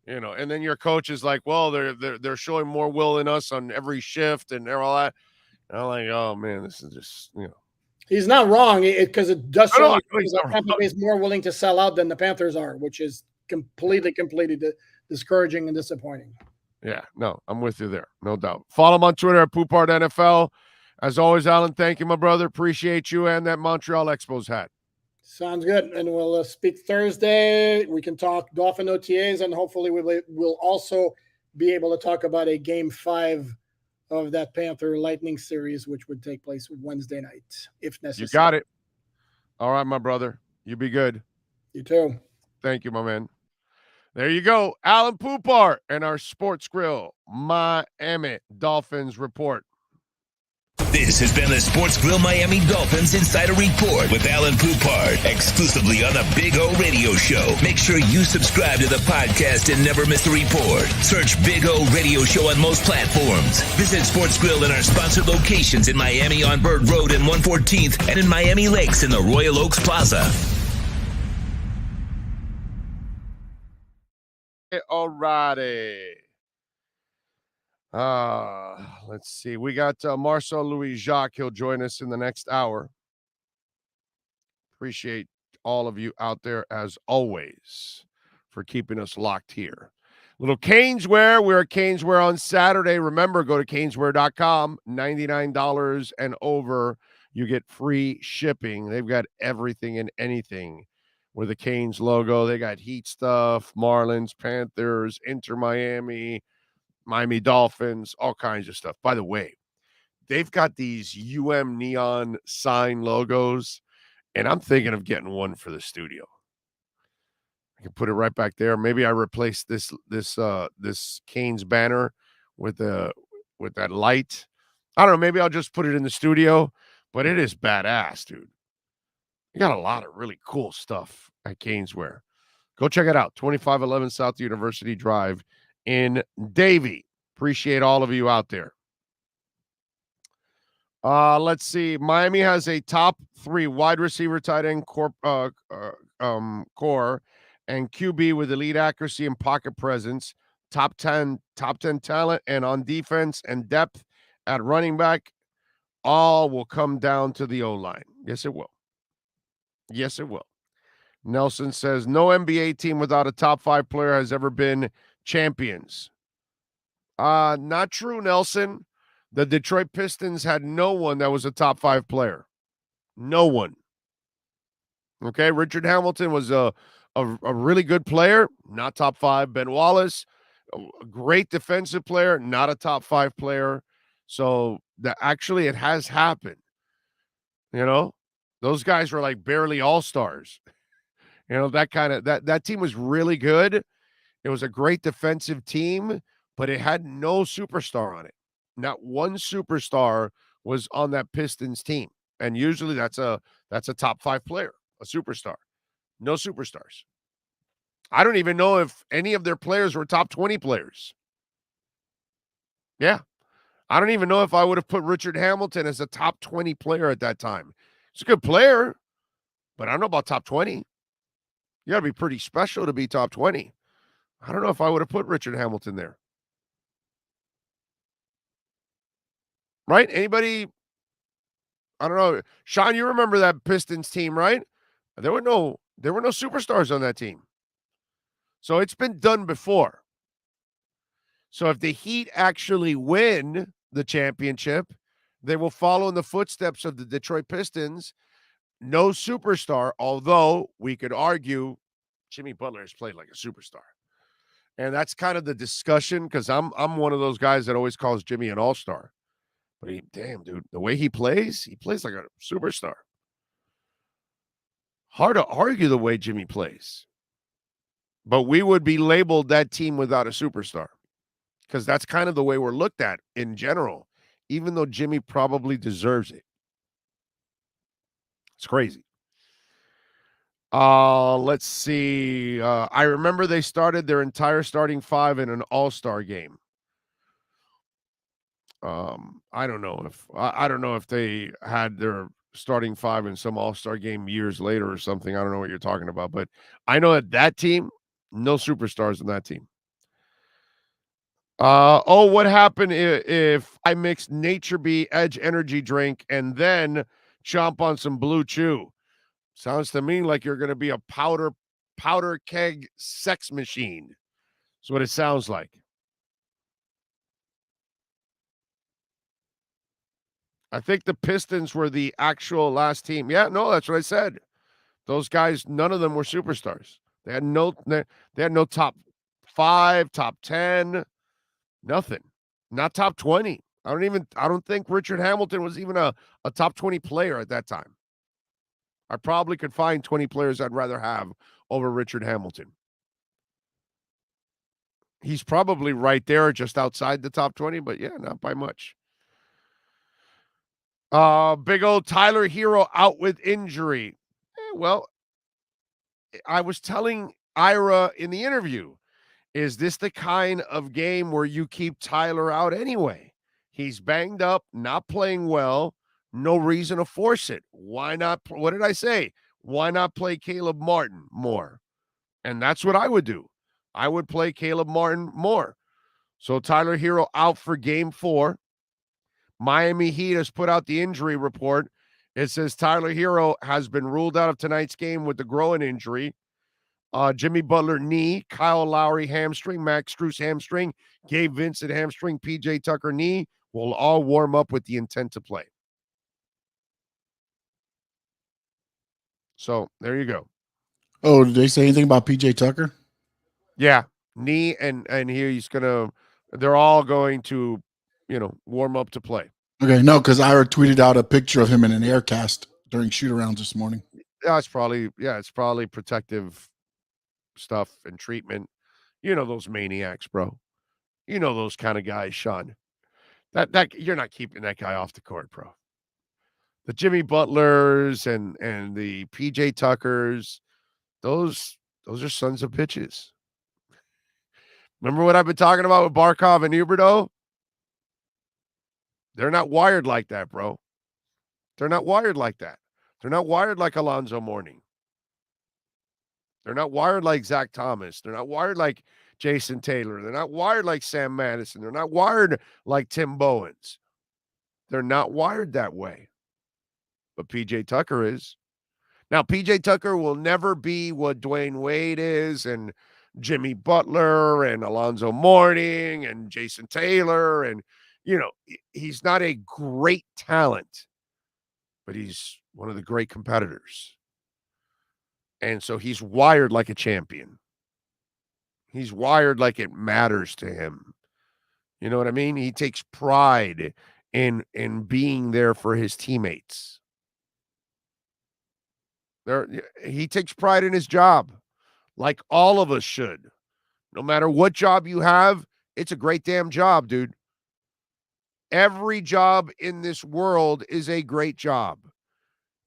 and then your coach is like, well, they're showing more will than us on every shift and all that. And I'm like, oh man, this is just He's not wrong because it does show that Tampa Bay is more willing to sell out than the Panthers are, which is completely discouraging and disappointing. Yeah, no, I'm with you there, no doubt. Follow him on Twitter at Poupart NFL. As always, Alan, thank you, my brother. Appreciate you and that Montreal Expos hat. Sounds good. And we'll speak Thursday. We can talk Dolphin OTAs, and hopefully we'll also be able to talk about a Game 5 of that Panther Lightning series, which would take place Wednesday night, if necessary. You got it. All right, my brother. You be good. You too. Thank you, my man. There you go. Alan Poupart and our Sports Grill Miami Dolphins report. This has been the Sports Grill Miami Dolphins Insider Report with Alan Poupart, exclusively on the Big O Radio Show. Make sure you subscribe to the podcast and never miss a report. Search Big O Radio Show on most platforms. Visit Sports Grill in our sponsored locations in Miami on Bird Road and 114th and in Miami Lakes in the Royal Oaks Plaza. All righty. Let's see. We got Marcel Louis-Jacques. He'll join us in the next hour. Appreciate all of you out there, as always, for keeping us locked here. Little Caneswear. We're at Caneswear on Saturday. Remember, go to caneswear.com. $99 and over. You get free shipping. They've got everything and anything with the Canes logo. They got Heat stuff, Marlins, Panthers, Inter Miami, Miami Dolphins, all kinds of stuff. By the way, they've got these neon sign logos, and I'm thinking of getting one for the studio. I can put it right back there. Maybe I replace this Canes banner with that light. I don't know. Maybe I'll just put it in the studio, but it is badass, dude. You got a lot of really cool stuff at Caneswear. Go check it out. 2511 South University Drive in Davie. Appreciate all of you out there. Let's see. Miami has a top 3 wide receiver, tight end core and QB with elite accuracy and pocket presence. Top 10 talent, and on defense and depth at running back. All will come down to the O-line. Yes, it will. Yes, it will. Nelson says, no NBA team without a top 5 player has ever been champions. Not true, Nelson. The Detroit Pistons had no one that was a top 5 player. No one. Okay, Richard Hamilton was a really good player, not top 5. Ben Wallace, a great defensive player, not a top 5 player. So actually it has happened. Those guys were like barely all-stars. That team was really good. It was a great defensive team, but it had no superstar on it. Not one superstar was on that Pistons team. And usually that's a top 5 player, a superstar. No superstars. I don't even know if any of their players were top 20 players. Yeah. I don't even know if I would have put Richard Hamilton as a top 20 player at that time. He's a good player, but I don't know about top 20. You got to be pretty special to be top 20. I don't know if I would have put Richard Hamilton there. Right? Anybody? I don't know. Sean, you remember that Pistons team, right? There were no superstars on that team. So it's been done before. So if the Heat actually win the championship, they will follow in the footsteps of the Detroit Pistons. No superstar, although we could argue Jimmy Butler has played like a superstar. And that's kind of the discussion, because I'm one of those guys that always calls Jimmy an all-star. But damn, dude, the way he plays like a superstar. Hard to argue the way Jimmy plays. But we would be labeled that team without a superstar, because that's kind of the way we're looked at in general, even though Jimmy probably deserves it. It's crazy. Let's see. I remember they started their entire starting 5 in an all-star game. I don't know if they had their starting 5 in some all-star game years later or something. I don't know what you're talking about, but I know that team, no superstars in that team. What happened if I mix Nature Bee Edge energy drink and then chomp on some Blue Chew? Sounds to me like you're going to be a powder keg sex machine. That's what it sounds like. I think the Pistons were the actual last team. Yeah, no, that's what I said. Those guys, none of them were superstars. They had no top 5, top 10, nothing. Not top 20. I don't think Richard Hamilton was even a top 20 player at that time. I probably could find 20 players I'd rather have over Richard Hamilton. He's probably right there, just outside the top 20, but yeah, not by much. Big old Tyler Herro out with injury. Well, I was telling Ira in the interview, is this the kind of game where you keep Tyler out anyway? He's banged up, not playing well, no reason to force it. Why not? What did I say? Why not play Caleb Martin more? And that's what I would do. I would play Caleb Martin more. So Tyler Herro out for game 4. Miami Heat has put out the injury report. It says Tyler Herro has been ruled out of tonight's game with the groin injury. Jimmy Butler knee, Kyle Lowry hamstring, Max Strus hamstring, Gabe Vincent hamstring, PJ Tucker knee will all warm up with the intent to play. So there you go. Oh, did they say anything about PJ Tucker? Yeah, knee and they're all going to, warm up to play. Okay, no, because Ira tweeted out a picture of him in an air cast during shoot-arounds this morning. It's probably protective stuff and treatment. You know those maniacs, bro. You know those kind of guys, Sean. That you're not keeping that guy off the court, bro. The Jimmy Butlers and the PJ Tuckers, those are sons of bitches. Remember what I've been talking about with Barkov and Huberdeau? They're not wired like that, bro. They're not wired like that. They're not wired like Alonzo Mourning. They're not wired like Zach Thomas. They're not wired like Jason Taylor. They're not wired like Sam Madison. They're not wired like Tim Bowens. They're not wired that way. But PJ Tucker is. Now, PJ Tucker will never be what Dwayne Wade is and Jimmy Butler and Alonzo Mourning and Jason Taylor. And, he's not a great talent, but he's one of the great competitors. And so he's wired like a champion. He's wired like it matters to him. You know what I mean? He takes pride in being there for his teammates. He takes pride in his job, like all of us should. No matter what job you have, it's a great damn job, dude. Every job in this world is a great job.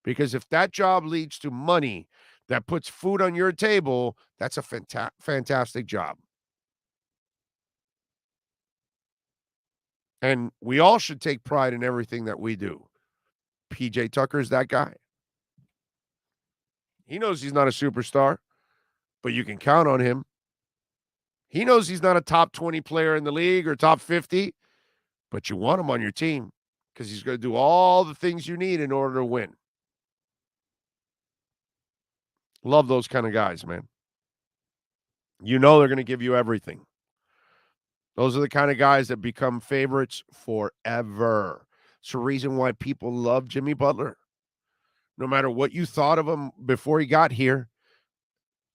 Because if that job leads to money that puts food on your table, that's a fantastic job. And we all should take pride in everything that we do. PJ Tucker's that guy. He knows he's not a superstar, but you can count on him. He knows he's not a top 20 player in the league or top 50, but you want him on your team because he's going to do all the things you need in order to win. Love those kind of guys, man. You know they're going to give you everything. Those are the kind of guys that become favorites forever. It's the reason why people love Jimmy Butler. No matter what you thought of him before he got here,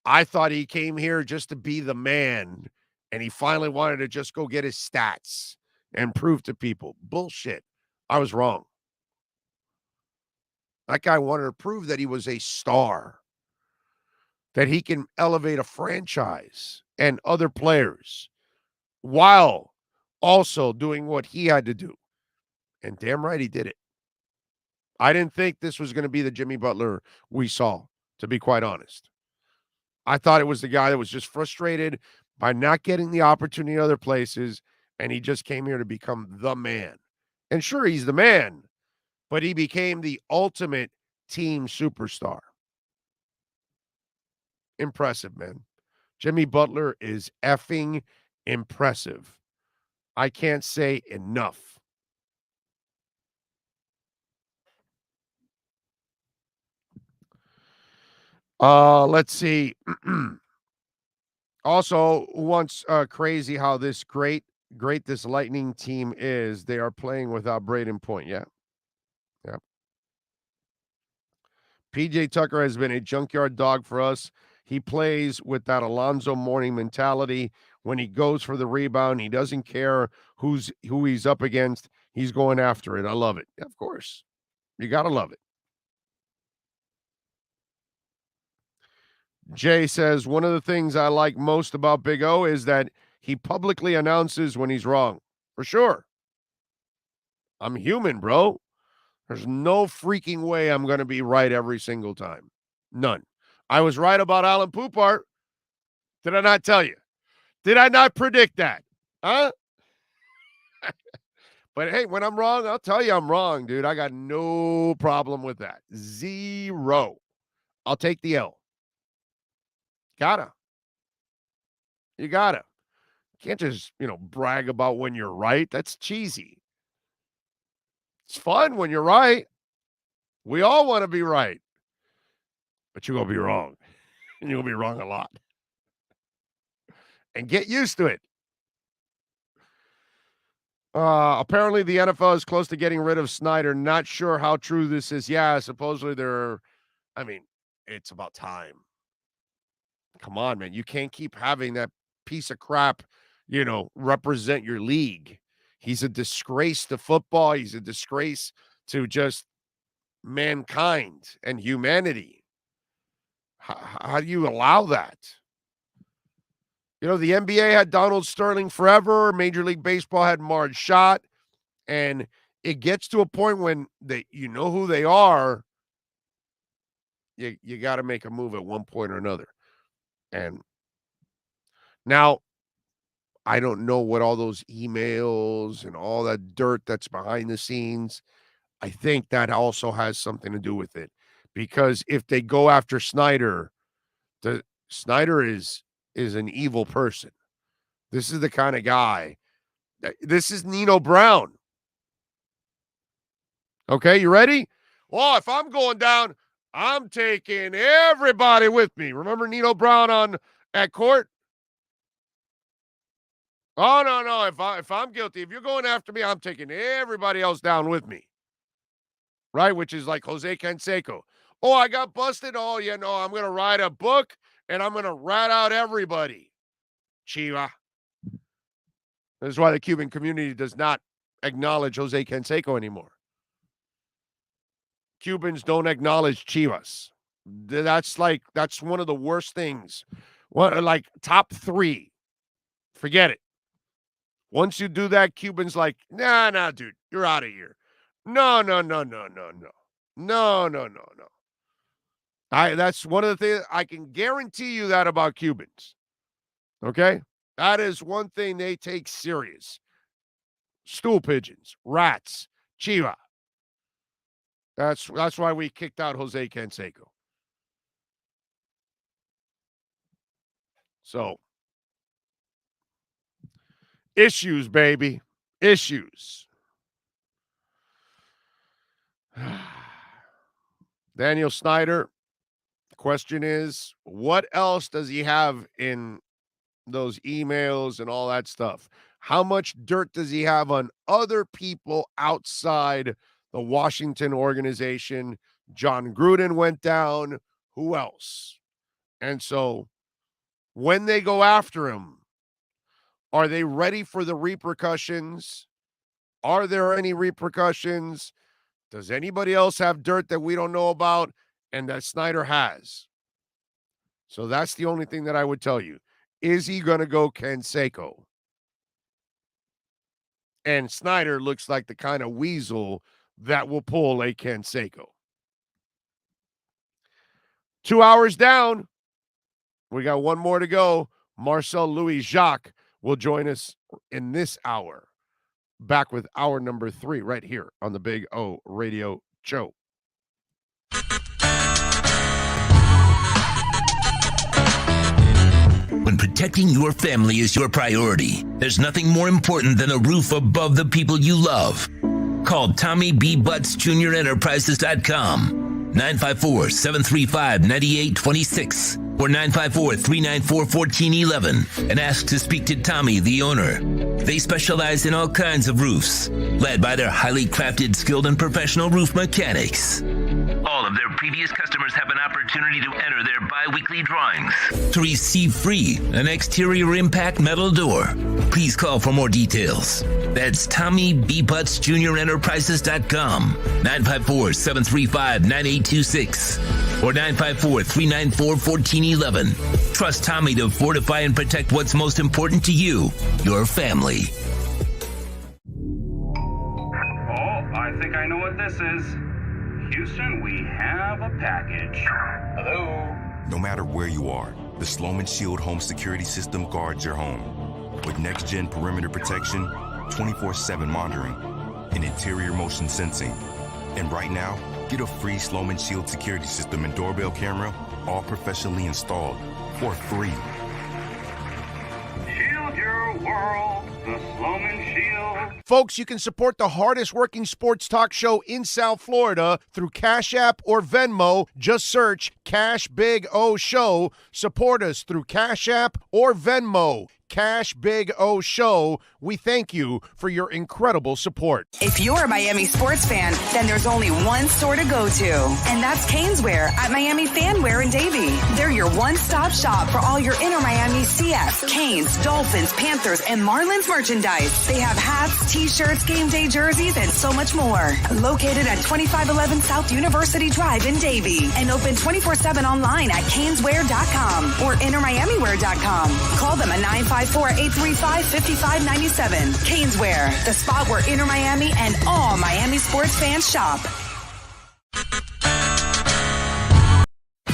I thought he came here just to be the man, and he finally wanted to just go get his stats and prove to people. Bullshit. I was wrong. That guy wanted to prove that he was a star, that he can elevate a franchise and other players while also doing what he had to do. And damn right he did it. I didn't think this was going to be the Jimmy Butler we saw, to be quite honest. I thought it was the guy that was just frustrated by not getting the opportunity in other places, and he just came here to become the man. And sure, he's the man, but he became the ultimate team superstar. Impressive, man. Jimmy Butler is effing impressive. I can't say enough. Let's see. Also, once crazy how this great this Lightning team is. They are playing without Braden Point. Yeah. PJ Tucker has been a junkyard dog for us. He plays with that Alonzo Mourning mentality. When he goes for the rebound, he doesn't care who he's up against. He's going after it. I love it. Yeah, of course. You got to love it. Jay says, one of the things I like most about Big O is that he publicly announces when he's wrong. For sure. I'm human, bro. There's no freaking way I'm going to be right every single time. None. I was right about Alan Poupart. Did I not tell you? Did I not predict that? Huh? But hey, when I'm wrong, I'll tell you I'm wrong, dude. I got no problem with that. Zero. I'll take the L. Gotta. You gotta. You can't just, brag about when you're right. That's cheesy. It's fun when you're right. We all want to be right. But you're going to be wrong. And you'll be wrong a lot. And get used to it. Apparently the NFL is close to getting rid of Snyder. Not sure how true this is. Yeah, supposedly it's about time. Come on, man. You can't keep having that piece of crap, represent your league. He's a disgrace to football. He's a disgrace to just mankind and humanity. How do you allow that? The NBA had Donald Sterling forever. Major League Baseball had Marge Schott. And it gets to a point when you know who they are. You got to make a move at one point or another. And now, I don't know what all those emails and all that dirt that's behind the scenes. I think that also has something to do with it. Because if they go after Snyder, Snyder is an evil person. This is the kind of guy. This is Nino Brown. Okay, you ready? Well, if I'm going down, I'm taking everybody with me. Remember Nino Brown at court? Oh, no. If I'm guilty, if you're going after me, I'm taking everybody else down with me. Right? Which is like Jose Canseco. Oh, I got busted. Oh, yeah, no, I'm going to write a book and I'm going to rat out everybody. Chiva. This is why the Cuban community does not acknowledge Jose Canseco anymore. Cubans don't acknowledge Chivas. That's one of the worst things. Like top 3. Forget it. Once you do that, Cuban's like, nah, dude, you're out of here. No. That's one of the things I can guarantee you that about Cubans. Okay? That is one thing they take serious. Stool pigeons, rats, chiva. That's why we kicked out Jose Canseco. So, issues, baby. Issues. Daniel Snyder, the question is, what else does he have in those emails and all that stuff? How much dirt does he have on other people outside the Washington organization? John Gruden went down. Who else? And so when they go after him, are they ready for the repercussions? Are there any repercussions? Does anybody else have dirt that we don't know about and that Snyder has? So that's the only thing that I would tell you. Is he going to go Canseco? And Snyder looks like the kind of weasel that will pull a Canseco. 2 hours down. We got one more to go. Marcel Louis-Jacques will join us in this hour. Back with hour number 3 right here on the Big O Radio Show. When protecting your family is your priority, there's nothing more important than a roof above the people you love. Call Tommy B. Butts Jr. Enterprises.com, 954-735-9826 or 954-394-1411 and ask to speak to Tommy, the owner. They specialize in all kinds of roofs, led by their highly crafted, skilled, and professional roof mechanics. All of their previous customers have an opportunity to enter their bi-weekly drawings to receive free an exterior impact metal door. Please call for more details. That's Tommy B. Butts Jr. Enterprises.com, 954-735-9826 or 954-394-1411. Trust Tommy to fortify and protect what's most important to you, your family. Oh, I think I know what this is. Houston, we have a package. Hello? No matter where you are, the Sloman Shield home security system guards your home. With next-gen perimeter protection, 24/7 monitoring, and interior motion sensing. And right now, get a free Sloman Shield security system and doorbell camera, all professionally installed, for free. Shield your world, the Sloman Shield. Folks, you can support the hardest working sports talk show in South Florida through Cash App or Venmo. Just search Cash Big O Show. Support us through Cash App or Venmo. Cash Big O Show. We thank you for your incredible support. If you're a Miami sports fan, then there's only one store to go to, and that's Caneswear at Miami Fanwear in Davie. They're your one-stop shop for all your Inter Miami CS, Canes, Dolphins, Panthers, and Marlins merchandise. They have hats, t-shirts, game day jerseys, and so much more. Located at 2511 South University Drive in Davie and open 24/7 online at caneswear.com or intermiamiwear.com. Call them at 954-835-5597. Caneswear, the spot where Inter Miami and all Miami sports fans shop.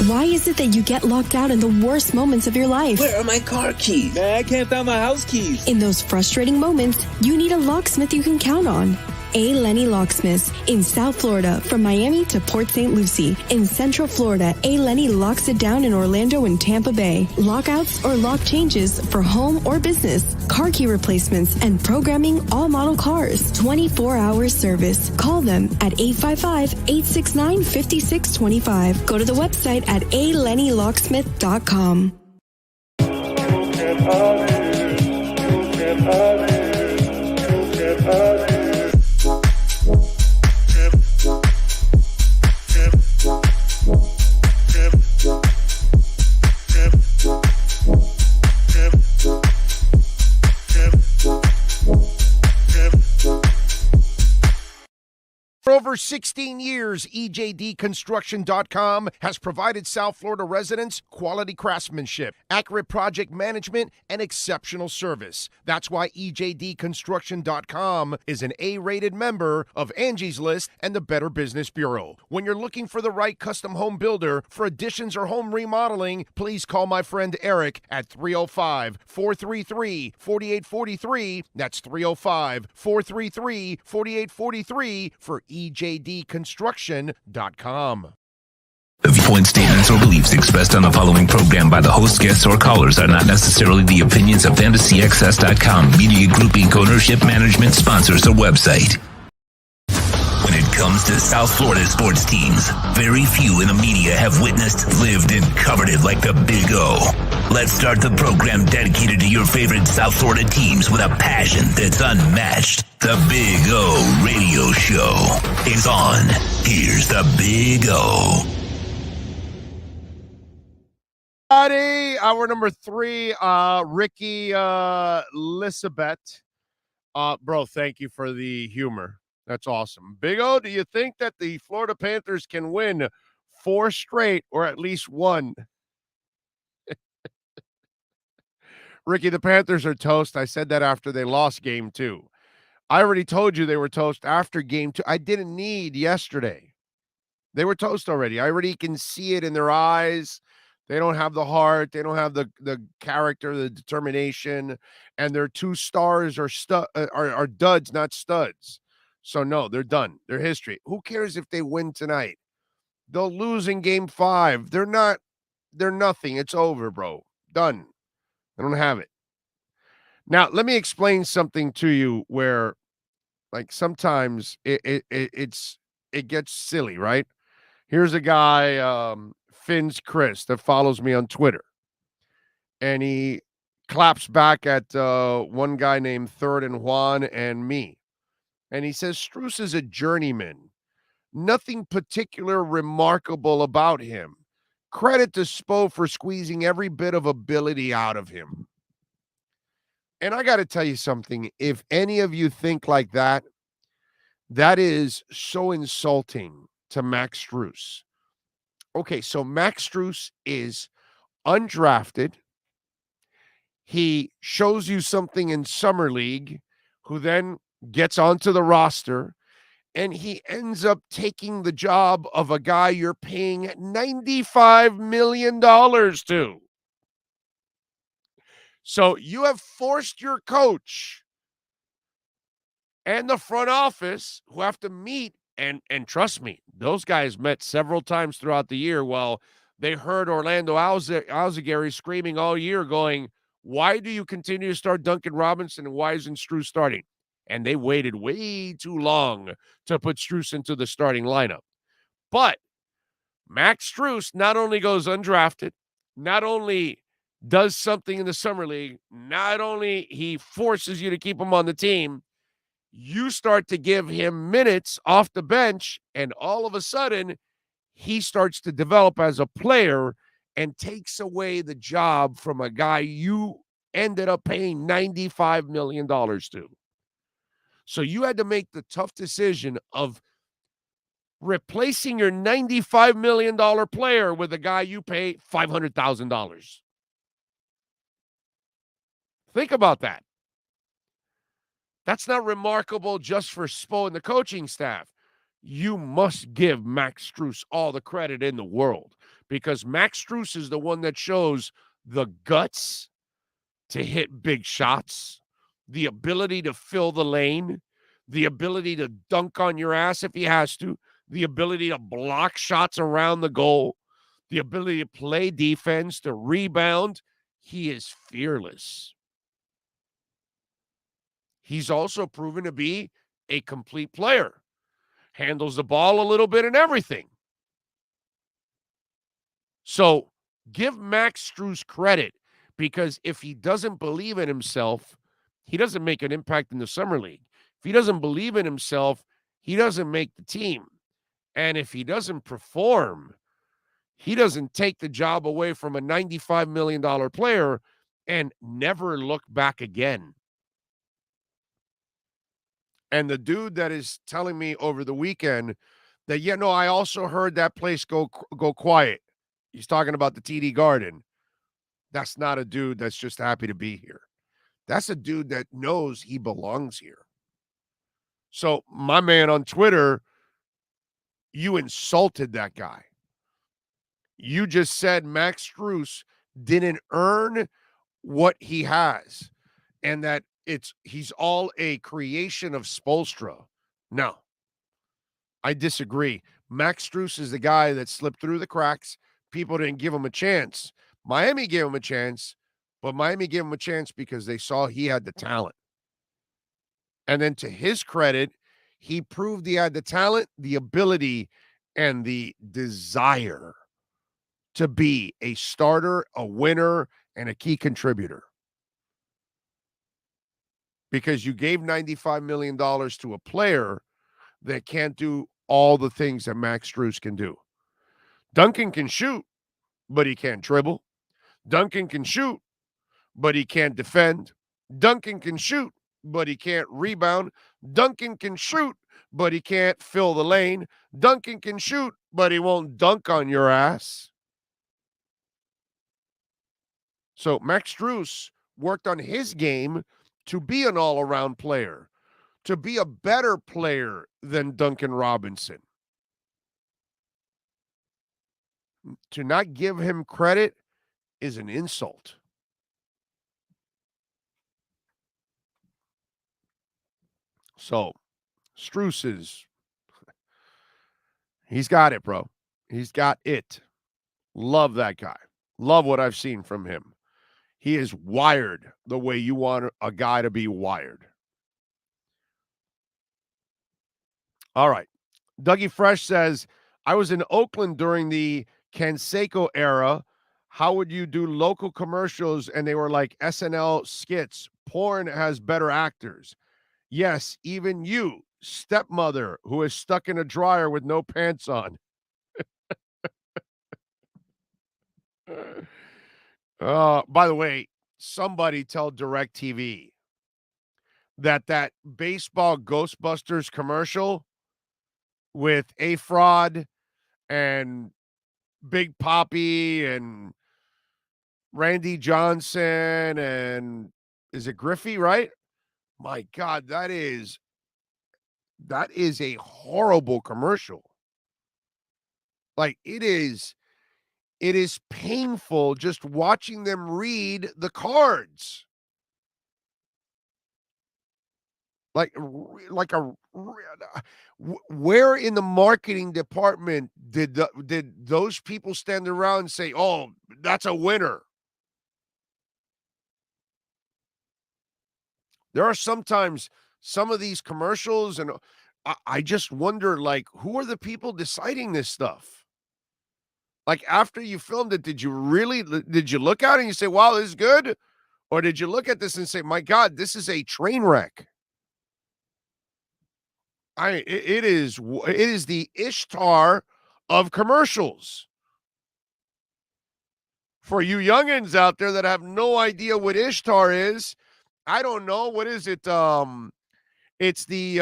Why is it that you get locked out in the worst moments of your life? Where are my car keys? Man, I can't find my house keys. In those frustrating moments, you need a locksmith you can count on. A. Lenny Locksmiths in South Florida, from Miami to Port St. Lucie. In Central Florida, A. Lenny locks it down in Orlando and Tampa Bay. Lockouts or lock changes for home or business, car key replacements, and programming all model cars. 24-hour service. Call them at 855-869-5625. Go to the website at alennylocksmith.com. over 16 years, EJDconstruction.com has provided South Florida residents quality craftsmanship, accurate project management, and exceptional service. That's why EJDconstruction.com is an A-rated member of Angie's List and the Better Business Bureau. When you're looking for the right custom home builder for additions or home remodeling, please call my friend Eric at 305-433-4843. That's 305-433-4843 for EJDconstruction.com. The viewpoint statements or beliefs expressed on the following program by the host, guests, or callers are not necessarily the opinions of FantasyXS.com, Media Group Inc. ownership, management, sponsors, or website. When it comes to South Florida sports teams, very few in the media have witnessed, lived, and covered it like the Big O. Let's start the program dedicated to your favorite South Florida teams with a passion that's unmatched. The Big O Radio Show is on. Here's the Big O. Hour number 3, Ricky Lisabeth. Bro, thank you for the humor. That's awesome. Big O, do you think that the Florida Panthers can win 4 straight or at least 1? Ricky, the Panthers are toast. I said that after they lost game 2. I already told you they were toast after game 2. I didn't need yesterday. They were toast already. I already can see it in their eyes. They don't have the heart. They don't have the character, the determination, and their 2 stars are duds, not studs. So no, they're done. They're history. Who cares if they win tonight? They'll lose in game 5. They're nothing. It's over, bro. Done. I don't have it. Now, let me explain something to you where, like, sometimes it gets silly, right? Here's a guy, Finn's Chris, that follows me on Twitter. And he claps back at one guy named Third and Juan and me. And he says, Strus is a journeyman. Nothing particular remarkable about him. Credit to Spo for squeezing every bit of ability out of him. And I got to tell you something. If any of you think like that, that is so insulting to Max Strus. Okay, so Max Strus is undrafted. He shows you something in Summer League, who then gets onto the roster, and he ends up taking the job of a guy you're paying $95 million to. So you have forced your coach and the front office, who have to meet, and trust me, those guys met several times throughout the year while they heard Orlando Alzagari screaming all year going, why do you continue to start Duncan Robinson and why isn't Strus starting? And they waited way too long to put Strus into the starting lineup. But Max Strus not only goes undrafted, not only does something in the Summer League, not only he forces you to keep him on the team, you start to give him minutes off the bench, and all of a sudden, he starts to develop as a player and takes away the job from a guy you ended up paying $95 million to. So you had to make the tough decision of replacing your $95 million player with a guy you pay $500,000. Think about that. That's not remarkable just for Spo and the coaching staff. You must give Max Strus all the credit in the world, because Max Strus is the one that shows the guts to hit big shots, the ability to fill the lane, the ability to dunk on your ass if he has to, the ability to block shots around the goal, the ability to play defense, to rebound. He is fearless. He's also proven to be a complete player. Handles the ball a little bit and everything. So give Max Strus credit, because if he doesn't believe in himself, he doesn't make an impact in the Summer League. If he doesn't believe in himself, he doesn't make the team. And if he doesn't perform, he doesn't take the job away from a $95 million player and never look back again. And the dude that is telling me over the weekend that, yeah, no, I also heard that place go quiet. He's talking about the TD Garden. That's not a dude that's just happy to be here. That's a dude that knows he belongs here. So my man on Twitter, you insulted that guy. You just said Max Strus didn't earn what he has and that he's all a creation of Spoelstra. No, I disagree. Max Strus is the guy that slipped through the cracks. People didn't give him a chance. Miami gave him a chance, but Miami gave him a chance because they saw he had the talent. And then to his credit, he proved he had the talent, the ability, and the desire to be a starter, a winner, and a key contributor. Because you gave $95 million to a player that can't do all the things that Max Strus can do. Duncan can shoot, but he can't dribble. Duncan can shoot, but he can't defend. Duncan can shoot, but he can't rebound. Duncan can shoot, but he can't fill the lane. Duncan can shoot, but he won't dunk on your ass. So Max Strus worked on his game to be an all-around player, to be a better player than Duncan Robinson. To not give him credit is an insult. So, Strus he's got it, bro. He's got it. Love that guy. Love what I've seen from him. He is wired the way you want a guy to be wired. All right. Dougie Fresh says, I was in Oakland during the Canseco era. How would you do local commercials? And they were like SNL skits. Porn has better actors. Yes, even you, stepmother, who is stuck in a dryer with no pants on. By the way, somebody tell DirecTV that baseball Ghostbusters commercial with A-Fraud and Big Papi and Randy Johnson and is it Griffey, right? My God, that is a horrible commercial. Like it is painful just watching them read the cards. Where in the marketing department did those people stand around and say, "Oh, that's a winner"? There are sometimes some of these commercials, and I just wonder, like, who are the people deciding this stuff? Like, after you filmed it, did you look at it and you say, "Wow, this is good," or did you look at this and say, "My God, this is a train wreck"? It is the Ishtar of commercials. For you youngins out there that have no idea what Ishtar is, I don't know. What is it? It's the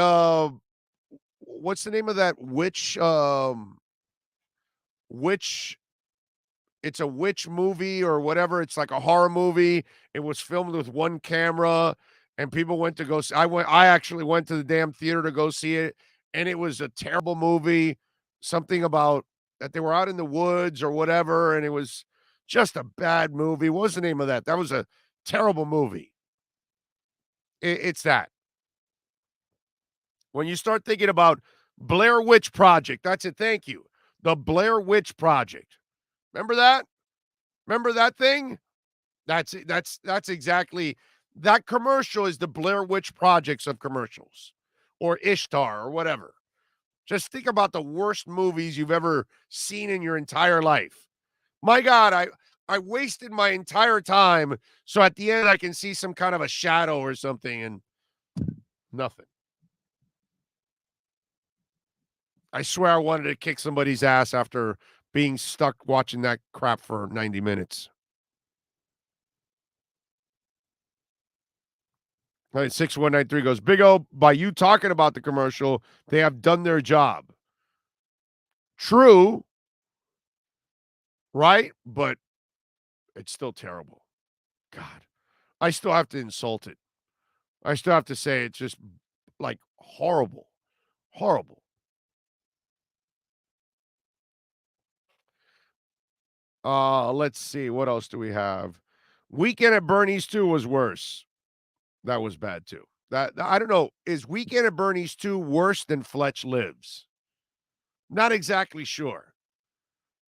what's the name of that witch? It's a witch movie or whatever. It's like a horror movie. It was filmed with one camera, and people went to go see. I actually went to the damn theater to go see it, and it was a terrible movie. Something about that they were out in the woods or whatever, and it was just a bad movie. What was the name of that? That was a terrible movie. It's that. When you start thinking about Blair Witch Project, that's it. Thank you. The Blair Witch Project. Remember that? Remember that thing? That's exactly that commercial is the Blair Witch Projects of commercials or Ishtar or whatever. Just think about the worst movies you've ever seen in your entire life. My God, I wasted my entire time so at the end I can see some kind of a shadow or something and nothing. I swear I wanted to kick somebody's ass after being stuck watching that crap for 90 minutes. All right, 6193 goes, Big O, by you talking about the commercial, they have done their job. True, right? But it's still terrible. God, I still have to insult it. I still have to say it's just like horrible. Horrible. Let's see. What else do we have? Weekend at Bernie's 2 was worse. That was bad too. That I don't know. Is Weekend at Bernie's 2 worse than Fletch Lives? Not exactly sure.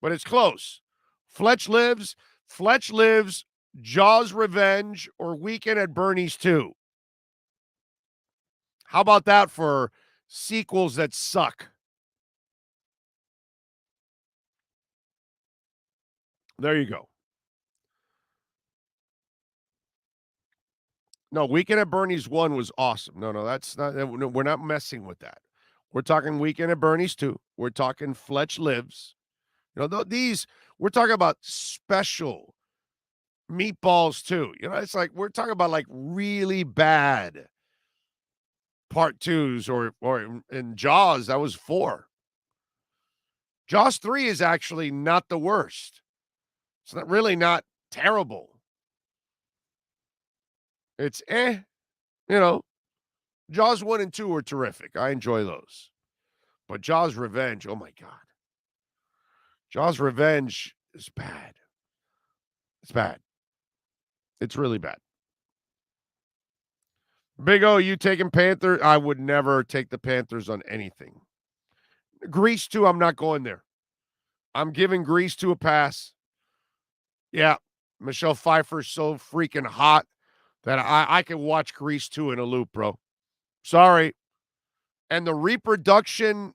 But it's close. Fletch Lives, Jaws Revenge, or Weekend at Bernie's 2. How about that for sequels that suck? There you go. No, Weekend at Bernie's 1 was awesome. No, that's not. No, we're not messing with that. We're talking Weekend at Bernie's 2. We're talking Fletch Lives. You know, these, we're talking about special meatballs too. You know, it's like we're talking about like really bad part 2s or in Jaws, that was 4. Jaws 3 is actually not the worst. It's not really not terrible. It's you know, Jaws 1 and 2 were terrific. I enjoy those. But Jaws Revenge, oh my God. Jaws Revenge is bad. It's bad. It's really bad. Big O, you taking Panthers? I would never take the Panthers on anything. Grease 2, I'm not going there. I'm giving Grease 2 a pass. Yeah, Michelle Pfeiffer's so freaking hot that I can watch Grease 2 in a loop, bro. Sorry. And the reproduction,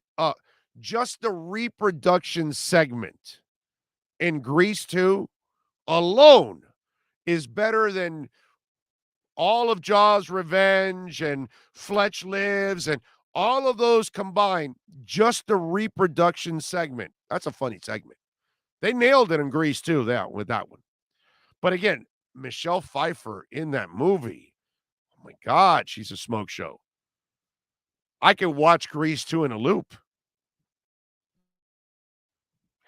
just the reproduction segment in Grease 2 alone is better than all of Jaws Revenge and Fletch Lives and all of those combined. Just the reproduction segment. That's a funny segment. They nailed it in Grease 2 with that one. But again, Michelle Pfeiffer in that movie, oh my God, she's a smoke show. I could watch Grease 2 in a loop.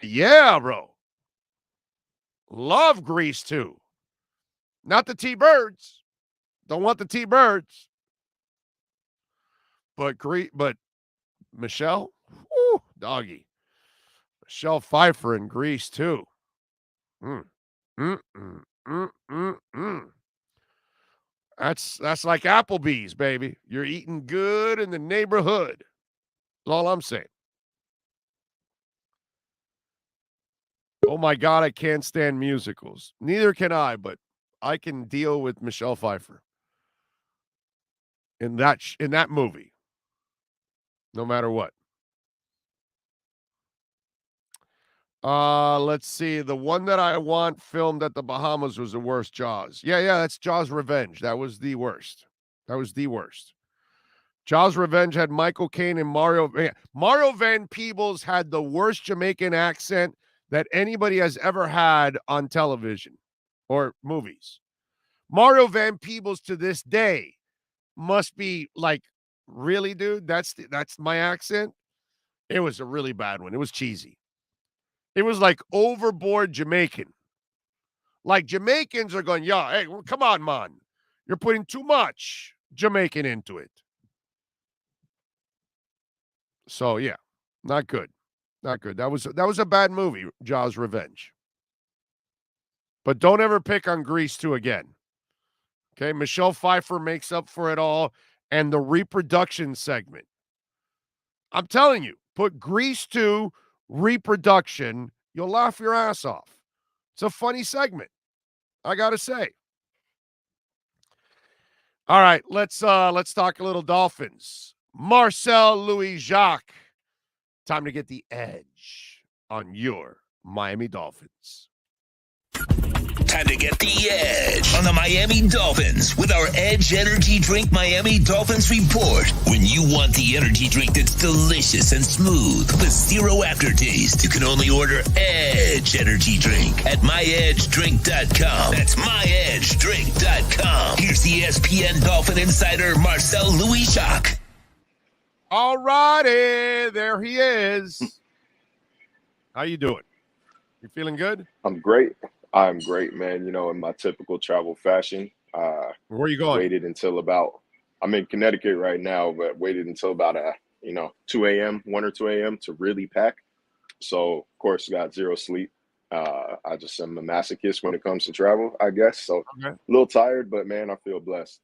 Yeah, bro. Love Grease 2. Not the T-Birds. Don't want the T-Birds. But Michelle, whoo, doggy. Michelle Pfeiffer in Grease 2. That's like Applebee's, baby. You're eating good in the neighborhood. That's all I'm saying. Oh my God, I can't stand musicals. Neither can I, but I can deal with Michelle Pfeiffer in that movie, no matter what. Let's see. The one that I want filmed at the Bahamas was the worst. Jaws. Yeah, that's Jaws Revenge. That was the worst. Jaws Revenge had Michael Caine and Mario Van Peebles had the worst Jamaican accent that anybody has ever had on television or movies. Mario Van Peebles to this day must be like, really, dude? That's my accent? It was a really bad one. It was cheesy. It was like overboard Jamaican. Like Jamaicans are going, yeah, hey, come on, man. You're putting too much Jamaican into it. So, yeah, not good. Not good. That was a bad movie, Jaws Revenge. But don't ever pick on Grease 2 again. Okay, Michelle Pfeiffer makes up for it all, and the reproduction segment. I'm telling you, put Grease 2 reproduction, you'll laugh your ass off. It's a funny segment, I gotta say. All right, let's talk a little Dolphins. Marcel Louis-Jacques. Time to get the edge on your Miami Dolphins. time to get the edge on the Miami Dolphins with our Edge Energy Drink Miami Dolphins report. When you want the energy drink that's delicious and smooth with zero aftertaste, you can only order Edge Energy Drink at myedgedrink.com. That's myedgedrink.com. Here's the ESPN Dolphin insider, Marcel Louis-Jacques. All righty, there he is. How you doing? You feeling good? I'm great. I'm great, man. You know, in my typical travel fashion. Where are you going? Waited until about, I'm in Connecticut right now, but waited until about 2 a.m., 1 or 2 a.m. to really pack. So, of course, got zero sleep. I just am a masochist when it comes to travel, I guess. So, Okay. a little tired, but, man, I feel blessed.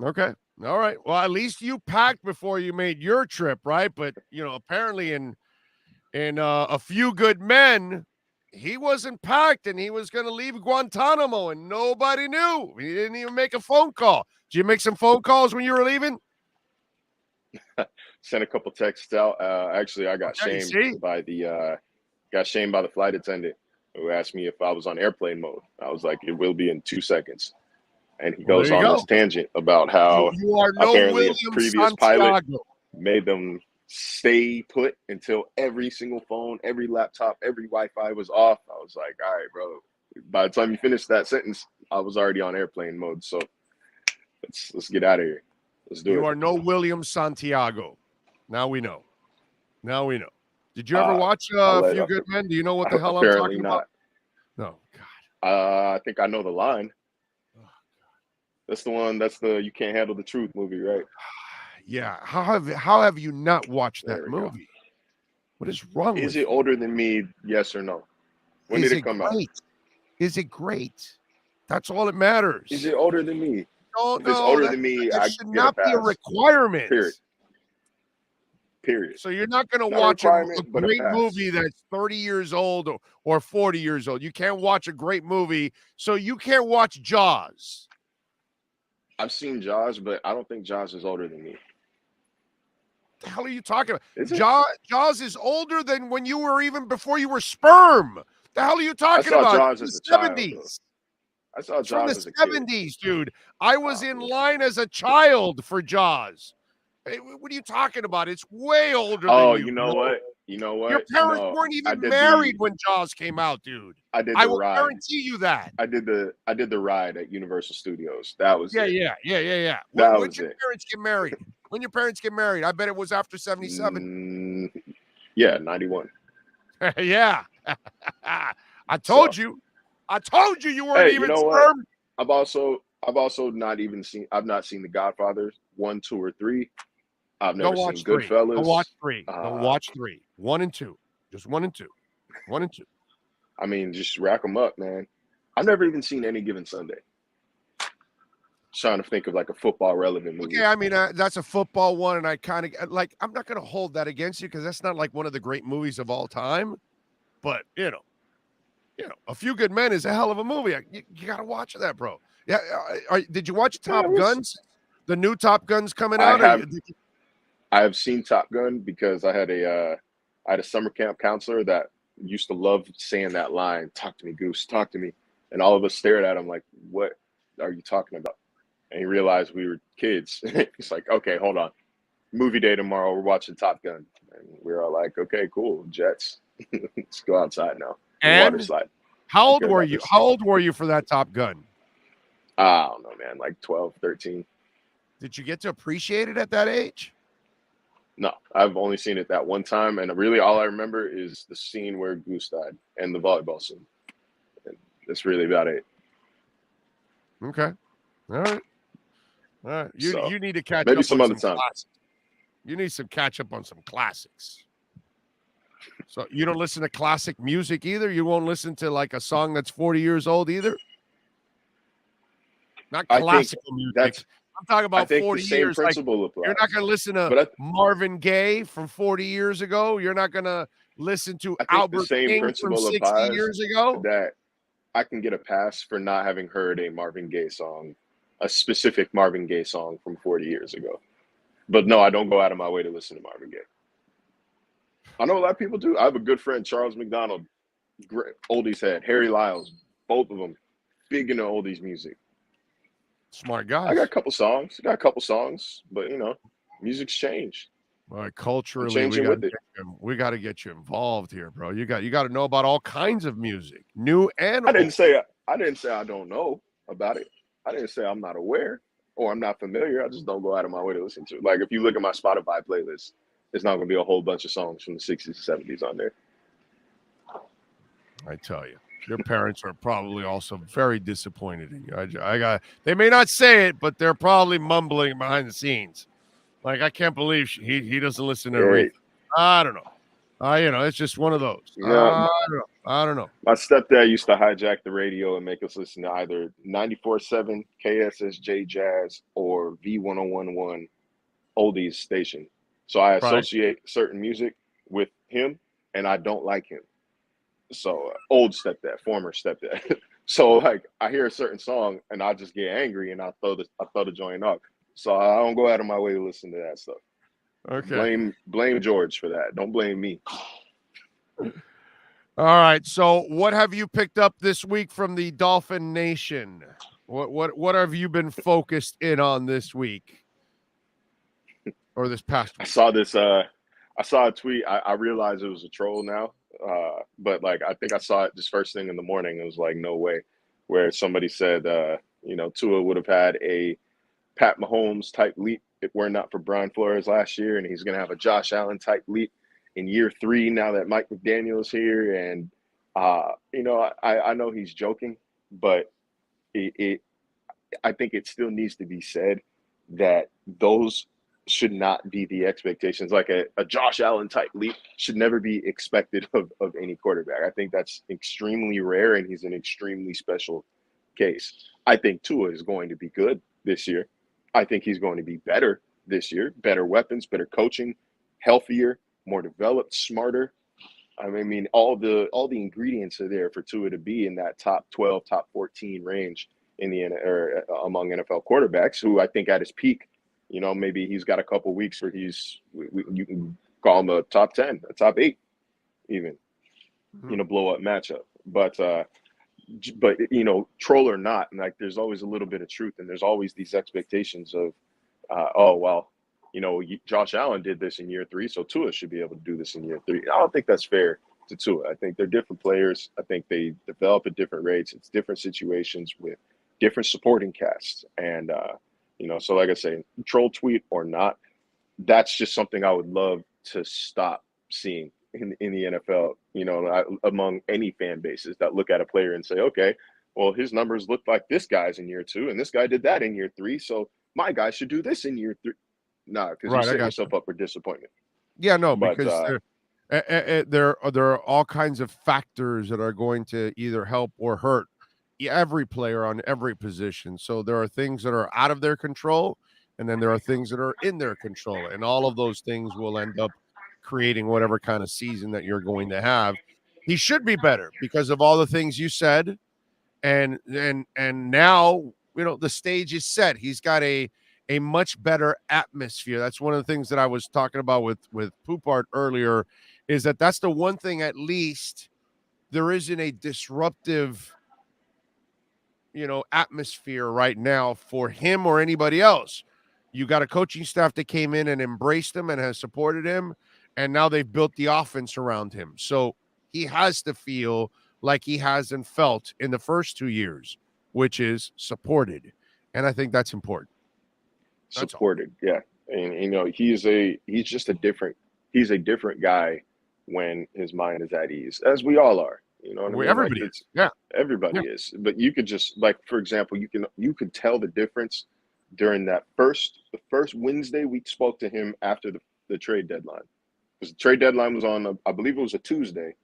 Okay. All right. Well, at least you packed before you made your trip, right? But, apparently in A Few Good Men, he wasn't packed and he was going to leave Guantanamo and nobody knew. He didn't even make a phone call. Did you make some phone calls when you were leaving? Sent a couple texts out. Actually, I got shamed by the flight attendant who asked me if I was on airplane mode. I was like, it will be in 2 seconds. And he goes on this tangent about how you are no apparently William his previous Santiago. pilot made them stay put until every single phone, every laptop, every Wi-Fi was off. I was like, all right, bro. By the time you finished that sentence, I was already on airplane mode. So let's get out of here. Let's do it. You are no William Santiago. Now we know. Did you ever watch A Few Good Men? Do you know what the hell I'm talking about? No. God. I think I know the line. That's the one. That's the You Can't Handle the Truth movie, right? Yeah. How have you not watched that movie? Go. What is wrong with it? Is it older than me? Yes or no? When did it come out? Is it great? That's all that matters. Is it older than me? No, if it's older than me, that I should not be a requirement. Period. So you're not going to watch a great movie that's 30 years old or 40 years old. You can't watch a great movie, so you can't watch Jaws. I've seen Jaws, but I don't think Jaws is older than me. What the hell are you talking about? Jaws is older than when you were even before you were sperm. The hell are you talking about? Jaws as a 70s. Child, I saw Jaws from the as a 70s, dude. I was in line as a child for Jaws. Hey, what are you talking about? It's way older than you. Oh, you know what? Your parents weren't even married when Jaws came out, dude. I will guarantee you that. I did the ride at Universal Studios. That was it. Yeah. When did your parents get married? When your parents get married? I bet it was after 77. Yeah, 91. Yeah. I told you you weren't even sperm. I've also not seen The Godfather 1, 2, or 3. I've never seen Goodfellas. Go watch 3. Go watch 3. 1 and 2. Just 1 and 2. 1 and 2. I mean, just rack them up, man. I've never even seen Any Given Sunday. Just trying to think of like a football relevant movie. Okay, I mean, that's a football one, and I kind of I'm not going to hold that against you because that's not like one of the great movies of all time. But, A Few Good Men is a hell of a movie. You got to watch that, bro. Yeah. Did you watch Top Guns? The new Top Gun's coming out? I have seen Top Gun because I had a summer camp counselor that used to love saying that line, "Talk to me, Goose, talk to me." And all of us stared at him like, what are you talking about? And he realized we were kids. He's like, okay, hold on. Movie day tomorrow, we're watching Top Gun. And we were all like, okay, cool, Jets. Let's go outside now. And water slide. How old were you? How old were you for that Top Gun? I don't know, man, like 12, 13. Did you get to appreciate it at that age? No, I've only seen it that one time, and really all I remember is the scene where Goose died and the volleyball scene. And that's really about it. Okay. All right. You need to catch maybe up some on other time. Classics. You need some catch up on some classics. So you don't listen to classic music either? You won't listen to like a song that's 40 years old either? Not classical music. I'm talking about 40 years. Like, you're not going to listen to Marvin Gaye from 40 years ago. You're not going to listen to Albert King from 60 years ago. That I can get a pass for not having heard a Marvin Gaye song, a specific Marvin Gaye song from 40 years ago. But no, I don't go out of my way to listen to Marvin Gaye. I know a lot of people do. I have a good friend, Charles McDonald, oldies head, Harry Lyles, both of them big into oldies music. Smart guys. I got a couple songs, but music's changed. All right, culturally, changing with it. We got to get you involved here, bro. You got to know about all kinds of music, new and old. I didn't say I don't know about it. I didn't say I'm not aware or I'm not familiar. I just don't go out of my way to listen to it. Like if you look at my Spotify playlist, it's not going to be a whole bunch of songs from the 60s and 70s on there. I tell you, your parents are probably also very disappointed in you. They may not say it, but they're probably mumbling behind the scenes. Like, I can't believe he doesn't listen to Aretha. I don't know. It's just one of those. I don't know. My stepdad used to hijack the radio and make us listen to either 94.7 KSSJ Jazz or V1011 oldies station. So I associate certain music with him, and I don't like him. So old stepdad, former stepdad. So like I hear a certain song and I just get angry and I throw the joint off. So I don't go out of my way to listen to that stuff. Okay. Blame George for that. Don't blame me. All right. So what have you picked up this week from the Dolphin Nation? What have you been focused in on this week or this past week? I saw a tweet. I realized it was a troll now. But like I think I saw it just first thing in the morning. It was like no way, where somebody said Tua would have had a Pat Mahomes type leap if it were not for Brian Flores last year, and he's going to have a Josh Allen type leap in year 3 now that Mike McDaniel's here. And I know he's joking, but I think it still needs to be said that those should not be the expectations. Like a Josh Allen type leap should never be expected of any quarterback. I think that's extremely rare, and he's an extremely special case. I think Tua is going to be good this year. I think he's going to be better this year. Better weapons, better coaching, healthier, more developed, smarter. I mean, all the ingredients are there for Tua to be in that top 12, top 14 range in the among NFL quarterbacks, who I think at his peak, maybe he's got a couple weeks where you can call him a top 10, a top 8, even, blow up matchup. But troll or not, like there's always a little bit of truth, and there's always these expectations of, Josh Allen did this in year 3, so Tua should be able to do this in year 3. I don't think that's fair to Tua. I think they're different players. I think they develop at different rates. It's different situations with different supporting casts, and so like I say, troll tweet or not, that's just something I would love to stop seeing in the NFL, among any fan bases that look at a player and say, okay, well, his numbers look like this guy's in year 2 and this guy did that in year 3, so my guy should do this in year 3. Nah, because you set yourself up for disappointment. Yeah, no, because there are all kinds of factors that are going to either help or hurt every player on every position. So there are things that are out of their control, and then there are things that are in their control, and all of those things will end up creating whatever kind of season that you're going to have. He should be better because of all the things you said, and now the stage is set. He's got a much better atmosphere. That's one of the things that I was talking about with Poupart earlier, is that's the one thing, at least there isn't a disruptive atmosphere right now for him or anybody else. You got a coaching staff that came in and embraced him and has supported him, and now they've built the offense around him. So he has to feel like he hasn't felt in the first 2 years, which is supported. And I think that's important. Supported, yeah. And he's a different guy when his mind is at ease, as we all are. Everybody is. Yeah, everybody is. But you could just, like, for example, you could tell the difference during the first Wednesday we spoke to him after the trade deadline, because the trade deadline was on I believe it was a Tuesday,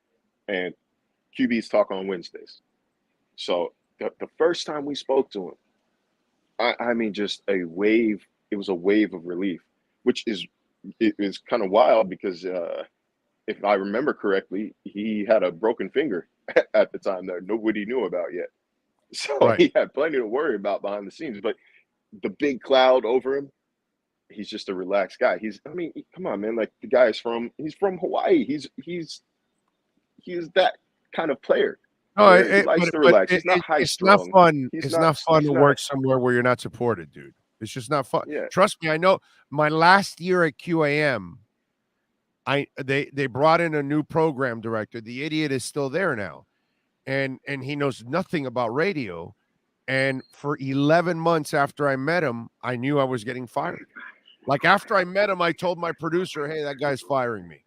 and QBs talk on Wednesdays. So the first time we spoke to him, I mean, just a wave. It was a wave of relief, which is kind of wild because if I remember correctly, he had a broken finger at the time that nobody knew about yet. So he had plenty to worry about behind the scenes. But the big cloud over him, he's just a relaxed guy. Come on, man. Like, the guy he's from Hawaii. He's that kind of player. No, where he likes to relax. He's not high it's not strung. fun. He's It's not. not fun He's to not. work somewhere where you're not supported, dude. It's just not fun. Yeah. Trust me, I know. My last year at QAM, they brought in a new program director. The idiot is still there now, and he knows nothing about radio. And for 11 months after I met him, I knew I was getting fired. Like after I met him, I told my producer, "Hey, that guy's firing me."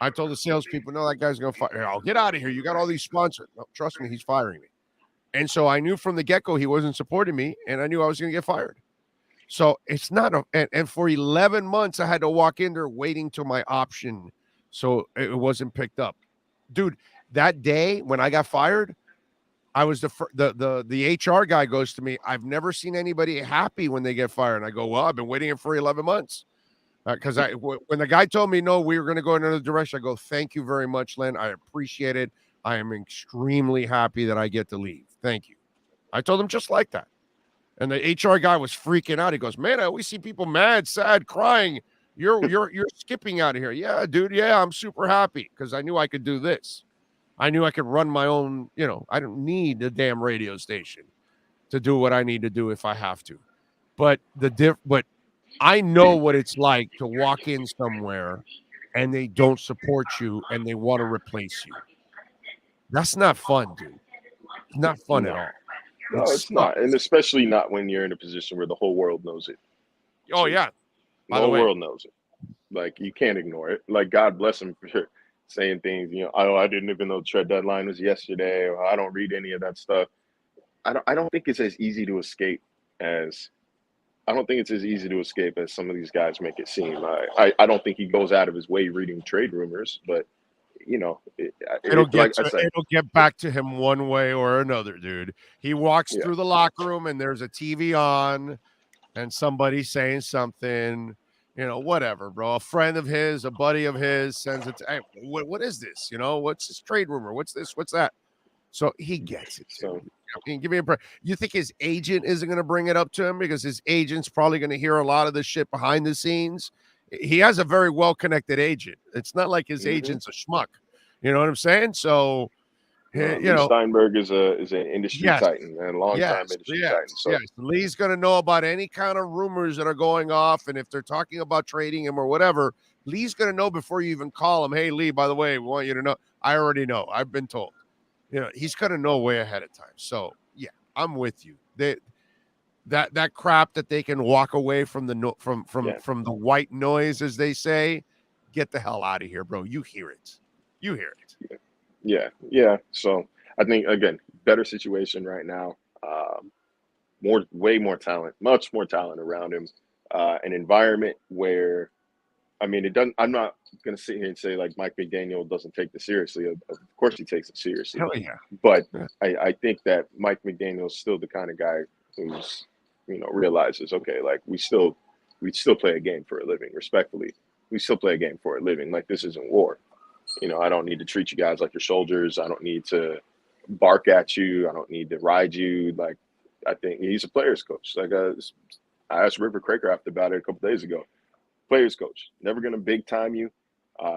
I told the salespeople, "No, that guy's going to fire. I'll get out of here. You got all these sponsors." No, trust me, he's firing me. And so I knew from the get-go he wasn't supporting me, and I knew I was going to get fired. So it's not and for 11 months I had to walk in there waiting till my option so it wasn't picked up. Dude, that day when I got fired, I was the HR guy goes to me, "I've never seen anybody happy when they get fired." And I go, "Well, I've been waiting for 11 months." Because when the guy told me, "No, we were going to go in another direction," I go, "Thank you very much, Len. I appreciate it. I am extremely happy that I get to leave. Thank you." I told him just like that. And the HR guy was freaking out. He goes, "Man, I always see people mad, sad, crying. You're skipping out of here." "Yeah, dude. Yeah, I'm super happy because I knew I could do this. I knew I could run my own, I don't need a damn radio station to do what I need to do if I have to." But but I know what it's like to walk in somewhere and they don't support you and they want to replace you. That's not fun, dude. It's not fun at all. No, it's not, and especially not when you're in a position where the whole world knows it. Oh yeah, the whole world knows it. Like you can't ignore it. Like God bless him for saying things. "Oh, I didn't even know the trade deadline was yesterday," or "I don't read any of that stuff." I don't think it's as easy to escape as. I don't think it's as easy to escape as some of these guys make it seem. I don't think he goes out of his way reading trade rumors, but it'll get back to him one way or another, dude. He walks through the locker room and there's a TV on and somebody's saying something, whatever, bro. A friend of his, a buddy of his sends it to, "Hey, what is this? What's this trade rumor? What's this? What's that?" So he gets it. So give me a break. You think his agent isn't going to bring it up to him because his agent's probably going to hear a lot of this shit behind the scenes? He has a very well-connected agent. It's not like his agent's a schmuck. You know what I'm saying? So, Steinberg is an industry titan and long-time industry titan. So Lee's going to know about any kind of rumors that are going off, and if they're talking about trading him or whatever, Lee's going to know before you even call him. "Hey, Lee, by the way, we want you to know." I already know. I've been told. He's going to know way ahead of time. So, yeah, I'm with you. That crap that they can walk away from from the white noise, as they say, get the hell out of here, bro. You hear it. You hear it. Yeah. So I think, again, better situation right now. Way more talent, much more talent around him. An environment where, it doesn't. I'm not going to sit here and say like Mike McDaniel doesn't take this seriously. Of course, he takes it seriously. Hell yeah. But I think that Mike McDaniel is still the kind of guy who's, realizes, okay, like we still play a game for a living. Respectfully, we still play a game for a living. Like this isn't war. I don't need to treat you guys like your soldiers. I don't need to bark at you. I don't need to ride you. Like I think he's a player's coach. Like I asked River Craycraft about it a couple days ago. Players coach, never going to big time you.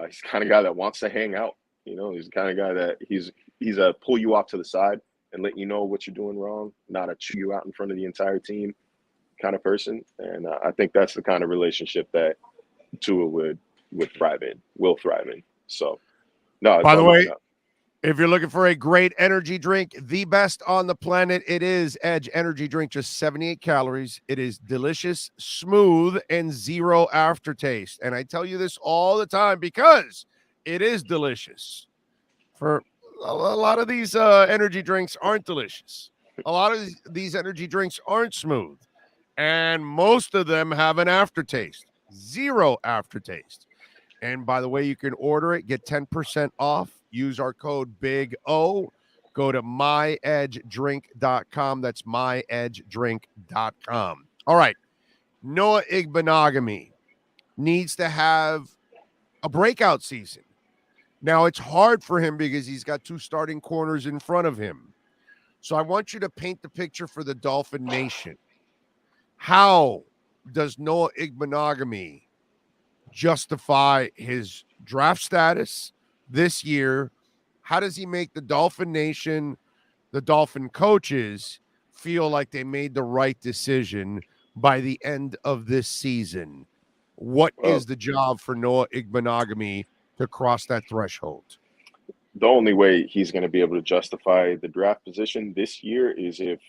He's the kind of guy that wants to hang out. He's the kind of guy that he's a pull you off to the side and let you know what you're doing wrong, not a chew you out in front of the entire team kind of person. And I think that's the kind of relationship that Tua will thrive in. So, no. By the way, if you're looking for a great energy drink, the best on the planet, it is Edge Energy Drink, just 78 calories. It is delicious, smooth, and zero aftertaste. And I tell you this all the time because it is delicious. For a lot of these energy drinks aren't delicious. A lot of these energy drinks aren't smooth. And most of them have an aftertaste, zero aftertaste. And by the way, you can order it, get 10% off. Use our code Big O. Go to myedgedrink.com. That's myedgedrink.com. All right. Noah Igbenogany needs to have a breakout season. Now, it's hard for him because he's got two starting corners in front of him. So I want you to paint the picture for the Dolphin Nation. How does Noah Igbenogany justify his draft status this year? How does he make the Dolphin Nation the Dolphin coaches feel like they made the right decision by the end of this season? What is the job for Noah Igbenogany to cross that threshold? The only way he's going to be able to justify the draft position this year is if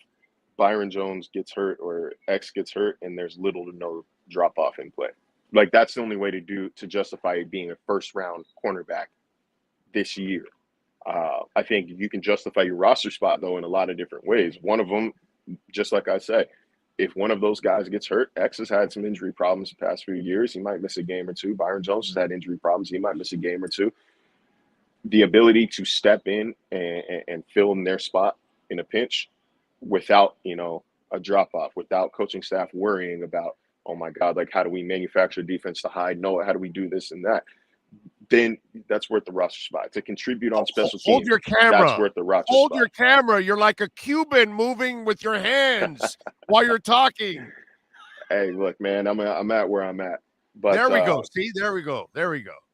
Byron Jones gets hurt or X gets hurt and there's little to no drop off in play. Like, that's the only way to justify being a first round cornerback this year. I think you can justify your roster spot, though, in a lot of different ways. One of them, just like I said, if one of those guys gets hurt, X has had some injury problems the past few years. He might miss a game or two. Byron Jones has had injury problems. He might miss a game or two. The ability to step in and fill in their spot in a pinch without, a drop-off, without coaching staff worrying about, oh, my God, like, how do we manufacture defense to hide Noah? How do we do this and that? Then that's worth the roster spot. To contribute on special teams, hold your camera. That's worth the roster hold spot. Your camera. You're like a Cuban moving with your hands while you're talking. Hey, look, man, I'm at where I'm at. But there we go. See, there we go.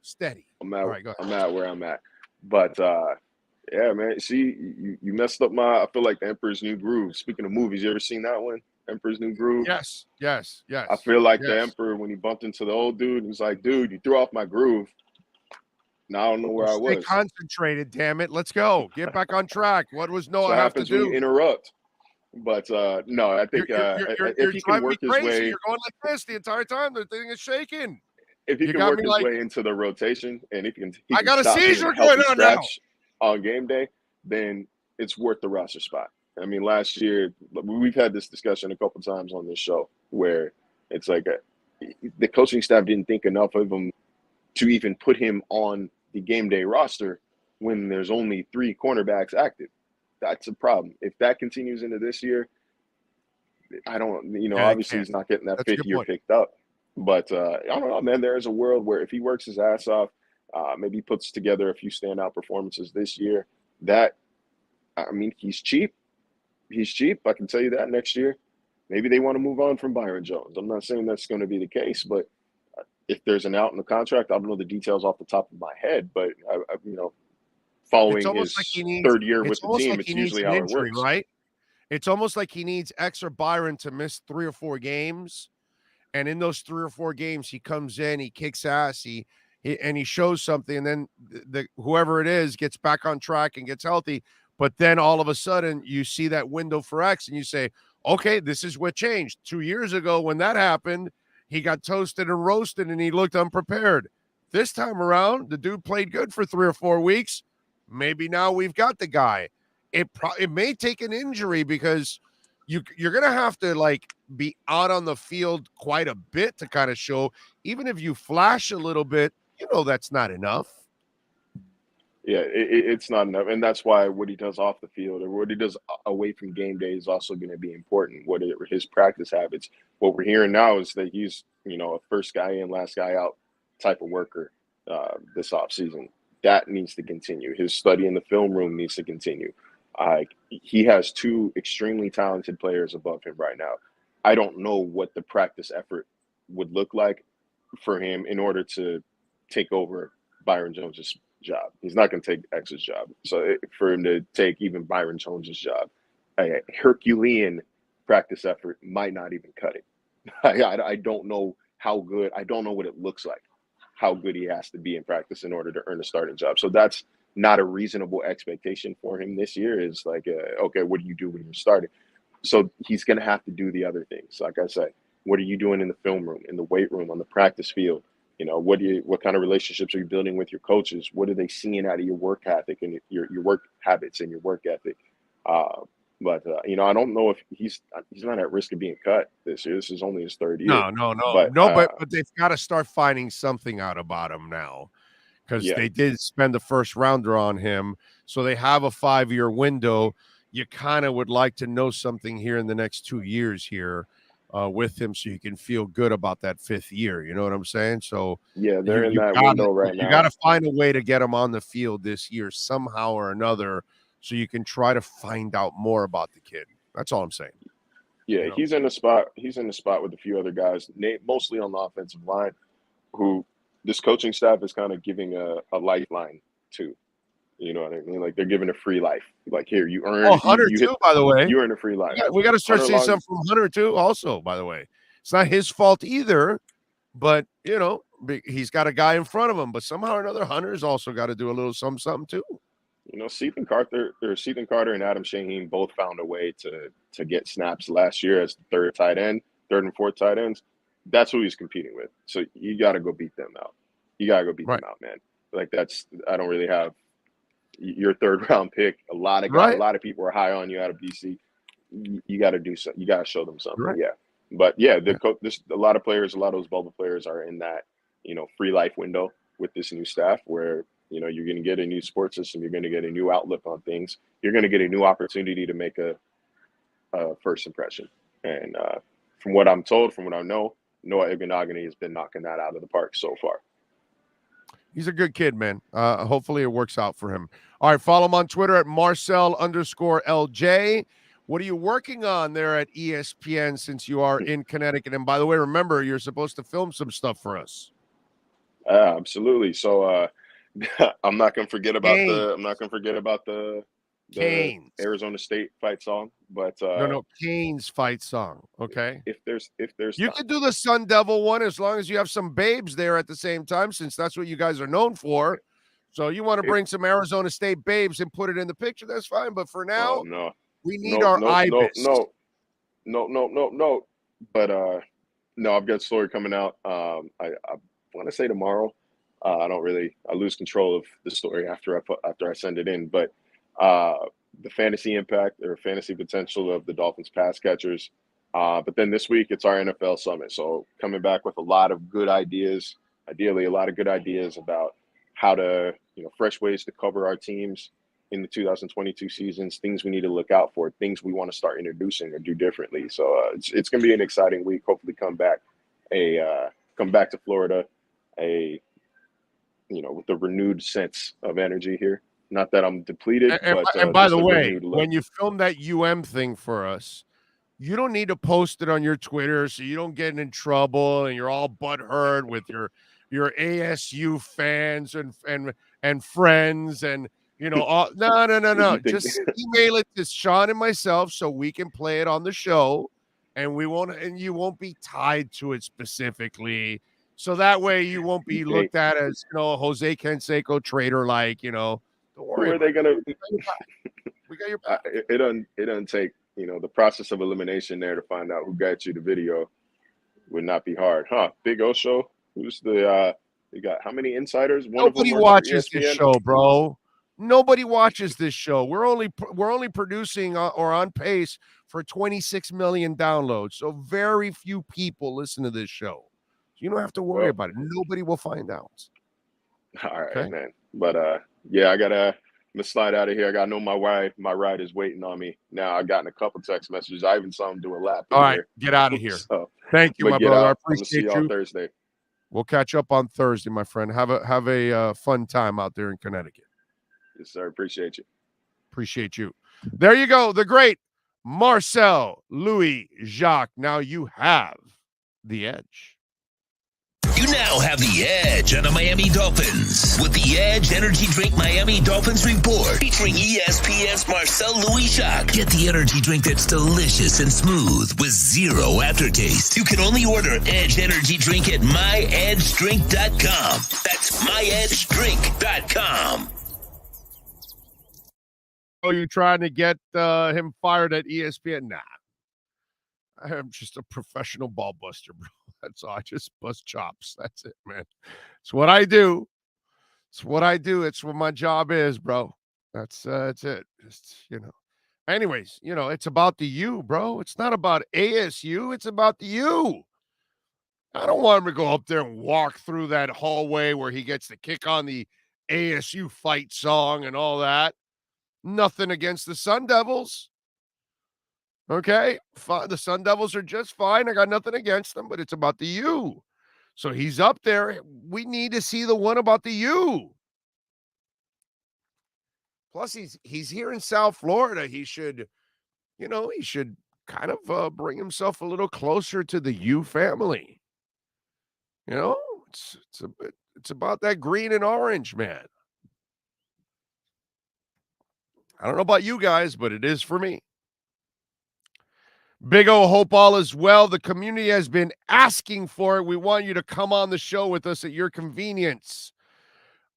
Steady. I'm at, all right, go ahead. I'm at where I'm at. But yeah, man. See, you messed up I feel like the Emperor's New Groove. Speaking of movies, you ever seen that one? Emperor's New Groove? Yes. I feel like the Emperor, when he bumped into the old dude, he was like, dude, you threw off my groove. Now I don't know where I was. Stay concentrated, damn it. Let's go. Get back on track. What was Noah have to do? When you interrupt. But no, I think if he can work his way. You're going like this the entire time. The thing is shaking. If he can work his way into the rotation, and if he can I got a stop seizure going on now on game day, then it's worth the roster spot. I mean, last year we've had this discussion a couple times on this show where it's like the coaching staff didn't think enough of him to even put him on the game day roster when there's only 3 cornerbacks active. That's a problem. If that continues into this year, I don't, obviously he's not getting that 5th year picked up. But I don't know, man. There is a world where if he works his ass off, maybe puts together a few standout performances this year, he's cheap. He's cheap. I can tell you that next year. Maybe they want to move on from Byron Jones. I'm not saying that's going to be the case, but if there's an out in the contract, I don't know the details off the top of my head, but following his third year with the team, it's usually how it works, right? It's almost like he needs X or Byron to miss 3 or 4 games, and in those 3 or 4 games, he comes in, he kicks ass, he shows something, and then the whoever it is gets back on track and gets healthy. But then all of a sudden, you see that window for X, and you say, okay, this is what changed. 2 years ago, when that happened, he got toasted and roasted, and he looked unprepared. This time around, the dude played good for 3 or 4 weeks. Maybe now we've got the guy. It may take an injury because you're going to have to be out on the field quite a bit to kind of show. Even if you flash a little bit, that's not enough. Yeah, it's not enough. And that's why what he does off the field or what he does away from game day is also going to be important. What are his practice habits? What we're hearing now is that he's, a first guy in, last guy out type of worker this offseason. That needs to continue. His study in the film room needs to continue. He has 2 extremely talented players above him right now. I don't know what the practice effort would look like for him in order to take over Byron Jones's job. He's not going to take X's job. So for him to take even Byron Jones's job, a Herculean practice effort might not even cut it. I don't know how good. I don't know what it looks like, how good he has to be in practice in order to earn a starting job. So that's not a reasonable expectation for him this year. Is like, okay, what do you do when you're starting? So he's going to have to do the other things. Like I said, what are you doing in the film room, in the weight room, on the practice field? What kind of relationships are you building with your coaches? What are they seeing out of your work ethic and your work habits and your work ethic? But I don't know if he's not at risk of being cut this year. This is only his 3rd year. No. But they've got to start finding something out about him now, because they did spend the first rounder on him, so they have a 5-year window. You kind of would like to know something here in the next 2 years here with him, so you can feel good about that 5th year. You know what I'm saying? So yeah, they're in that window right now. You got to find a way to get him on the field this year somehow or another, so you can try to find out more about the kid. That's all I'm saying. Yeah, he's in the spot. He's in the spot with a few other guys, mostly on the offensive line, who this coaching staff is kind of giving a lifeline to. You know what I mean? Like they're giving a free life. Like here, you earn. Oh, Hunter you too, by the way. You earn a free life. We got to start Hunter seeing Long, something from Hunter too. Also, by the way, it's not his fault either. But he's got a guy in front of him. But somehow or another, Hunter's also got to do a little something too. Stephen Carter and Adam Shaheen both found a way to get snaps last year as the third and fourth tight ends. That's who he's competing with. So you got to go beat them out. You got to go beat them out, man. Like I don't really have your third round pick. A lot of guys, a lot of people are high on you out of DC. You got to do something. You got to show them something. Right. Yeah. But yeah, a lot of players, a lot of those bubble players are in that, free life window with this new staff where, you're going to get a new sports system. You're going to get a new outlook on things. You're going to get a new opportunity to make a first impression. And from what I'm told, from what I know, Noah Igbinoghene has been knocking that out of the park so far. He's a good kid, man. Hopefully it works out for him. All right, follow him on Twitter at Marcel_LJ. What are you working on there at ESPN since you are in Connecticut? And by the way, remember, you're supposed to film some stuff for us. Absolutely. So I'm not gonna forget about the Arizona State fight song, but no, Canes fight song. Okay. If there's you can do the Sun Devil one as long as you have some babes there at the same time, since that's what you guys are known for. So you want to bring some Arizona State babes and put it in the picture, that's fine. But for now, we need our ibis. No. But no, I've got a story coming out. I want to say tomorrow. I lose control of the story after I send it in. But the fantasy impact or fantasy potential of the Dolphins pass catchers. But then this week it's our NFL Summit. So coming back with a lot of good ideas, ideally a lot of good ideas about how to, fresh ways to cover our teams in the 2022 seasons, things we need to look out for, things we want to start introducing or do differently. So it's going to be an exciting week. Hopefully come back to Florida, with a renewed sense of energy here. Not that I'm depleted. And by the way, when you film that thing for us, you don't need to post it on your Twitter so you don't get in trouble and you're all butthurt with your ASU fans and friends and no. Just email it to Sean and myself so we can play it on the show, and you won't be tied to it specifically. So that way you won't be looked at as Jose Canseco traitor don't worry. Who are they gonna? We got your back. It doesn't take the process of elimination there to find out who got you the video would not be hard, huh? Big O show. Who's the you got how many insiders? Nobody watches this show, bro. Nobody watches this show. We're only producing or on pace for 26 million downloads. So very few people listen to this show. You don't have to worry about it. Nobody will find out. All right, man. But yeah, I'm gonna slide out of here. I gotta know my ride is waiting on me. Now I've gotten a couple text messages. I even saw him do a lap. All right, get out of here. So, thank you, my brother. I appreciate you. Thursday. We'll catch up on Thursday, my friend. Have a fun time out there in Connecticut. Yes, sir. Appreciate you. Appreciate you. There you go. The great Marcel Louis-Jacques. Now you have the edge. You now have the edge on the Miami Dolphins with the Edge Energy Drink Miami Dolphins Report featuring ESPN's Marcel Louis-Jacques. Get the energy drink that's delicious and smooth with zero aftertaste. You can only order Edge Energy Drink at myedgedrink.com. That's myedgedrink.com. Oh, you trying to get him fired at ESPN? Nah. I am just a professional ball buster, bro. That's all. I just bust chops. That's it, man. It's what I do. It's what I do. It's what my job is, bro. That's it. Just, Anyways, it's about the U, bro. It's not about ASU. It's about the U. I don't want him to go up there and walk through that hallway where he gets to kick on the ASU fight song and all that. Nothing against the Sun Devils. Okay, the Sun Devils are just fine. I got nothing against them, but it's about the U. So he's up there. We need to see the one about the U. Plus, he's here in South Florida. He should kind of bring himself a little closer to the U family. It's about that green and orange, man. I don't know about you guys, but it is for me. Big O, hope all is well. The community has been asking for it. We want you to come on the show with us at your convenience.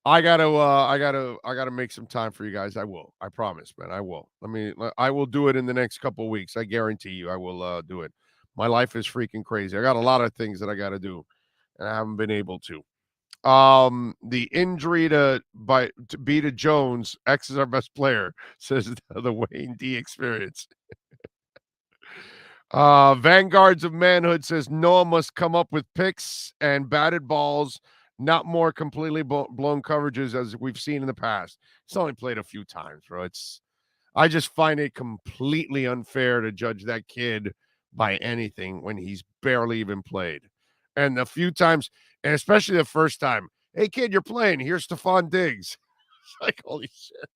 I gotta make some time for you guys. I will. I promise, man. I will. I will do it in the next couple of weeks. I guarantee you I will do it. My life is freaking crazy. I got a lot of things that I got to do, and I haven't been able to. The injury to B to Jones, X is our best player, says the Wayne D experience. Vanguards of Manhood says Noah must come up with picks and batted balls, not more completely blown coverages as we've seen in the past. He's only played a few times, bro. I just find it completely unfair to judge that kid by anything when he's barely even played. And the few times, and especially the first time, hey kid, you're playing. Here's Stephon Diggs. It's like, holy shit.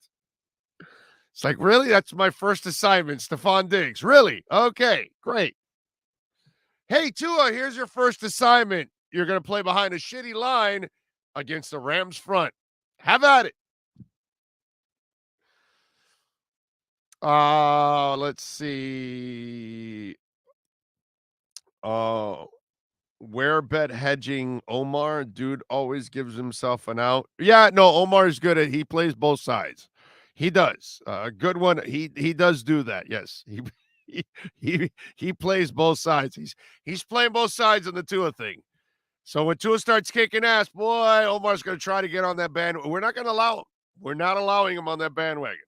It's like, really? That's my first assignment, Stephon Diggs. Really? Okay, great. Hey, Tua, here's your first assignment. You're going to play behind a shitty line against the Rams front. Have at it. Let's see. Where bet hedging Omar? Dude always gives himself an out. Yeah, no, Omar's good at, he plays both sides. He does. A good one. He does do that. Yes. He plays both sides. He's playing both sides on the Tua thing. So when Tua starts kicking ass, boy, Omar's going to try to get on that bandwagon. We're not going to allow him. We're not allowing him on that bandwagon.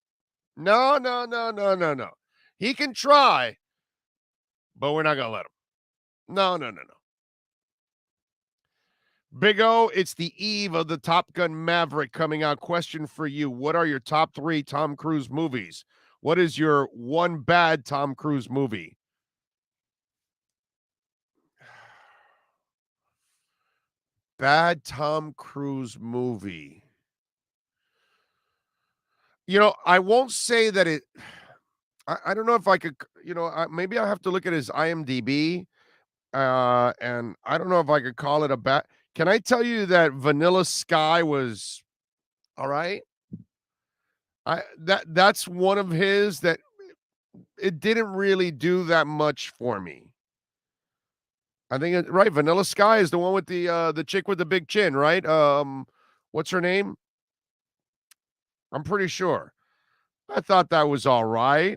No. He can try, but we're not going to let him. No. Big O, it's the eve of the Top Gun Maverick coming out. Question for you. What are your top 3 Tom Cruise movies? What is your one bad Tom Cruise movie? Bad Tom Cruise movie. I won't say that it. I don't know if I could, maybe I'll have to look at his IMDb. And I don't know if I could call it a bad. Can I tell you that Vanilla Sky was all right? That's one of his that it didn't really do that much for me. I think right. Vanilla Sky is the one with the chick with the big chin, right? What's her name? I'm pretty sure. I thought that was all right.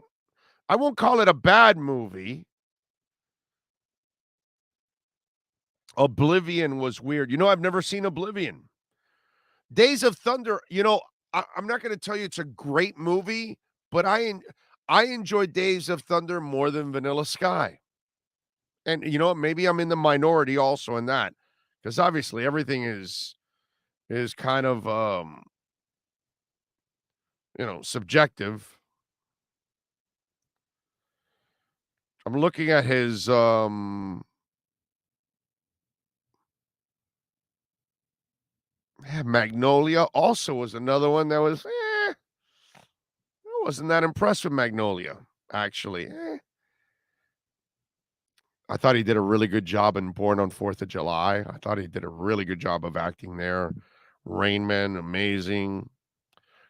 I won't call it a bad movie. Oblivion was weird. I've never seen Oblivion. Days of Thunder, I'm not going to tell you it's a great movie, but I enjoyed Days of Thunder more than Vanilla Sky. And maybe I'm in the minority also in that, because obviously everything is kind of subjective. I'm looking at his Magnolia also was another one that was I wasn't that impressed with Magnolia, actually. I thought he did a really good job in Born on 4th of July. I thought he did a really good job of acting there. Rain Man, amazing.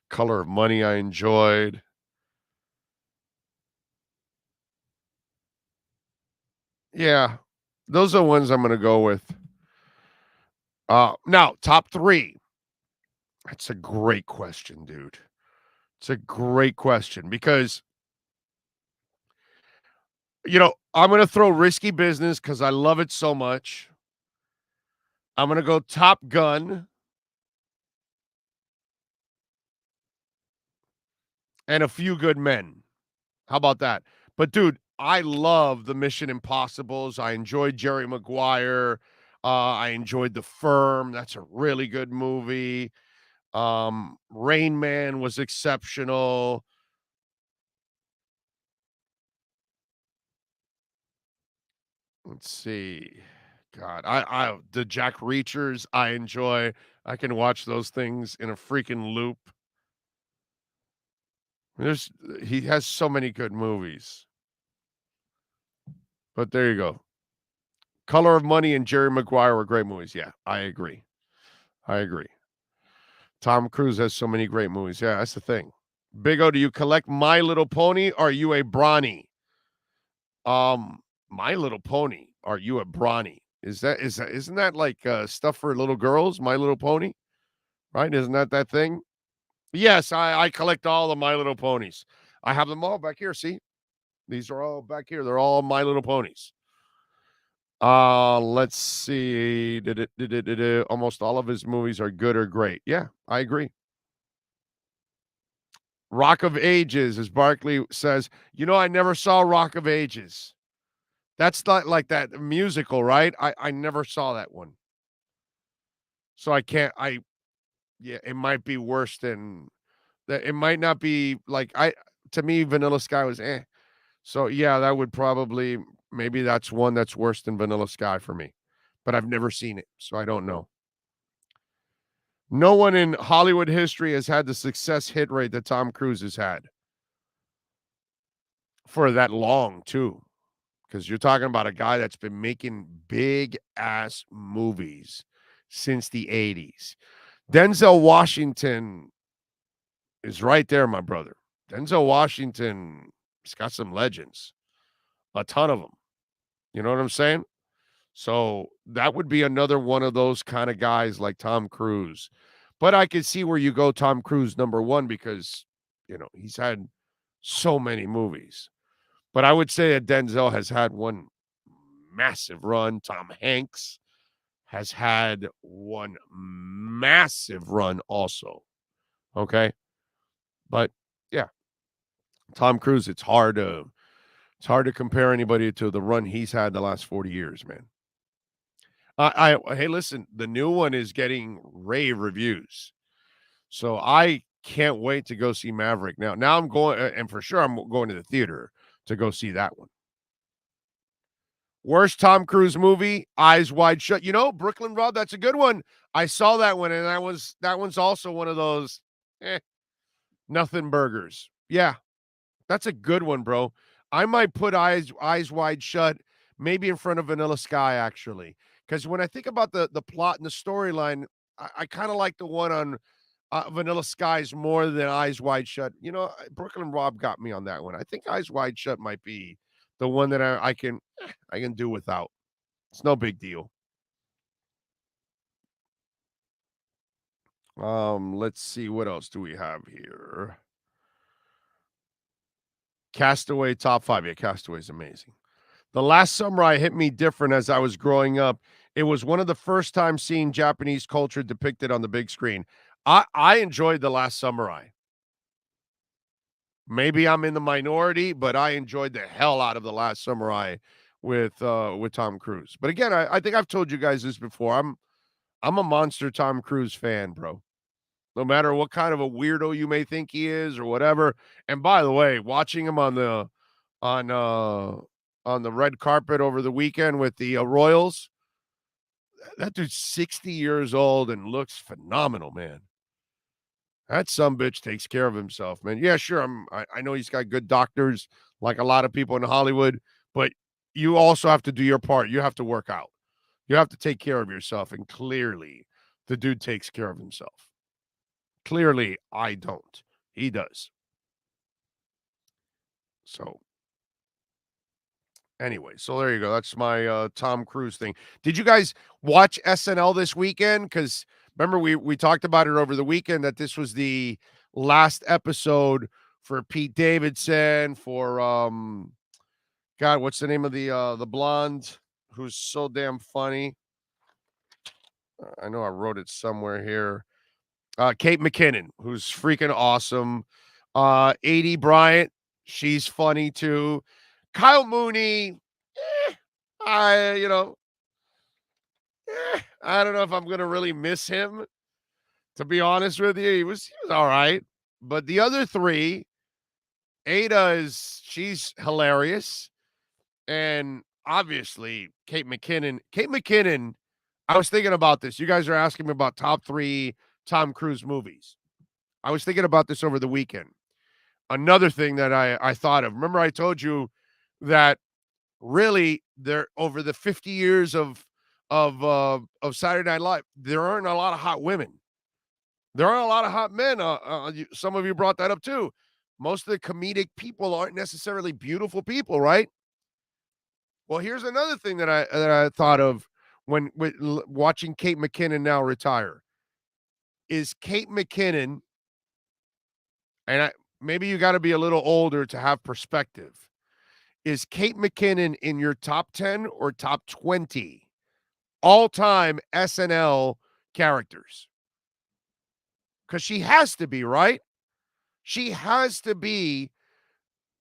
Color of Money, I enjoyed. Yeah, those are the ones I'm going to go with. Now, top 3. That's a great question, dude. It's a great question because, I'm going to throw Risky Business because I love it so much. I'm going to go Top Gun. And A Few Good Men. How about that? But, dude, I love the Mission Impossibles. I enjoyed Jerry Maguire. I enjoyed The Firm. That's a really good movie. Rain Man was exceptional. Let's see. God, I the Jack Reachers, I enjoy. I can watch those things in a freaking loop. He has so many good movies. But there you go. Color of Money and Jerry Maguire were great movies. Yeah, I agree. Tom Cruise has so many great movies. Yeah, that's the thing. Big O, do you collect My Little Pony? Or are you a Brawny? My Little Pony. Are you a Brawny? Isn't that like stuff for little girls? My Little Pony, right? Isn't that thing? Yes, I collect all the My Little Ponies. I have them all back here. See, these are all back here. They're all My Little Ponies. Let's see. Almost all of his movies are good or great. Yeah, I agree. Rock of Ages, as Barkley says. I never saw Rock of Ages. That's not like that musical, right? I never saw that one. So I can't. It might be worse than that. It might not be like to me, Vanilla Sky was eh. So yeah, that would probably, maybe that's one that's worse than Vanilla Sky for me. But I've never seen it, so I don't know. No one in Hollywood history has had the success hit rate that Tom Cruise has had. For that long, too. Because you're talking about a guy that's been making big ass movies since the 80s. Denzel Washington is right there, my brother. Denzel Washington has got some legends, a ton of them. You know what I'm saying? So that would be another one of those kind of guys like Tom Cruise. But I could see where you go Tom Cruise number one because, he's had so many movies. But I would say that Denzel has had one massive run. Tom Hanks has had one massive run also. Okay? But yeah. Tom Cruise, it's hard to compare anybody to the run he's had the last 40 years, man. Hey, listen, the new one is getting rave reviews. So I can't wait to go see Maverick now. Now I'm going, and for sure I'm going to the theater to go see that one. Worst Tom Cruise movie, Eyes Wide Shut. Brooklyn Rob, that's a good one. I saw that one, and that one's also one of those nothing burgers. Yeah, that's a good one, bro. I might put Eyes Wide Shut maybe in front of Vanilla Sky, actually. Because when I think about the plot and the storyline, I kind of like the one on Vanilla Skies more than Eyes Wide Shut. Brooklyn Rob got me on that one. I think Eyes Wide Shut might be the one that I can do without. It's no big deal. Let's see, what else do we have here? Castaway top 5. Yeah, Castaway is amazing. The Last Samurai hit me different as I was growing up. It was one of the first times seeing Japanese culture depicted on the big screen. I enjoyed The Last Samurai. Maybe I'm in the minority, but I enjoyed the hell out of The Last Samurai with Tom Cruise. But again, I think I've told you guys this before. I'm a monster Tom Cruise fan, bro. No matter what kind of a weirdo you may think he is or whatever. And by the way, watching him on the red carpet over the weekend with the Royals, that dude's 60 years old and looks phenomenal, man. That sumbitch takes care of himself, man. Yeah, sure. I know he's got good doctors, like a lot of people in Hollywood, but you also have to do your part. You have to work out. You have to take care of yourself. And clearly, the dude takes care of himself. Clearly, I don't. He does. So, anyway, so there you go. That's my Tom Cruise thing. Did you guys watch SNL this weekend? Because remember, we talked about it over the weekend that this was the last episode for Pete Davidson, for God, what's the name of the blonde who's so damn funny? I know I wrote it somewhere here. Kate McKinnon, who's freaking awesome. Adie Bryant, she's funny too. Kyle Mooney, I don't know if I'm gonna really miss him. To be honest with you, he was all right. But the other three, she's hilarious. And obviously, Kate McKinnon. I was thinking about this. You guys are asking me about top 3 Tom Cruise movies. I was thinking about this over the weekend. Another thing that I thought of. Remember I told you that really there over the 50 years of Saturday Night Live, there aren't a lot of hot women. There are a lot of hot men. Some of you brought that up too. Most of the comedic people aren't necessarily beautiful people, right? Well, here's another thing that I thought of when watching Kate McKinnon now retire. Is Kate McKinnon, and maybe you got to be a little older to have perspective. Is Kate McKinnon in your top 10 or top 20 all-time SNL characters? Because she has to be, right? She has to be,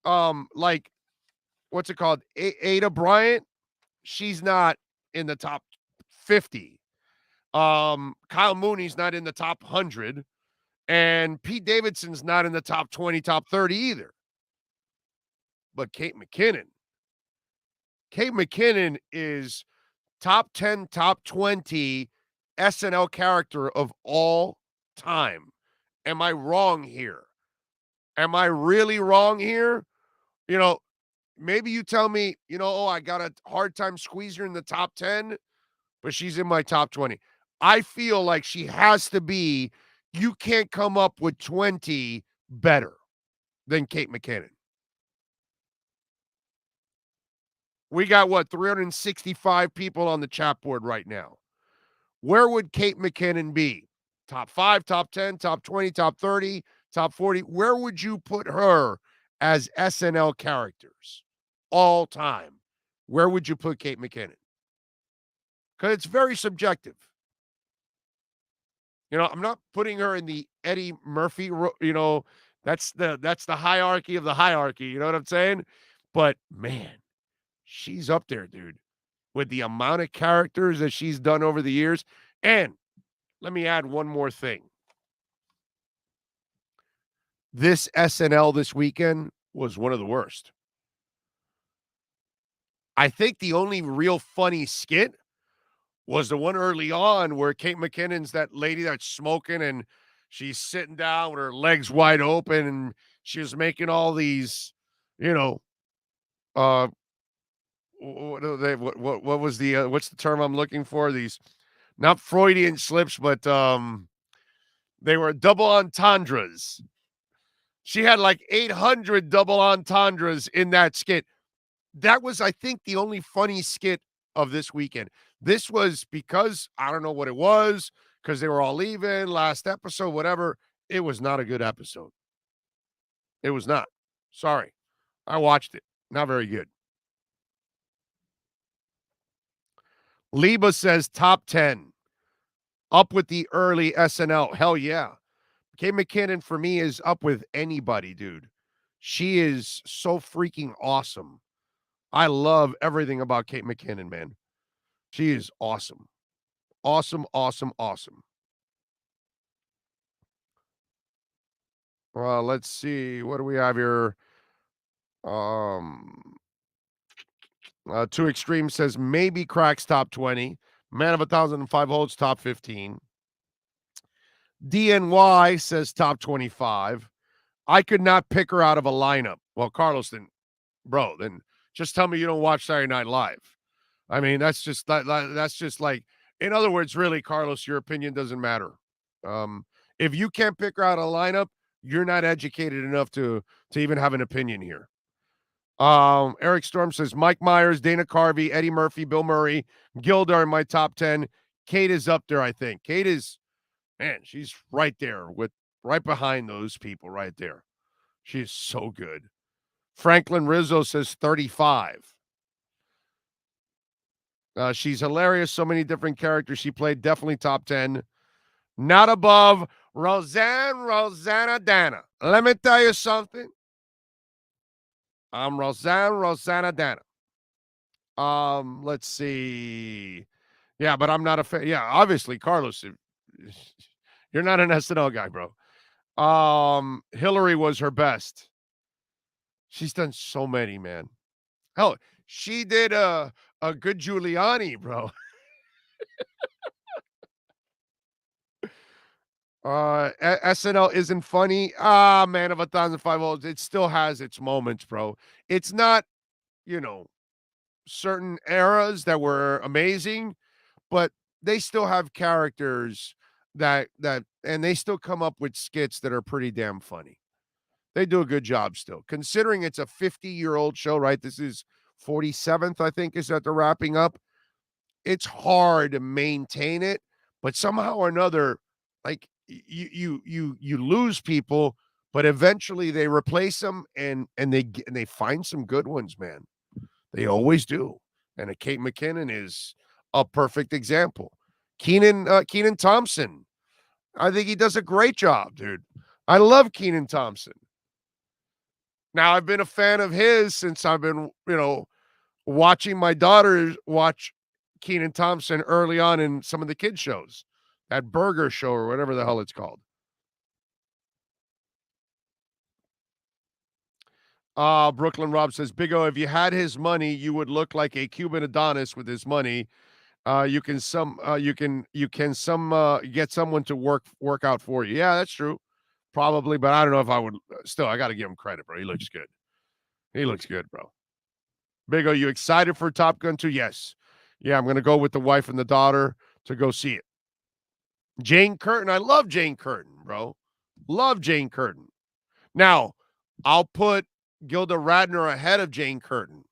like, what's it called? Ada Bryant. She's not in the top 50. Kyle Mooney's not in the top 100. And Pete Davidson's not in the top 20, top 30 either. But Kate McKinnon is top 10, top 20 SNL character of all time. Am I wrong here? Am I really wrong here? You know, maybe you tell me, I got a hard time squeezing her in the top 10, but she's in my top 20. I feel like she has to be, you can't come up with 20 better than Kate McKinnon. We got, 365 people on the chat board right now. Where would Kate McKinnon be? Top 5, top 10, top 20, top 30, top 40? Where would you put her as SNL characters all time? Where would you put Kate McKinnon? Because it's very subjective. I'm not putting her in the Eddie Murphy, that's the hierarchy of the hierarchy. You know what I'm saying? But, man, she's up there, dude, with the amount of characters that she's done over the years. And let me add one more thing. This SNL this weekend was one of the worst. I think the only real funny skit was the one early on where Kate McKinnon's that lady that's smoking and she's sitting down with her legs wide open and she was making all these, what was the what's the term I'm looking for? These not Freudian slips, but they were double entendres. She had like 800 double entendres in that skit. That was, I think, the only funny skit of this weekend. This was because, I don't know what it was, because they were all leaving, last episode, whatever. It was not a good episode. It was not. Sorry. I watched it. Not very good. Liba says top 10. Up with the early SNL. Hell yeah. Kate McKinnon, for me, is up with anybody, dude. She is so freaking awesome. I love everything about Kate McKinnon, man. She is awesome. Awesome, awesome, awesome. Well, let's see. What do we have here? Two Extreme says maybe cracks top 20. Man of 1,005 holds top 15. DNY says top 25. I could not pick her out of a lineup. Well, Carlos, then just tell me you don't watch Saturday Night Live. I mean, that's just like, in other words, really, Carlos, your opinion doesn't matter. If you can't pick her out of a lineup, you're not educated enough to even have an opinion here. Eric Storm says Mike Myers, Dana Carvey, Eddie Murphy, Bill Murray, Gilda are in my top 10. Kate is up there, I think. Kate is, man, she's right there right behind those people right there. She's so good. Franklin Rizzo says 35. She's hilarious. So many different characters she played. Definitely top 10. Not above Rosanna Dana. Let me tell you something. I'm Rosanna Dana. Let's see. Yeah, but I'm not a fan. Yeah, obviously, Carlos, you're not an SNL guy, bro. Hillary was her best. She's done so many, man. Hell, she did a good Giuliani, bro. SNL isn't funny. Man of 1,005 volts. It still has its moments, bro. It's not, certain eras that were amazing, but they still have characters and they still come up with skits that are pretty damn funny. They do a good job still, considering it's a 50-year-old show, right? This is 47th, I think, is that they're wrapping up. It's hard to maintain it, but somehow or another, like you lose people, but eventually they replace them, and they find some good ones, man. They always do. And Kate McKinnon is a perfect example. Keenan Thompson, I think he does a great job, dude. I love Keenan Thompson. Now, I've been a fan of his since I've been, watching my daughter watch Keenan Thompson early on in some of the kids' shows, that burger show or whatever the hell it's called. Brooklyn Rob says, Big O, if you had his money, you would look like a Cuban Adonis with his money. You can get someone to work out for you. Yeah, that's true. Probably, but I don't know if I would. Still, I got to give him credit, bro. He looks good. He looks good, bro. Big O, you excited for Top Gun 2? Yes. Yeah, I'm going to go with the wife and the daughter to go see it. Jane Curtin. I love Jane Curtin, bro. Love Jane Curtin. Now, I'll put Gilda Radner ahead of Jane Curtin.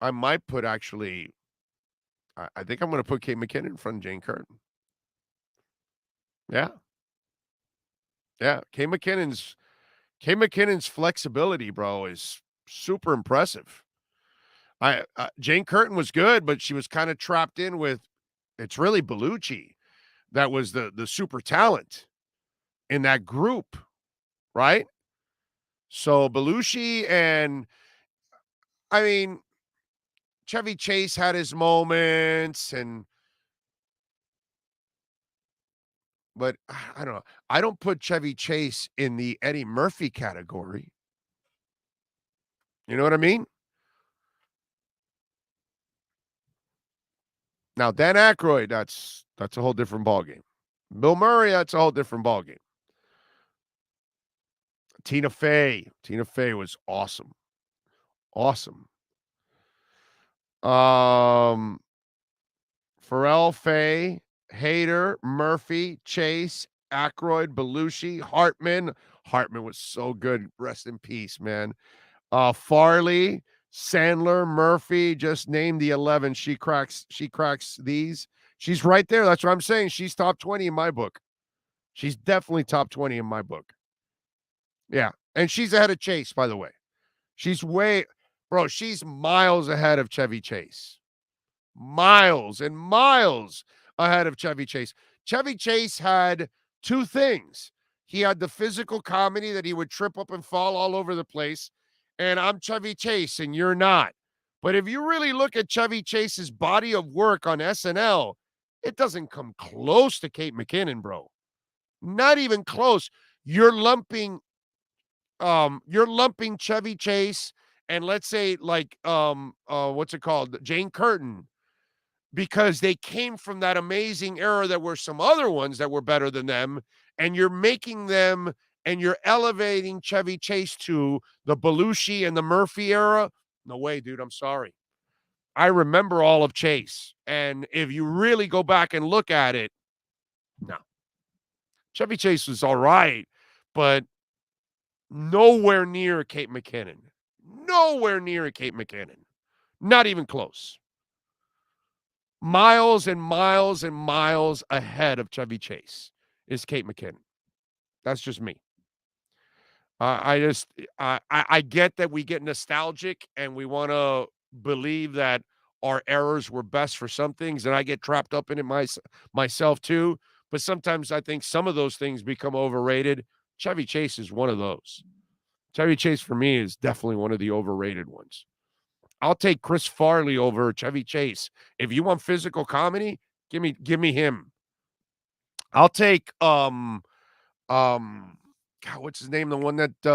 I might put actually, I think I'm going to put Kate McKinnon in front of Jane Curtin. Yeah. Yeah. Kate McKinnon's flexibility, bro, is super impressive. Jane Curtin was good, but she was kind of trapped in with, it's really Bellucci that was the super talent in that group, right? So Bellucci and, I mean, Chevy Chase had his moments, but I don't know. I don't put Chevy Chase in the Eddie Murphy category. You know what I mean? Now, Dan Aykroyd, that's a whole different ballgame. Bill Murray, that's a whole different ballgame. Tina Fey was awesome. Awesome. Pharrell, Fey, Hader, Murphy, Chase, Aykroyd, Belushi, Hartman. Hartman was so good. Rest in peace, man. Farley, Sandler, Murphy, just name the 11. She cracks these. She's right there. That's what I'm saying. She's top 20 in my book. She's definitely top 20 in my book. Yeah. And she's ahead of Chase, by the way. She's miles ahead of Chevy Chase. Miles and miles ahead of Chevy Chase. Chevy Chase had two things. He had the physical comedy that he would trip up and fall all over the place. And I'm Chevy Chase and you're not. But if you really look at Chevy Chase's body of work on SNL, it doesn't come close to Kate McKinnon, bro. Not even close. You're lumping Chevy Chase and let's say like what's it called? Jane Curtin, because they came from that amazing era. There were some other ones that were better than them, and you're making them and you're elevating Chevy Chase to the Belushi and the Murphy era. No way, dude. I'm sorry. I remember all of Chase. And if you really go back and look at it, no. Chevy Chase was all right, but nowhere near Kate McKinnon. Nowhere near Kate McKinnon. Not even close. Miles and miles and miles ahead of Chevy Chase is Kate McKinnon. That's just me. I get that we get nostalgic and we want to believe that our errors were best for some things, and I get trapped up in it myself too. But sometimes I think some of those things become overrated. Chevy Chase is one of those. Chevy Chase for me is definitely one of the overrated ones. I'll take Chris Farley over Chevy Chase. If you want physical comedy, give me him. I'll take God, what's his name? The one that did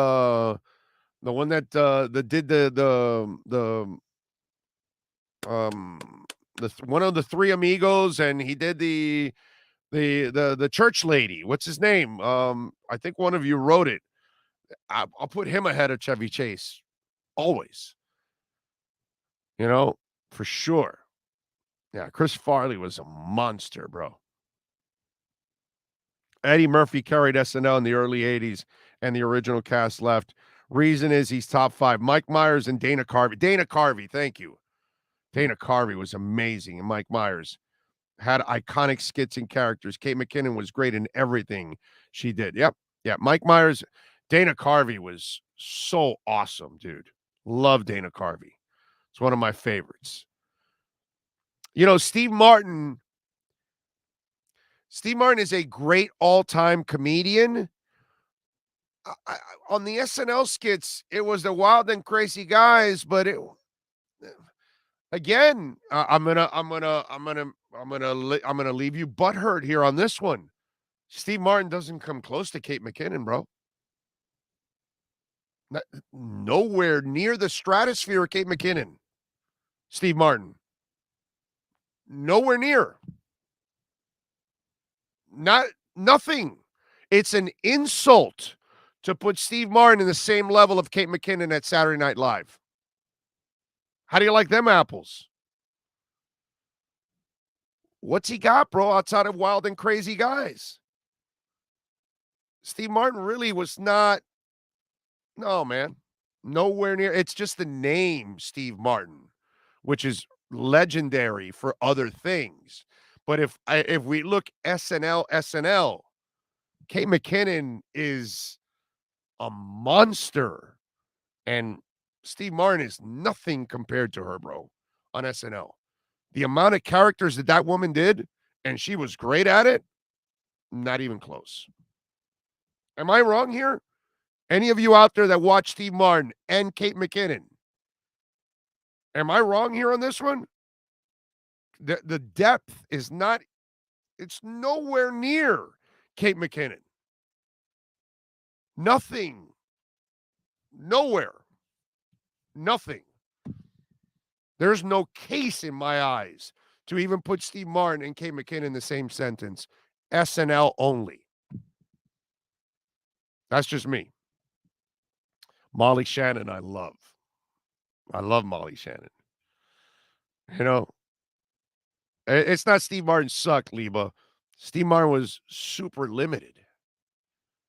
one of the Three Amigos, and he did the church lady. What's his name? I think one of you wrote it. I'll put him ahead of Chevy Chase, always. For sure. Yeah, Chris Farley was a monster, bro. Eddie Murphy carried SNL in the early 80s, and the original cast left. Reason is he's top 5. Mike Myers and Dana Carvey. Dana Carvey, thank you. Dana Carvey was amazing, and Mike Myers had iconic skits and characters. Kate McKinnon was great in everything she did. Yep. Yeah. Mike Myers, Dana Carvey was so awesome, dude. Love Dana Carvey. It's one of my favorites. You know, Steve Martin is a great all-time comedian. On the SNL skits, it was the Wild and Crazy Guys, but again, I'm gonna leave you butthurt here on this one. Steve Martin doesn't come close to Kate McKinnon, bro. Nowhere near the stratosphere of Kate McKinnon. Steve Martin. Nowhere near. Nothing. It's an insult to put Steve Martin in the same level of Kate McKinnon at Saturday Night Live. How do you like them apples? What's he got, bro, outside of Wild and Crazy Guys? Steve Martin really was not. No, man. Nowhere near. It's just the name Steve Martin, which is legendary for other things. But if we look SNL, Kate McKinnon is a monster. And Steve Martin is nothing compared to her, bro, on SNL. The amount of characters that woman did, and she was great at it, not even close. Am I wrong here? Any of you out there that watch Steve Martin and Kate McKinnon, am I wrong here on this one? The depth is not, it's nowhere near Kate McKinnon. Nothing. Nowhere. Nothing. There's no case in my eyes to even put Steve Martin and Kate McKinnon in the same sentence. SNL only. That's just me. Molly Shannon, I love. I love Molly Shannon. You know, it's not Steve Martin sucked, Liba. Steve Martin was super limited.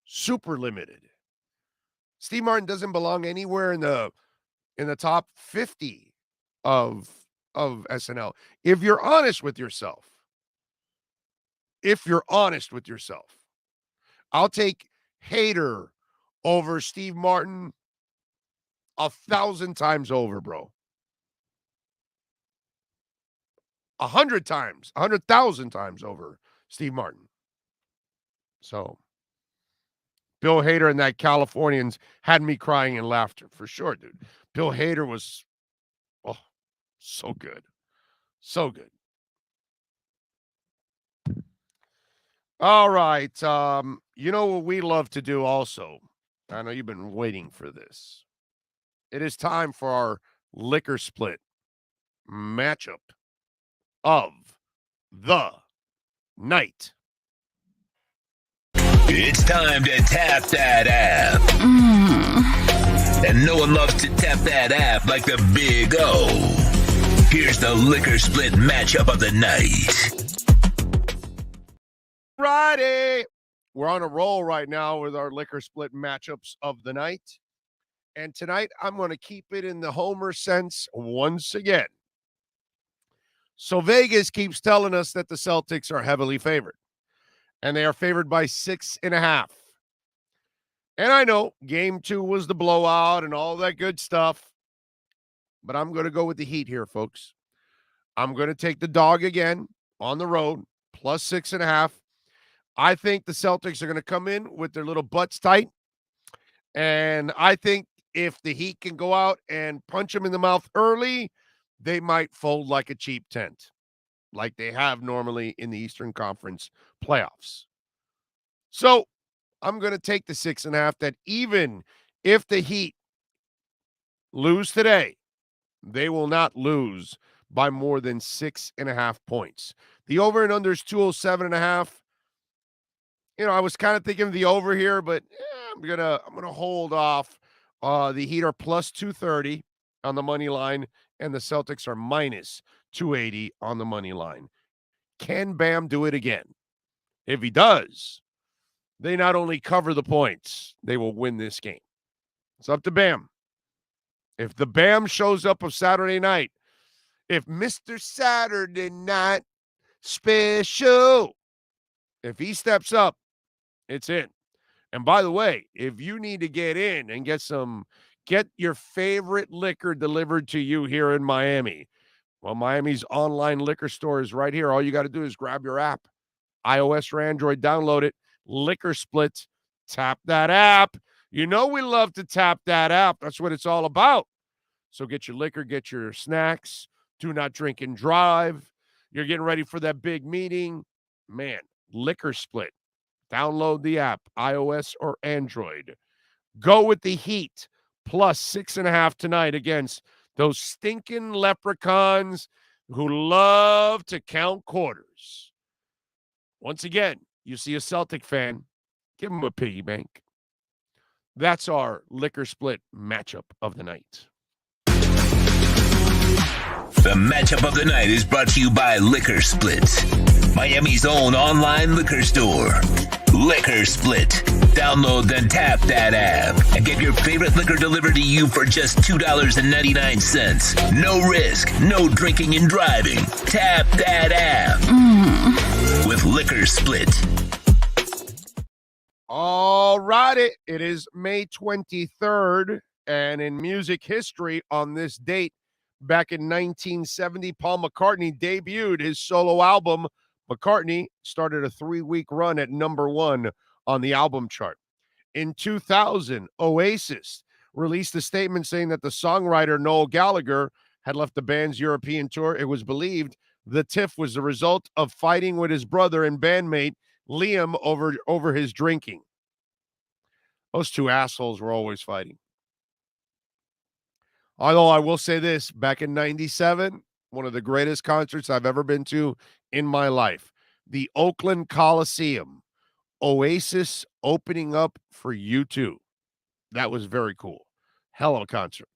Super limited. Steve Martin doesn't belong anywhere in the top 50 of SNL. If you're honest with yourself, I'll take Hader over Steve Martin 1,000 times over, bro. 100 times, 100,000 times over Steve Martin. So Bill Hader and that Californians had me crying in laughter for sure, dude. Bill Hader was, so good. So good. All right. You know what we love to do also? I know you've been waiting for this. It is time for our liquor split matchup of the night. It's time to tap that app. And no one loves to tap that app like the Big O. Here's the liquor split matchup of the night. Friday. We're on a roll right now with our liquor split matchups of the night. And tonight, I'm going to keep it in the Homer sense once again. So Vegas keeps telling us that the Celtics are heavily favored. And they are favored by 6.5. And I know game 2 was the blowout and all that good stuff. But I'm going to go with the Heat here, folks. I'm going to take the dog again on the road, plus 6.5. I think the Celtics are going to come in with their little butts tight. And I think if the Heat can go out and punch them in the mouth early, they might fold like a cheap tent, like they have normally in the Eastern Conference playoffs. So I'm going to take the 6.5 that even if the Heat lose today, they will not lose by more than 6.5 points. The over and under is 207.5. You know, I was kind of thinking of the over here, but I'm gonna hold off. The Heat are plus 230. on the money line, and the Celtics are minus 280 on the money line. Can Bam do it again? If he does, they not only cover the points, they will win this game. It's up to Bam. If the Bam shows up of Saturday night, if Mr. Saturday Night Special, if he steps up, it's in. And by the way, if you need to get in and get your favorite liquor delivered to you here in Miami, well, Miami's online liquor store is right here. All you got to do is grab your app, iOS or Android, download it, Liquor Split, tap that app. You know we love to tap that app. That's what it's all about. So get your liquor, get your snacks. Do not drink and drive. You're getting ready for that big meeting. Man, Liquor Split. Download the app, iOS or Android. Go with the Heat, plus 6.5 tonight against those stinking leprechauns who love to count quarters. Once again, you see a Celtic fan, give him a piggy bank. That's our Liquor Split matchup of the night. The matchup of the night is brought to you by Liquor Split, Miami's own online liquor store. Liquor Split. Download then tap that app and get your favorite liquor delivered to you for just $2.99. No risk, no drinking and driving. Tap that app with Liquor Split. All righty. It is May 23rd, and in music history on this date, back in 1970, Paul McCartney debuted his solo album. McCartney started a 3-week run at number 1 on the album chart. In 2000, Oasis released a statement saying that the songwriter Noel Gallagher had left the band's European tour. It was believed the tiff was the result of fighting with his brother and bandmate Liam over his drinking. Those two assholes were always fighting. Although I will say this, back in 97, one of the greatest concerts I've ever been to in my life, the Oakland Coliseum, Oasis opening up for U2. That was very cool. Hell of a concert.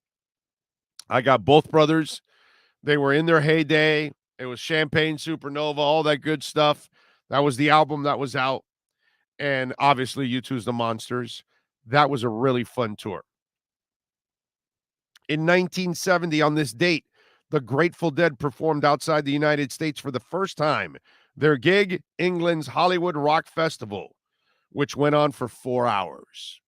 I got both brothers. They were in their heyday. It was Champagne Supernova, all that good stuff. That was the album that was out. And obviously U2's The Monsters. That was a really fun tour. In 1970, on this date, the Grateful Dead performed outside the United States for the first time. Their gig, England's Hollywood Rock Festival, which went on for 4 hours.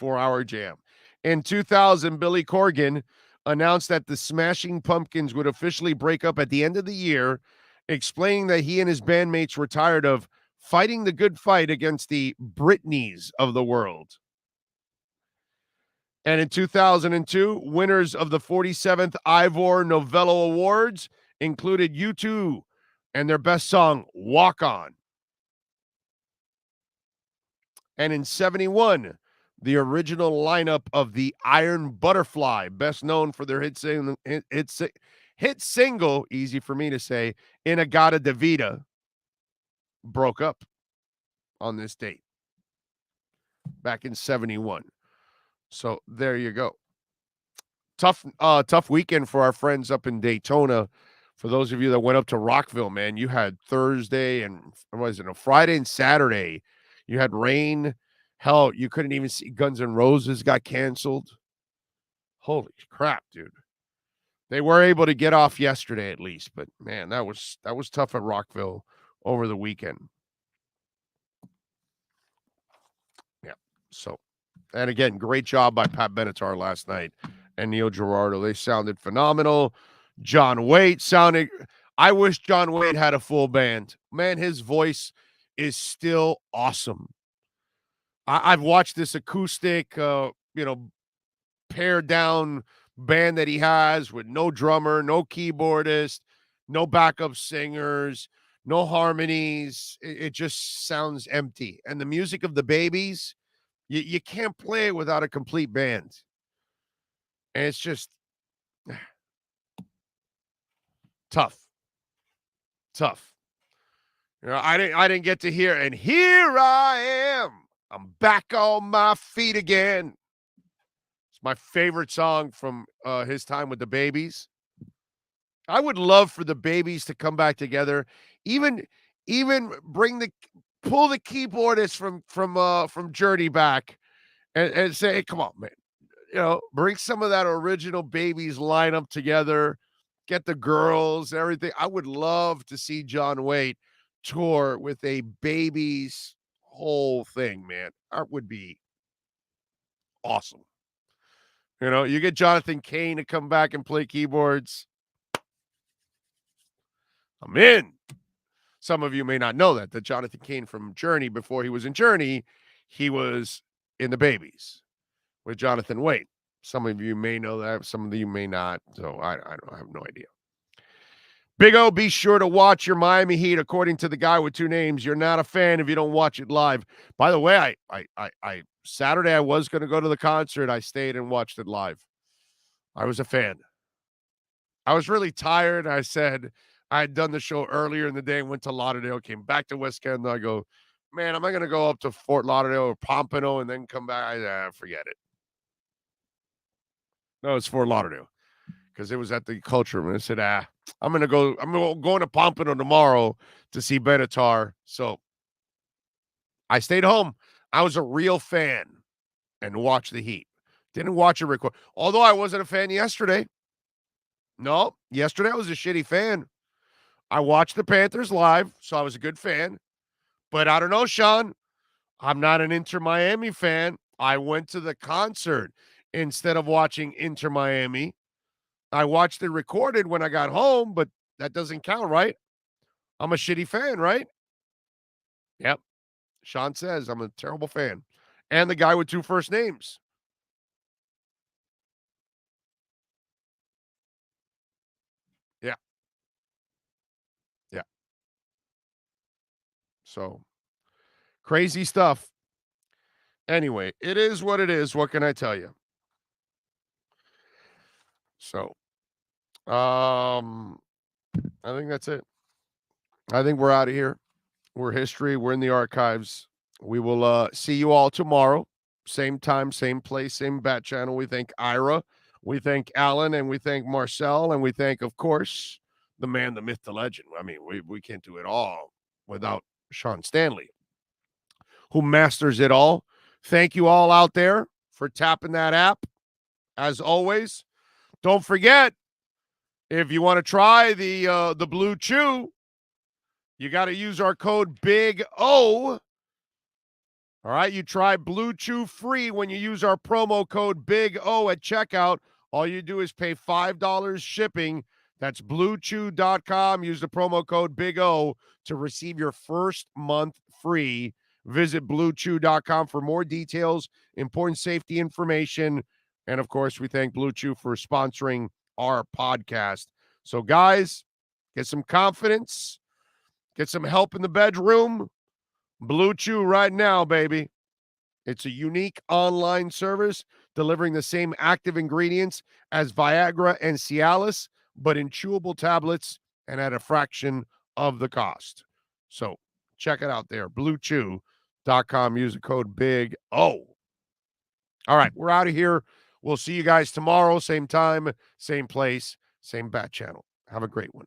4-hour jam. In 2000, Billy Corgan announced that the Smashing Pumpkins would officially break up at the end of the year, explaining that he and his bandmates were tired of fighting the good fight against the Britneys of the world. And in 2002, winners of the 47th Ivor Novello Awards included U2 and their best song, Walk On. And in 71, the original lineup of the Iron Butterfly, best known for their hit single, easy for me to say, Inagata de Vida, broke up on this date back in 71. So there you go. Tough weekend for our friends up in Daytona. For those of you that went up to Rockville, man, you had Thursday and Friday and Saturday. You had rain. Hell, you couldn't even see Guns N' Roses got canceled. Holy crap, dude. They were able to get off yesterday at least, but man, that was tough at Rockville over the weekend. Yeah. So, and again, great job by Pat Benatar last night and Neil Girardo. They sounded phenomenal. John Waite sounded. I wish John Waite had a full band. Man, his voice is still awesome. I've watched this acoustic, pared down band that he has with no drummer, no keyboardist, no backup singers, no harmonies. It just sounds empty. And the music of the Babies, you can't play it without a complete band. And it's just tough. I didn't get to hear, and here I am. I'm back on my feet again. It's My favorite song from his time with the Babies. I would love for the Babies to come back together. Even pull the keyboardist from Journey back and say, hey, come on, man. Bring some of that original Babies lineup together. Get the girls, everything. I would love to see John Waite tour with a Babies whole thing, man. That would be awesome. You get Jonathan Cain to come back and play keyboards. I'm in. Some of you may not know that Jonathan Cain from Journey, before he was in Journey, he was in the Babies with Jonathan Waite. Some of you may know that. Some of you may not. So I have no idea. Big O, be sure to watch your Miami Heat. According to the guy with two names, you're not a fan if you don't watch it live. By the way, I Saturday I was going to go to the concert. I stayed and watched it live. I was a fan. I was really tired. I said I had done the show earlier in the day and went to Lauderdale, came back to West End. I go, man, am I going to go up to Fort Lauderdale or Pompano and then come back? Forget it. No, it's Fort Lauderdale because it was at the Culture Room. I said, I'm going to Pompano tomorrow to see Benatar. So I stayed home. I was a real fan and watched the Heat. Didn't watch it record. Although I wasn't a fan yesterday. No, yesterday I was a shitty fan. I watched the Panthers live, so I was a good fan. But I don't know, Sean. I'm not an Inter Miami fan. I went to the concert instead of watching Inter Miami. I watched it recorded when I got home, but that doesn't count, right? I'm a shitty fan, right? Yep. Sean says I'm a terrible fan. And the guy with two first names. Yeah. Yeah. So, crazy stuff. Anyway, it is what it is. What can I tell you? So, I think that's it. I think we're out of here. We're history. We're in the archives. We will see you all tomorrow. Same time, same place, same bat channel. We thank Ira. We thank Alan, and we thank Marcel, and we thank, of course, the man, the myth, the legend. I mean, we can't do it all without Sean Stanley, who masters it all. Thank you all out there for tapping that app. As always, don't forget, if you want to try the Blue Chew, you got to use our code Big O. All right, you try Blue Chew free when you use our promo code Big O at checkout. All you do is pay $5 shipping. That's bluechew.com. Use the promo code Big O to receive your first month free. Visit bluechew.com for more details, important safety information, and of course, we thank Blue Chew for sponsoring our podcast. So, guys, get some confidence, get some help in the bedroom. Blue Chew right now, baby. It's a unique online service delivering the same active ingredients as Viagra and Cialis, but in chewable tablets and at a fraction of the cost. So check it out there, bluechew.com. Use the code Big O. All right, we're out of here. We'll see you guys tomorrow, same time, same place, same bat channel. Have a great one.